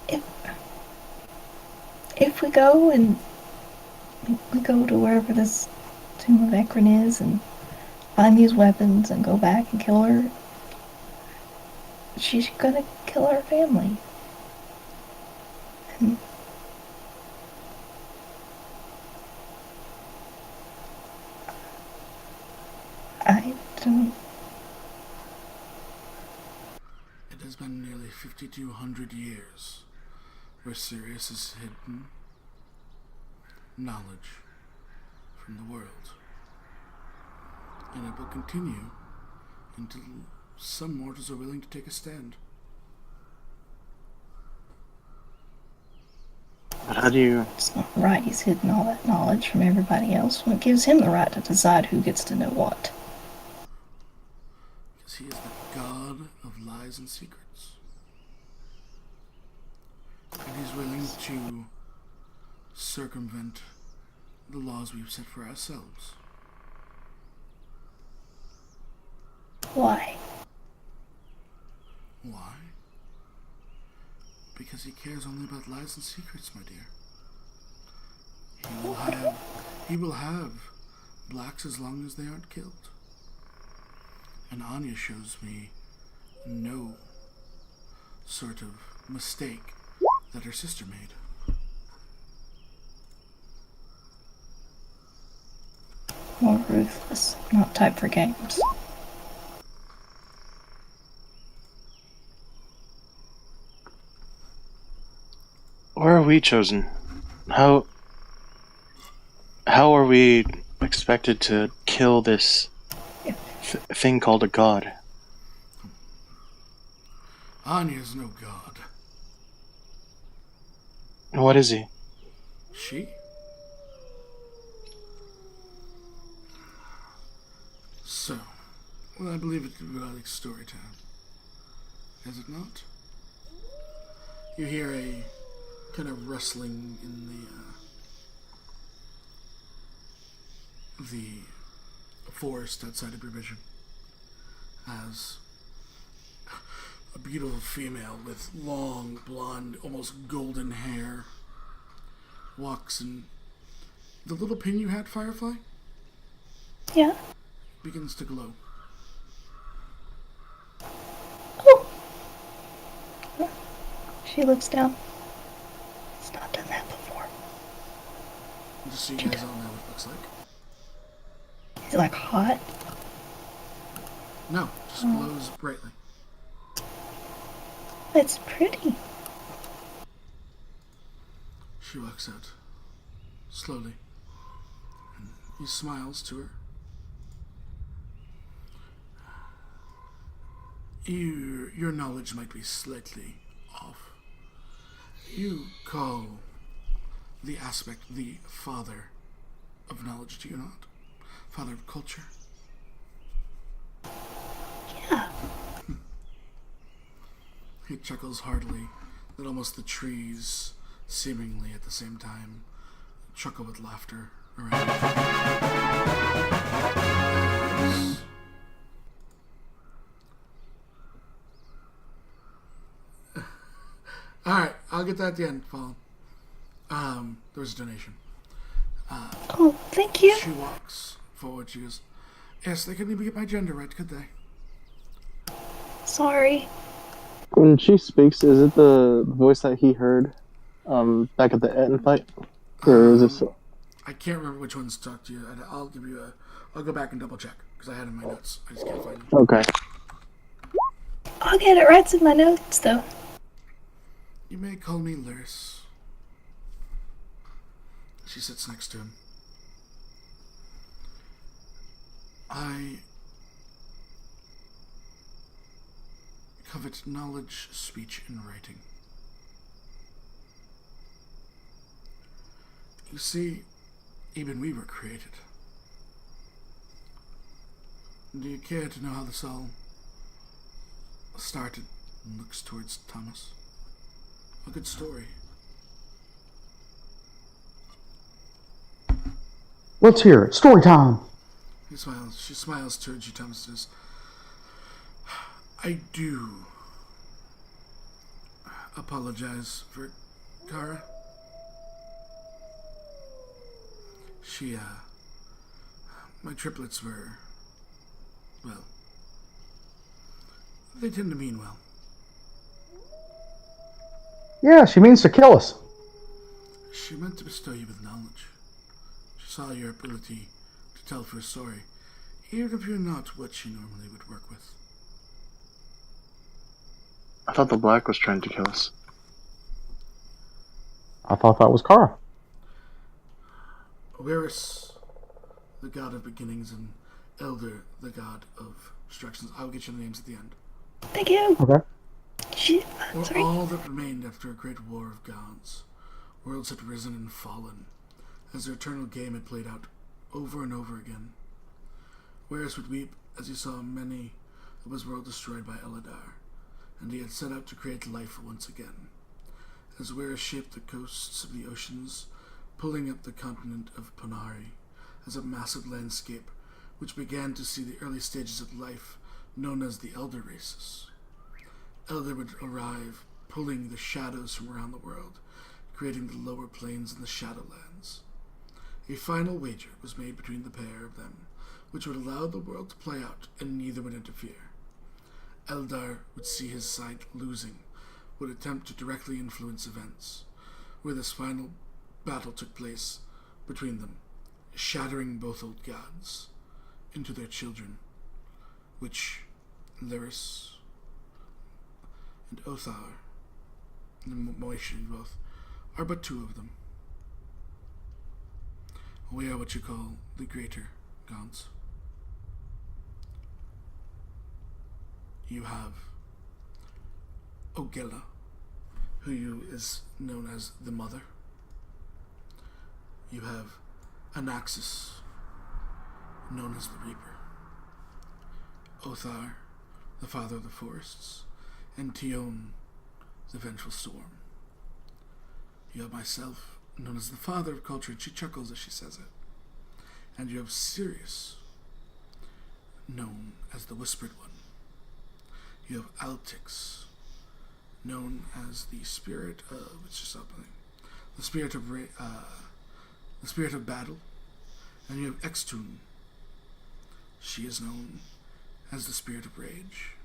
But if we go and we go to wherever this Tomb of Acaen is and find these weapons and go back and kill her, she's gonna kill our family. And I don't... It has been nearly 5,200 years where Sirius has hidden knowledge from the world. And it will continue until some mortals are willing to take a stand. But how do you... It's not right. He's hidden all that knowledge from everybody else when it gives him the right to decide who gets to know what. Because he is the god god of lies and secrets. And he's willing to circumvent the laws we've set for ourselves. Why? Why? Because he cares only about lies and secrets, my dear. He will have blacks as long as they aren't killed. And Anya shows me no sort of mistake that her sister made. More ruthless. Not type for games. Why are we chosen? How are we expected to kill this thing called a god? Anya's no god. What is he? She? So, well, I believe it to be like story time. Is it not? You hear a kind of rustling in the forest outside of your vision as a beautiful female with long, blonde, almost golden hair walks, and the little pin you had, Firefly, Yeah. begins to glow. Oh! She looks down. It's not done that before. Just so you guys all know what it looks like. Is it like hot? No, just glows brightly. It's pretty. She walks out slowly, and he smiles to her. Your knowledge might be slightly off. You call the aspect the father of knowledge, do you not? Father of culture. Yeah. He chuckles heartily that almost the trees, seemingly at the same time, chuckle with laughter around you. Alright, I'll get that at the end, Fallen. There was a donation. Oh, thank you. She walks forward, she goes, yes, they couldn't even get my gender right, could they? Sorry. When she speaks, is it the voice that he heard back at the Etten fight? Or is it... I can't remember which ones talked to you. I'll give you I'll go back and double check, because I had it in my notes. I just can't find it. Okay. I'll get it right in my notes, though. You may call me Lyris. She sits next to him. I covet knowledge, speech, and writing. You see, even we were created. Do you care to know how this all started and looks towards Thomas? A good story. Let's hear it. Story time. He smiles. She smiles towards you, Thomas says, I do apologize for Kara. She, my triplets were, well, they tend to mean well. Yeah, she means to kill us. She meant to bestow you with knowledge. She saw your ability to tell for a story, even if you're not what she normally would work with. I thought the Black was trying to kill us. I thought that was Kara. Oeris, the god of beginnings, and Elder, the god of destructions. I'll get you the names at the end. Thank you. Okay. Were Sorry. all that remained after a great war of gods. Worlds had risen and fallen, as their eternal game had played out over and over again. Oeris would weep as he saw many of his world destroyed by Eladar, and he had set out to create life once again. As Wera shaped the coasts of the oceans, pulling up the continent of Ponari as a massive landscape which began to see the early stages of life known as the Elder Races. Elder would arrive, pulling the shadows from around the world, creating the lower planes and the Shadowlands. A final wager was made between the pair of them, which would allow the world to play out, and neither would interfere. Eldar would see his side losing, would attempt to directly influence events, where this final battle took place between them, shattering both old gods into their children, which Lyris and Othar, and Moishi both, are but two of them. We are what you call the Greater Gods. You have Ogella, who is known as the Mother. You have Anaxis, known as the Reaper. Othar, the Father of the Forests, and Tion, the Vengeful Storm. You have myself, known as the Father of Culture, and she chuckles as she says it. And you have Sirius, known as the Whispered One. You have Altix, known as the Spirit of the Spirit of Battle, and you have Extun. She is known as the Spirit of Rage.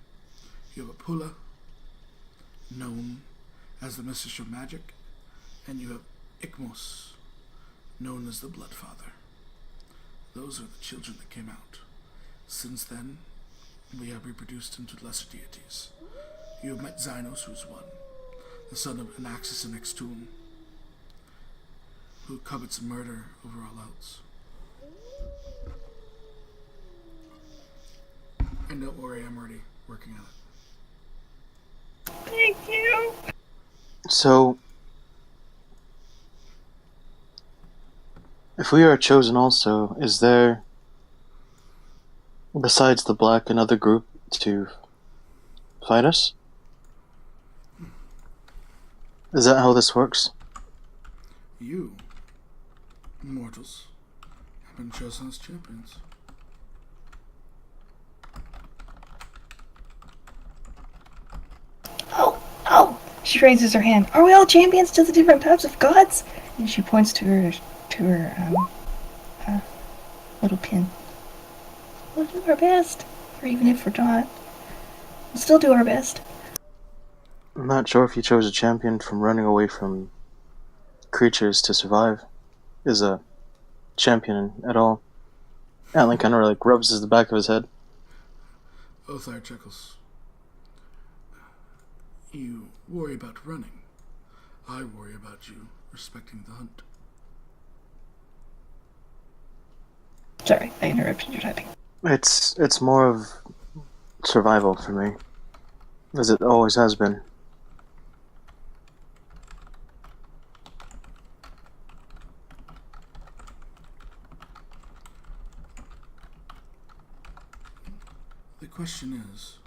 You have Apula, known as the Mistress of Magic, and you have Ikmos, known as the Bloodfather. Those are the children that came out. Since then, we have reproduced into lesser deities. You have met Xynos, who is one, the son of Anaxis and Extun, who covets murder over all else. And don't worry, I'm already working on it. Thank you. So, if we are chosen also, is there, besides the Black, another group to fight us? Is that how this works? You, mortals, have been chosen as champions. Oh! She raises her hand. Are we all champions to the different types of gods? And she points to her little pin. We'll do our best. Or even if we're not, we'll still do our best. I'm not sure if you chose a champion from running away from creatures to survive is a champion at all. Antlyn kind of like rubs the back of his head. Othar chuckles. You worry about running. I worry about you respecting the hunt. Sorry, I interrupted your typing. It's more of survival for me, as it always has been. The question is,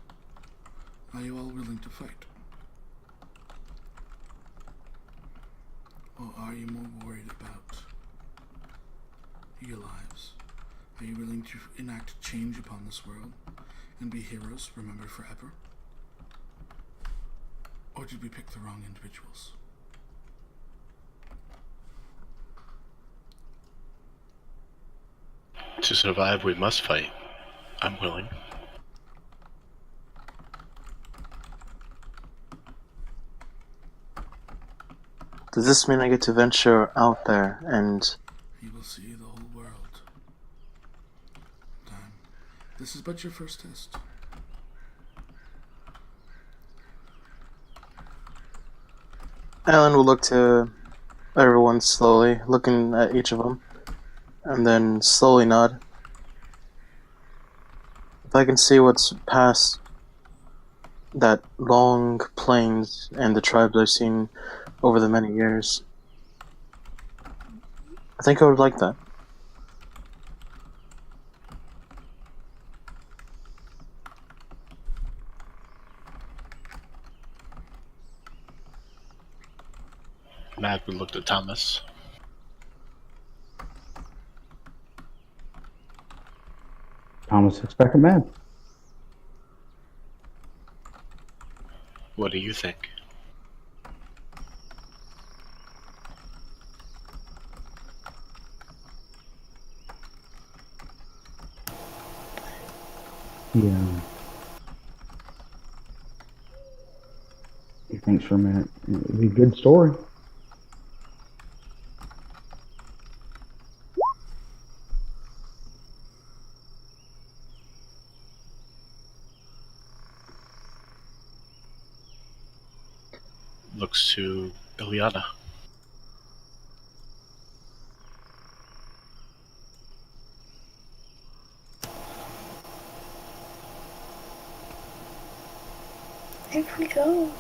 are you all willing to fight? Or are you more worried about your lives? Are you willing to enact change upon this world and be heroes remembered forever? Or did we pick the wrong individuals? To survive, we must fight. I'm willing. Does this mean I get to venture out there and... You will see the whole world. Time. This is but your first test. Alan will look to everyone slowly, looking at each of them, and then slowly nod. If I can see what's past that long plains and the tribes I've seen over the many years, I think I would like that. Maad would look at Thomas. Thomas expected Maad. What do you think? Yeah. He thinks for a minute. It'd be a good story. Looks to Illiyanna. If we go,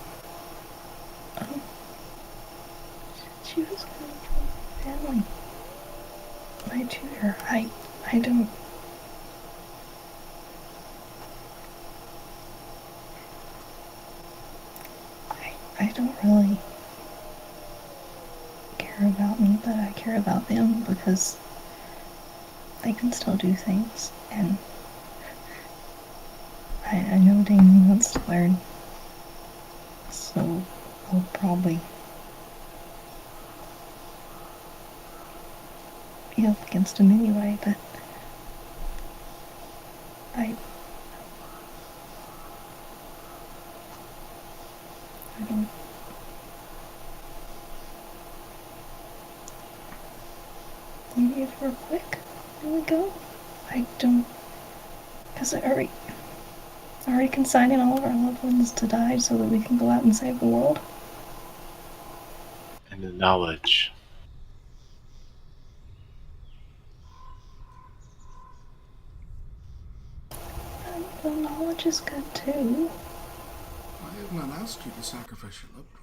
she was going to kill my family. My tutor, I don't. I don't really care about me, but I care about them because they can still do things, and I know Damien wants to learn, so I'll probably be up against him anyway, but I don't. Maybe if we're quick, and we go. I don't. Because are we consigning all of our loved ones to die so that we can go out and save the world? And the knowledge. And the knowledge is good too. I have not asked you to sacrifice your loved ones.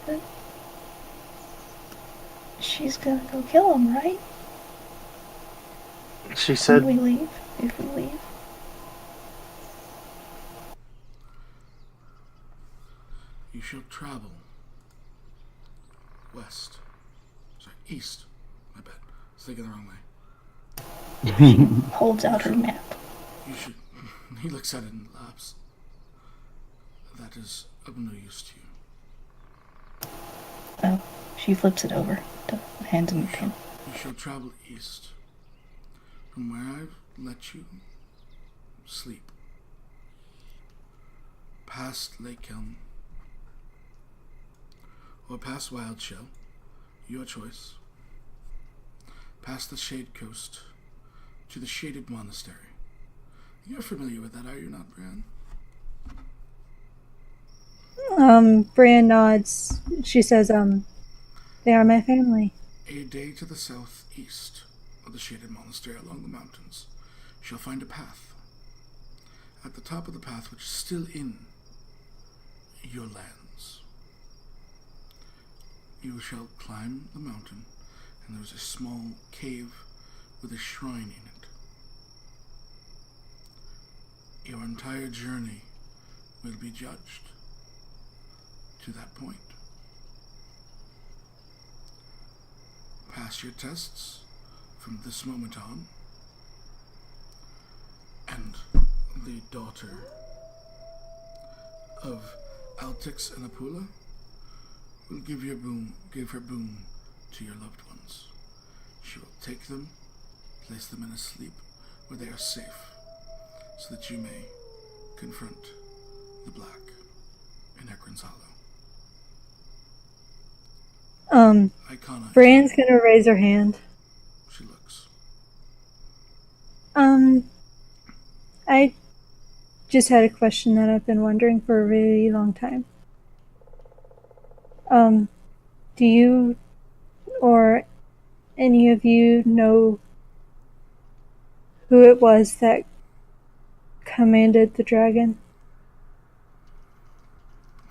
But she's gonna go kill him, right? She said, If we leave. You shall travel west. Sorry, east. My bad. I was thinking the wrong way. Holds out her map. You should. He looks at it and laughs. That is of no use to you. Oh, she flips it over to hands him the pin. You shall travel east from where I've let you sleep. Past Lake Elm. Or past Wild Shell. Your choice. Past the Shade Coast to the Shaded Monastery. You're familiar with that, are you not, Breanne? Breanne nods. She says, they are my family. A day to the southeast of the Shaded Monastery along the mountains shall find a path. At the top of the path, which is still in your lands, you shall climb the mountain, and there's a small cave with a shrine in it. Your entire journey will be judged to that point. Pass your tests from this moment on, and the daughter of Altix and Apula will give her boon to your loved ones. She will take them, place them in a sleep where they are safe, so that you may confront the Black in Ekron's Hollow. Icona. Brienne's gonna raise her hand. She looks. I just had a question that I've been wondering for a really long time. Do you or any of you know who it was that commanded the dragon?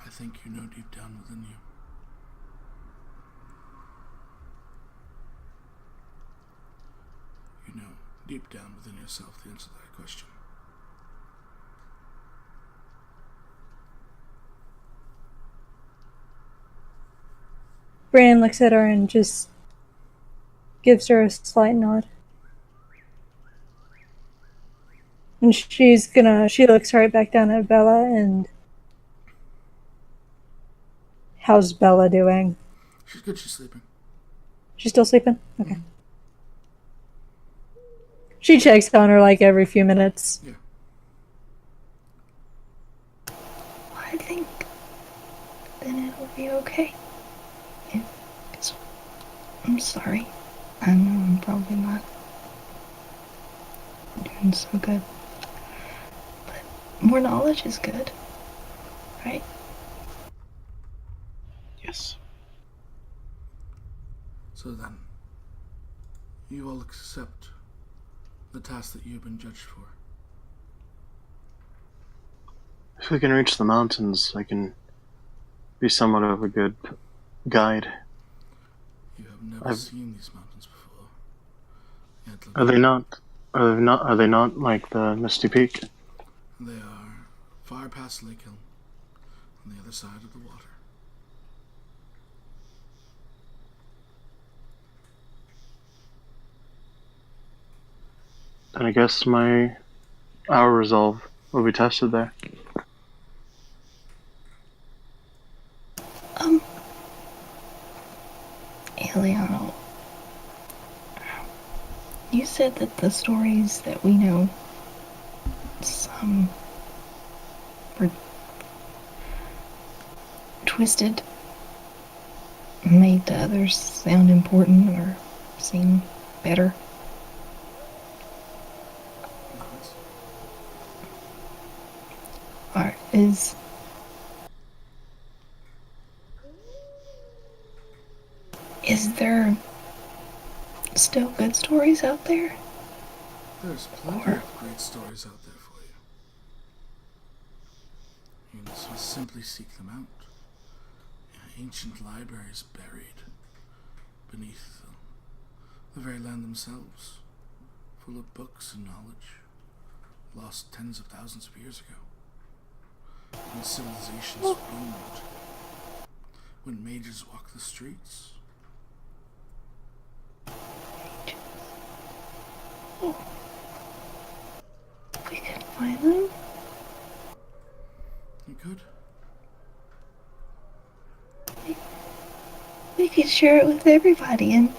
I think you know deep down within you. You know deep down within yourself the answer to that question. Breanne looks at her and just gives her a slight nod. And she looks right back down at Bella and... How's Bella doing? She's good, she's sleeping. She's still sleeping? Okay. She checks on her like every few minutes. Yeah. I think then it'll be okay. I'm sorry. I know I'm probably not doing so good. But more knowledge is good, right? Yes. So then, you all accept the task that you've been judged for. If we can reach the mountains, I can be somewhat of a good guide. You have never seen these mountains before. Yet, Are they not? Are they not like the Misty Peak? They are far past Lake Hill, on the other side of the water. And I guess our resolve will be tested there. Illiyanna, you said that the stories that we know, some were twisted, made the others sound important or seem better. Or is there still good stories out there? There's plenty of great stories out there for you. You must simply seek them out. Ancient libraries buried beneath the very land themselves, full of books and knowledge, lost tens of thousands of years ago. When civilizations boomed, when mages walked the streets. We could find them. You could. We could share it with everybody, and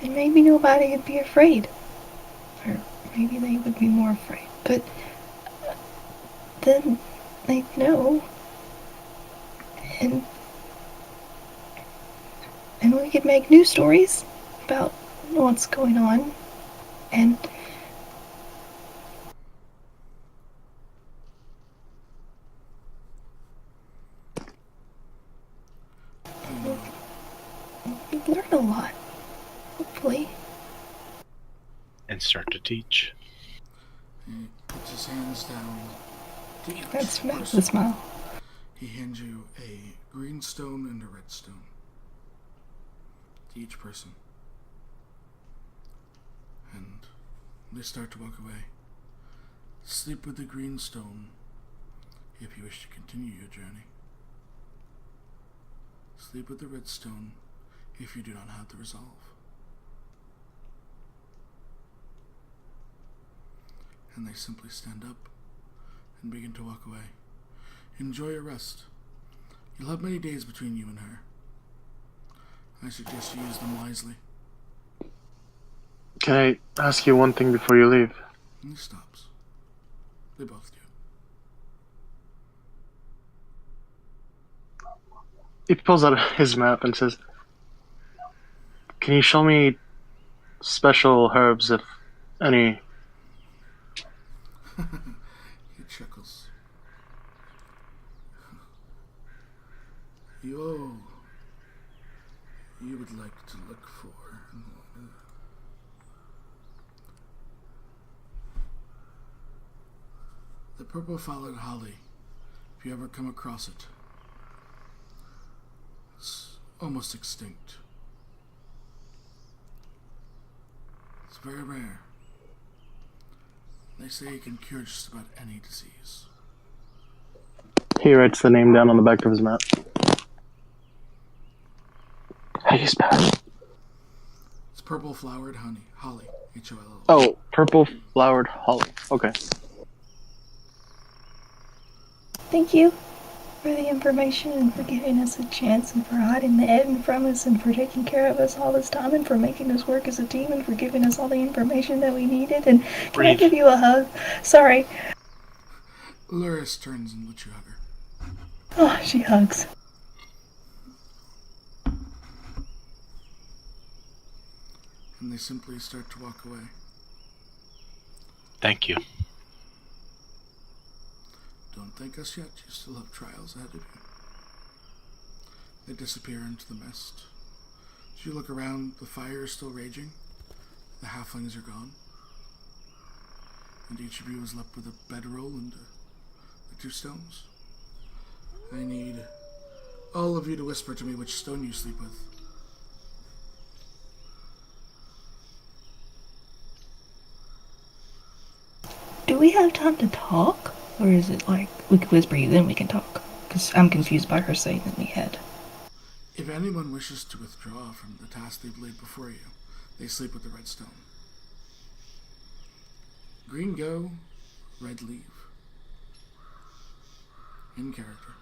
maybe nobody would be afraid. Or maybe they would be more afraid. But then they'd know. And we could make new stories about what's going on. And we'd learn a lot, hopefully. And start to teach. He puts his hands down to each That's the person. smile. He hands you a green stone and a red stone. To each person. And they start to walk away. Sleep with the green stone if you wish to continue your journey. Sleep with the red stone if you do not have the resolve. And they simply stand up and begin to walk away. Enjoy your rest. You'll have many days between you and her. I suggest you use them wisely. Can I ask you one thing before you leave? And he stops. They both do. He pulls out his map and says, "Can you show me special herbs, if any?" He chuckles. You would like to look for... the purple followed holly, if you ever come across it. It's almost extinct. It's very rare. They say it can cure just about any disease. He writes the name down on the back of his map. How do you spell it? It's purple flowered honey. Holly. H-O-L-L. Oh, purple flowered holly. Okay. Thank you for the information and for giving us a chance and for hiding the end from us and for taking care of us all this time and for making us work as a team and for giving us all the information that we needed. And can I Breathe. give you a hug? Sorry. Luris turns and lets you hug her. Oh, she hugs. And they simply start to walk away. Thank you. Don't thank us yet. You still have trials ahead of you. They disappear into the mist. As you look around, the fire is still raging. The halflings are gone. And each of you is left with a bedroll and the 2 stones. I need all of you to whisper to me which stone you sleep with. Do we have time to talk? Or is it like we can whisper you, then we can talk? Because I'm confused by her saying that we had. If anyone wishes to withdraw from the task they've laid before you, they sleep with the red stone. Green go, red leave. In character.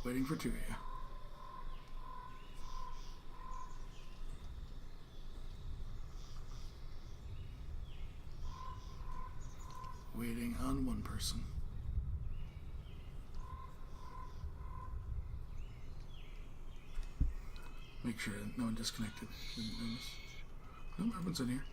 Waiting for 2 of you. Waiting on 1 person. Make sure no one disconnected. No, everyone's in here.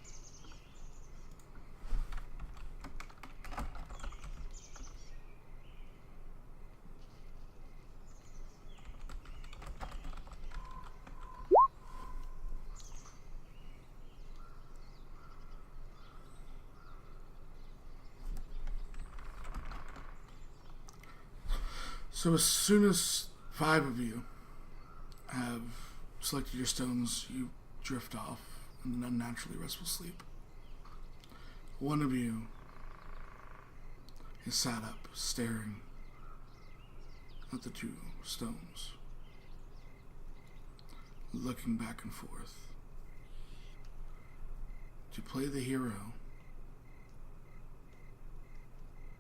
So as soon as 5 of you have selected your stones, you drift off in an unnaturally restful sleep. 1 of you is sat up, staring at the 2 stones, looking back and forth. To play the hero,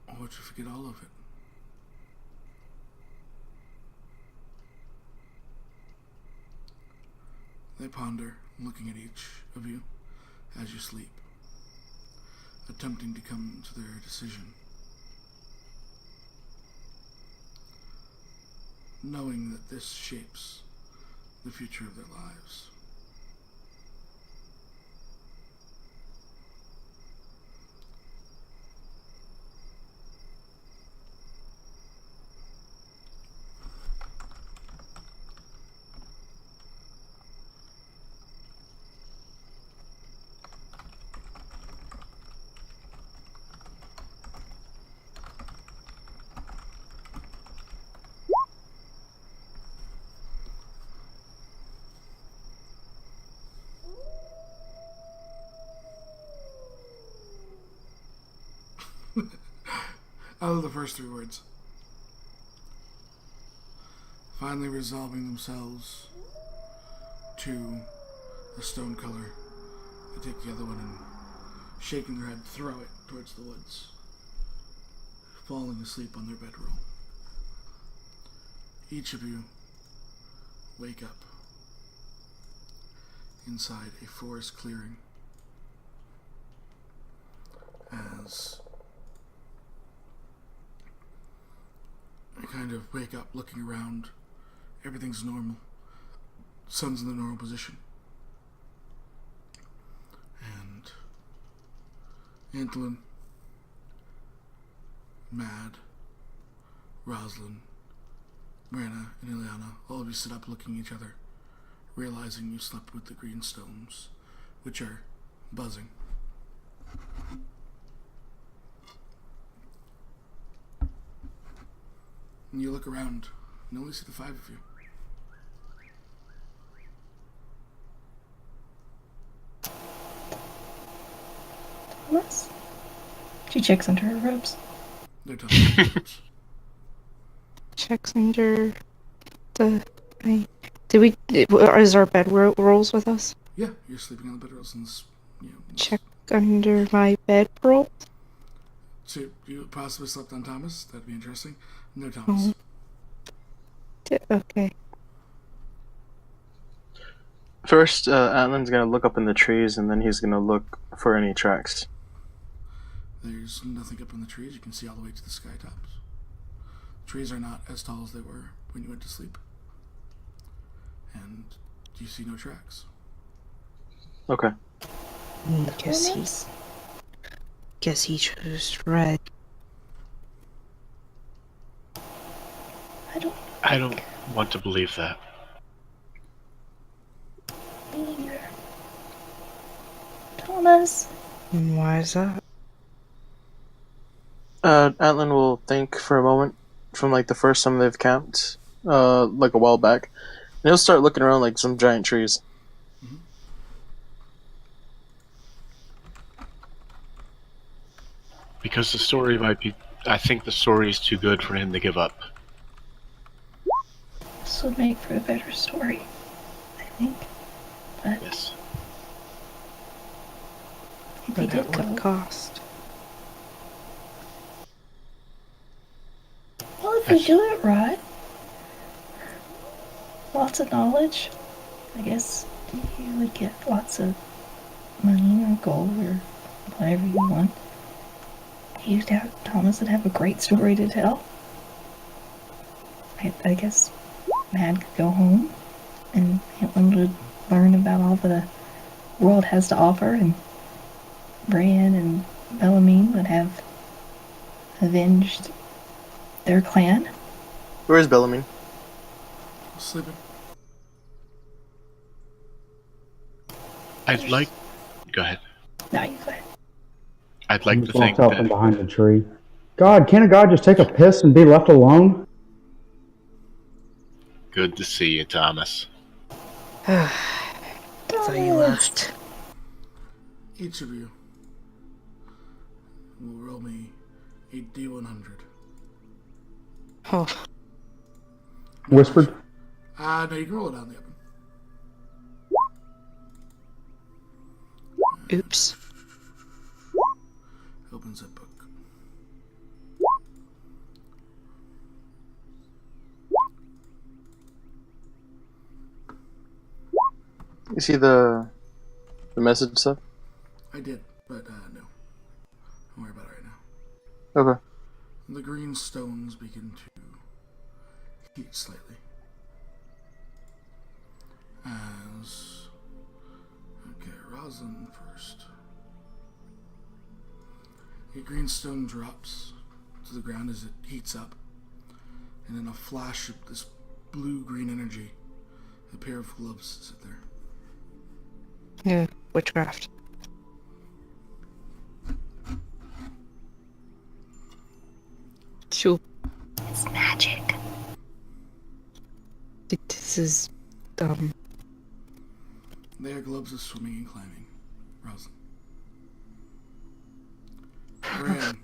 or to forget all of it. They ponder, looking at each of you as you sleep, attempting to come to their decision, knowing that this shapes the future of their lives. I love the first 3 words. Finally resolving themselves to the stone color. They take the other one and, shaking their head, throw it towards the woods, falling asleep on their bedroll. Each of you wake up inside a forest clearing as you kind of wake up looking around. Everything's normal. Sun's in the normal position. And Antlyn, Maad, Roselynn, Breanne, and Illiyanna, all of you sit up looking at each other, realizing you slept with the green stones, which are buzzing. And you look around and only see the 5 of you. Thomas? She checks under her robes. They're talking. Checks under the. Did we? Is our bed rolls with us? Yeah, you're sleeping on the bedrolls and Check under my bed roll. So you possibly slept on Thomas? That'd be interesting. No Thomas. Okay. First, Antlyn's gonna look up in the trees, and then he's gonna look for any tracks. There's nothing up in the trees. You can see all the way to the sky tops. Trees are not as tall as they were when you went to sleep. And you see no tracks. Okay. Guess he chose red. I don't want to believe that. Me either. Thomas. And why is that? Antlyn will think for a moment from like the first time they've camped, like a while back. And he'll start looking around like some giant trees. Because the story might be... I think the story is too good for him to give up. This would make for a better story, I think. But Yes. if he But did at what go, cost? well, if we do it right, lots of knowledge, I guess you would get lots of money or gold or whatever you want. Thomas would have a great story to tell. I guess Maad could go home and Antlyn would learn about all the world has to offer, and Breanne and Bellarmine would have avenged their clan. Where's Bellarmine? Sleeping. I'd like... Go ahead. No, you go ahead. I'd like to Just think walked out from that... behind the tree. God, can't a god just take a piss and be left alone? Good to see you, Thomas. So you left. Each of you will roll me a D100. Oh, Whispered. No, you can roll it out in the open. oops. Opens that book. You see the message stuff? I did, but no. Don't worry about it right now. Okay. The green stones begin to heat slightly. As... Okay, Roselynn first. A green stone drops to the ground as it heats up. And in a flash of this blue-green energy, a pair of gloves sit there. Yeah, witchcraft. Sure. It's magic. This is They are globes of swimming and climbing. Roselynn. Breanne.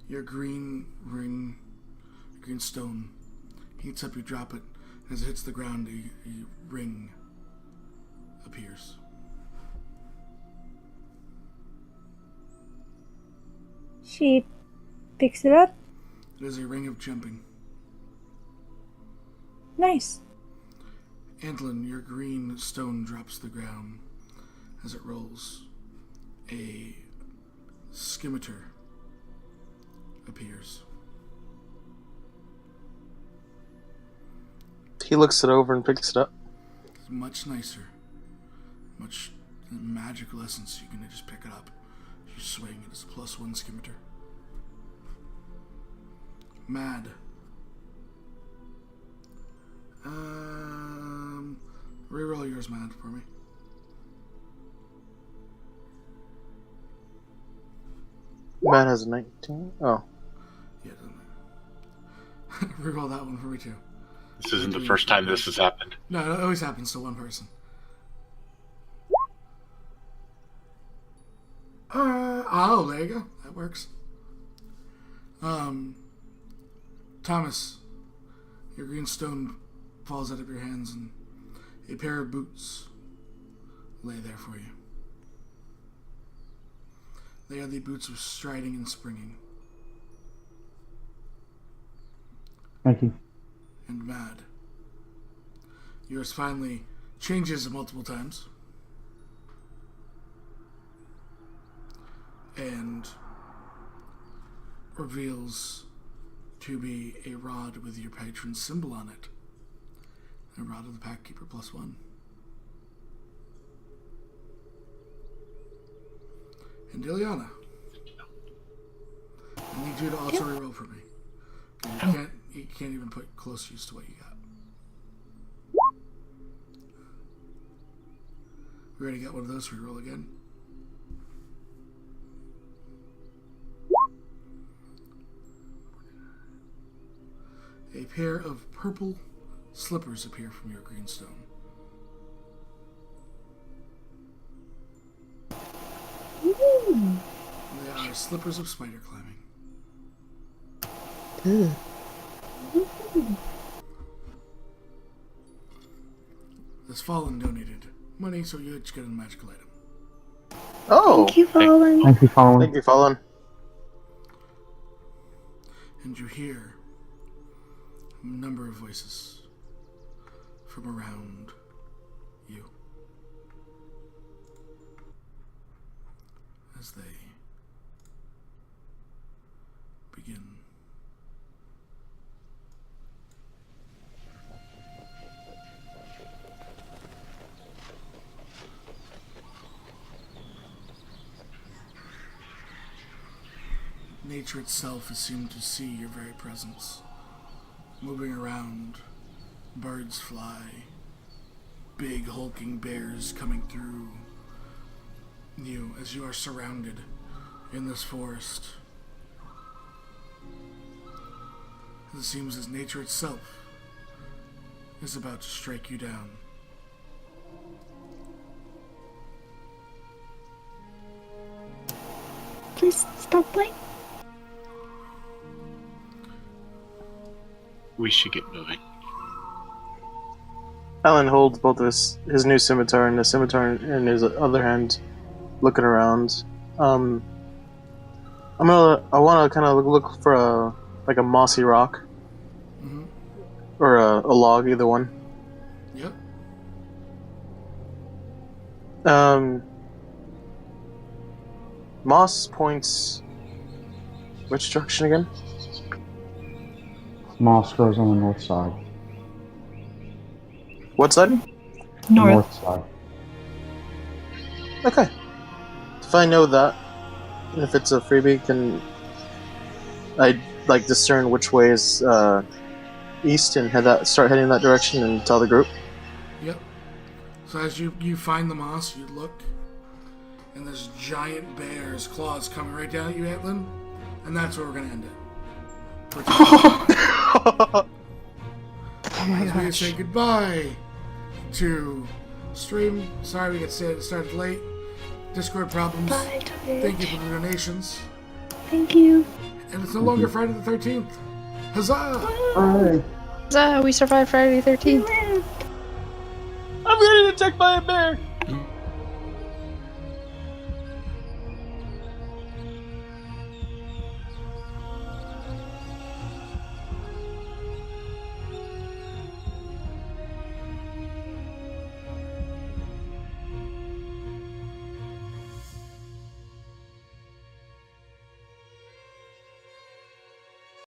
Your green ring, green stone, heats up, you drop it. As it hits the ground, a ring appears. She picks it up. It is a ring of jumping. Nice. Antlyn, your green stone drops to the ground. As it rolls, a scimitar appears. He looks it over and picks it up. It's much nicer. Much magical essence. You can just pick it up. You swing, it is a +1 scimitar. Maad. Reroll yours, Maad, for me. Man has a 19. Oh. Yeah, doesn't matter. Reroll that one for me too. This isn't the first time this has happened. No, it always happens to one person. There you go. That works. Thomas, your green stone falls out of your hands and a pair of boots lay there for you. They are the boots of striding and springing. Thank you. And Maad. Yours finally changes multiple times. And reveals to be a rod with your patron's symbol on it. A rod of the Packkeeper +1. And Illiyanna, I need you to also reroll for me. You can't even put close use to what you got. We already got one of those. Reroll again. A pair of purple slippers appear from your green stone. Ooh. They are slippers of spider climbing. Ooh. This Fallen donated money, so you each get a magical item. Oh, Thank you, Fallen. Thank you, Fallen. thank you, Fallen. And you hear a number of voices from around you as they begin. Nature itself has seemed to see your very presence. Moving around, birds fly, big hulking bears coming through you as you are surrounded in this forest. It seems as nature itself is about to strike you down. Please stop playing. We should get moving. Alan holds both his new scimitar and the scimitar in his other hand, looking around. I want to kind of look for a mossy rock, or a log, either one. Yep. Moss points which direction again? Moss grows on the north side. What side? The North. north side. Okay. If I know that, if it's a freebie, can I discern which way is east and start heading in that direction and tell the group? Yep. So as you find the moss, you look, and this giant bear's claws coming right down at you, Antlyn, and that's where we're gonna end it. For today. Oh my As we gosh. say goodbye to stream. Sorry we got started late. Discord problems. Bye, Thank you Twitch. for the donations. Thank you. And it's no longer Friday the 13th. Huzzah! Alright. We survived Friday the 13th. I'm getting attacked by a bear!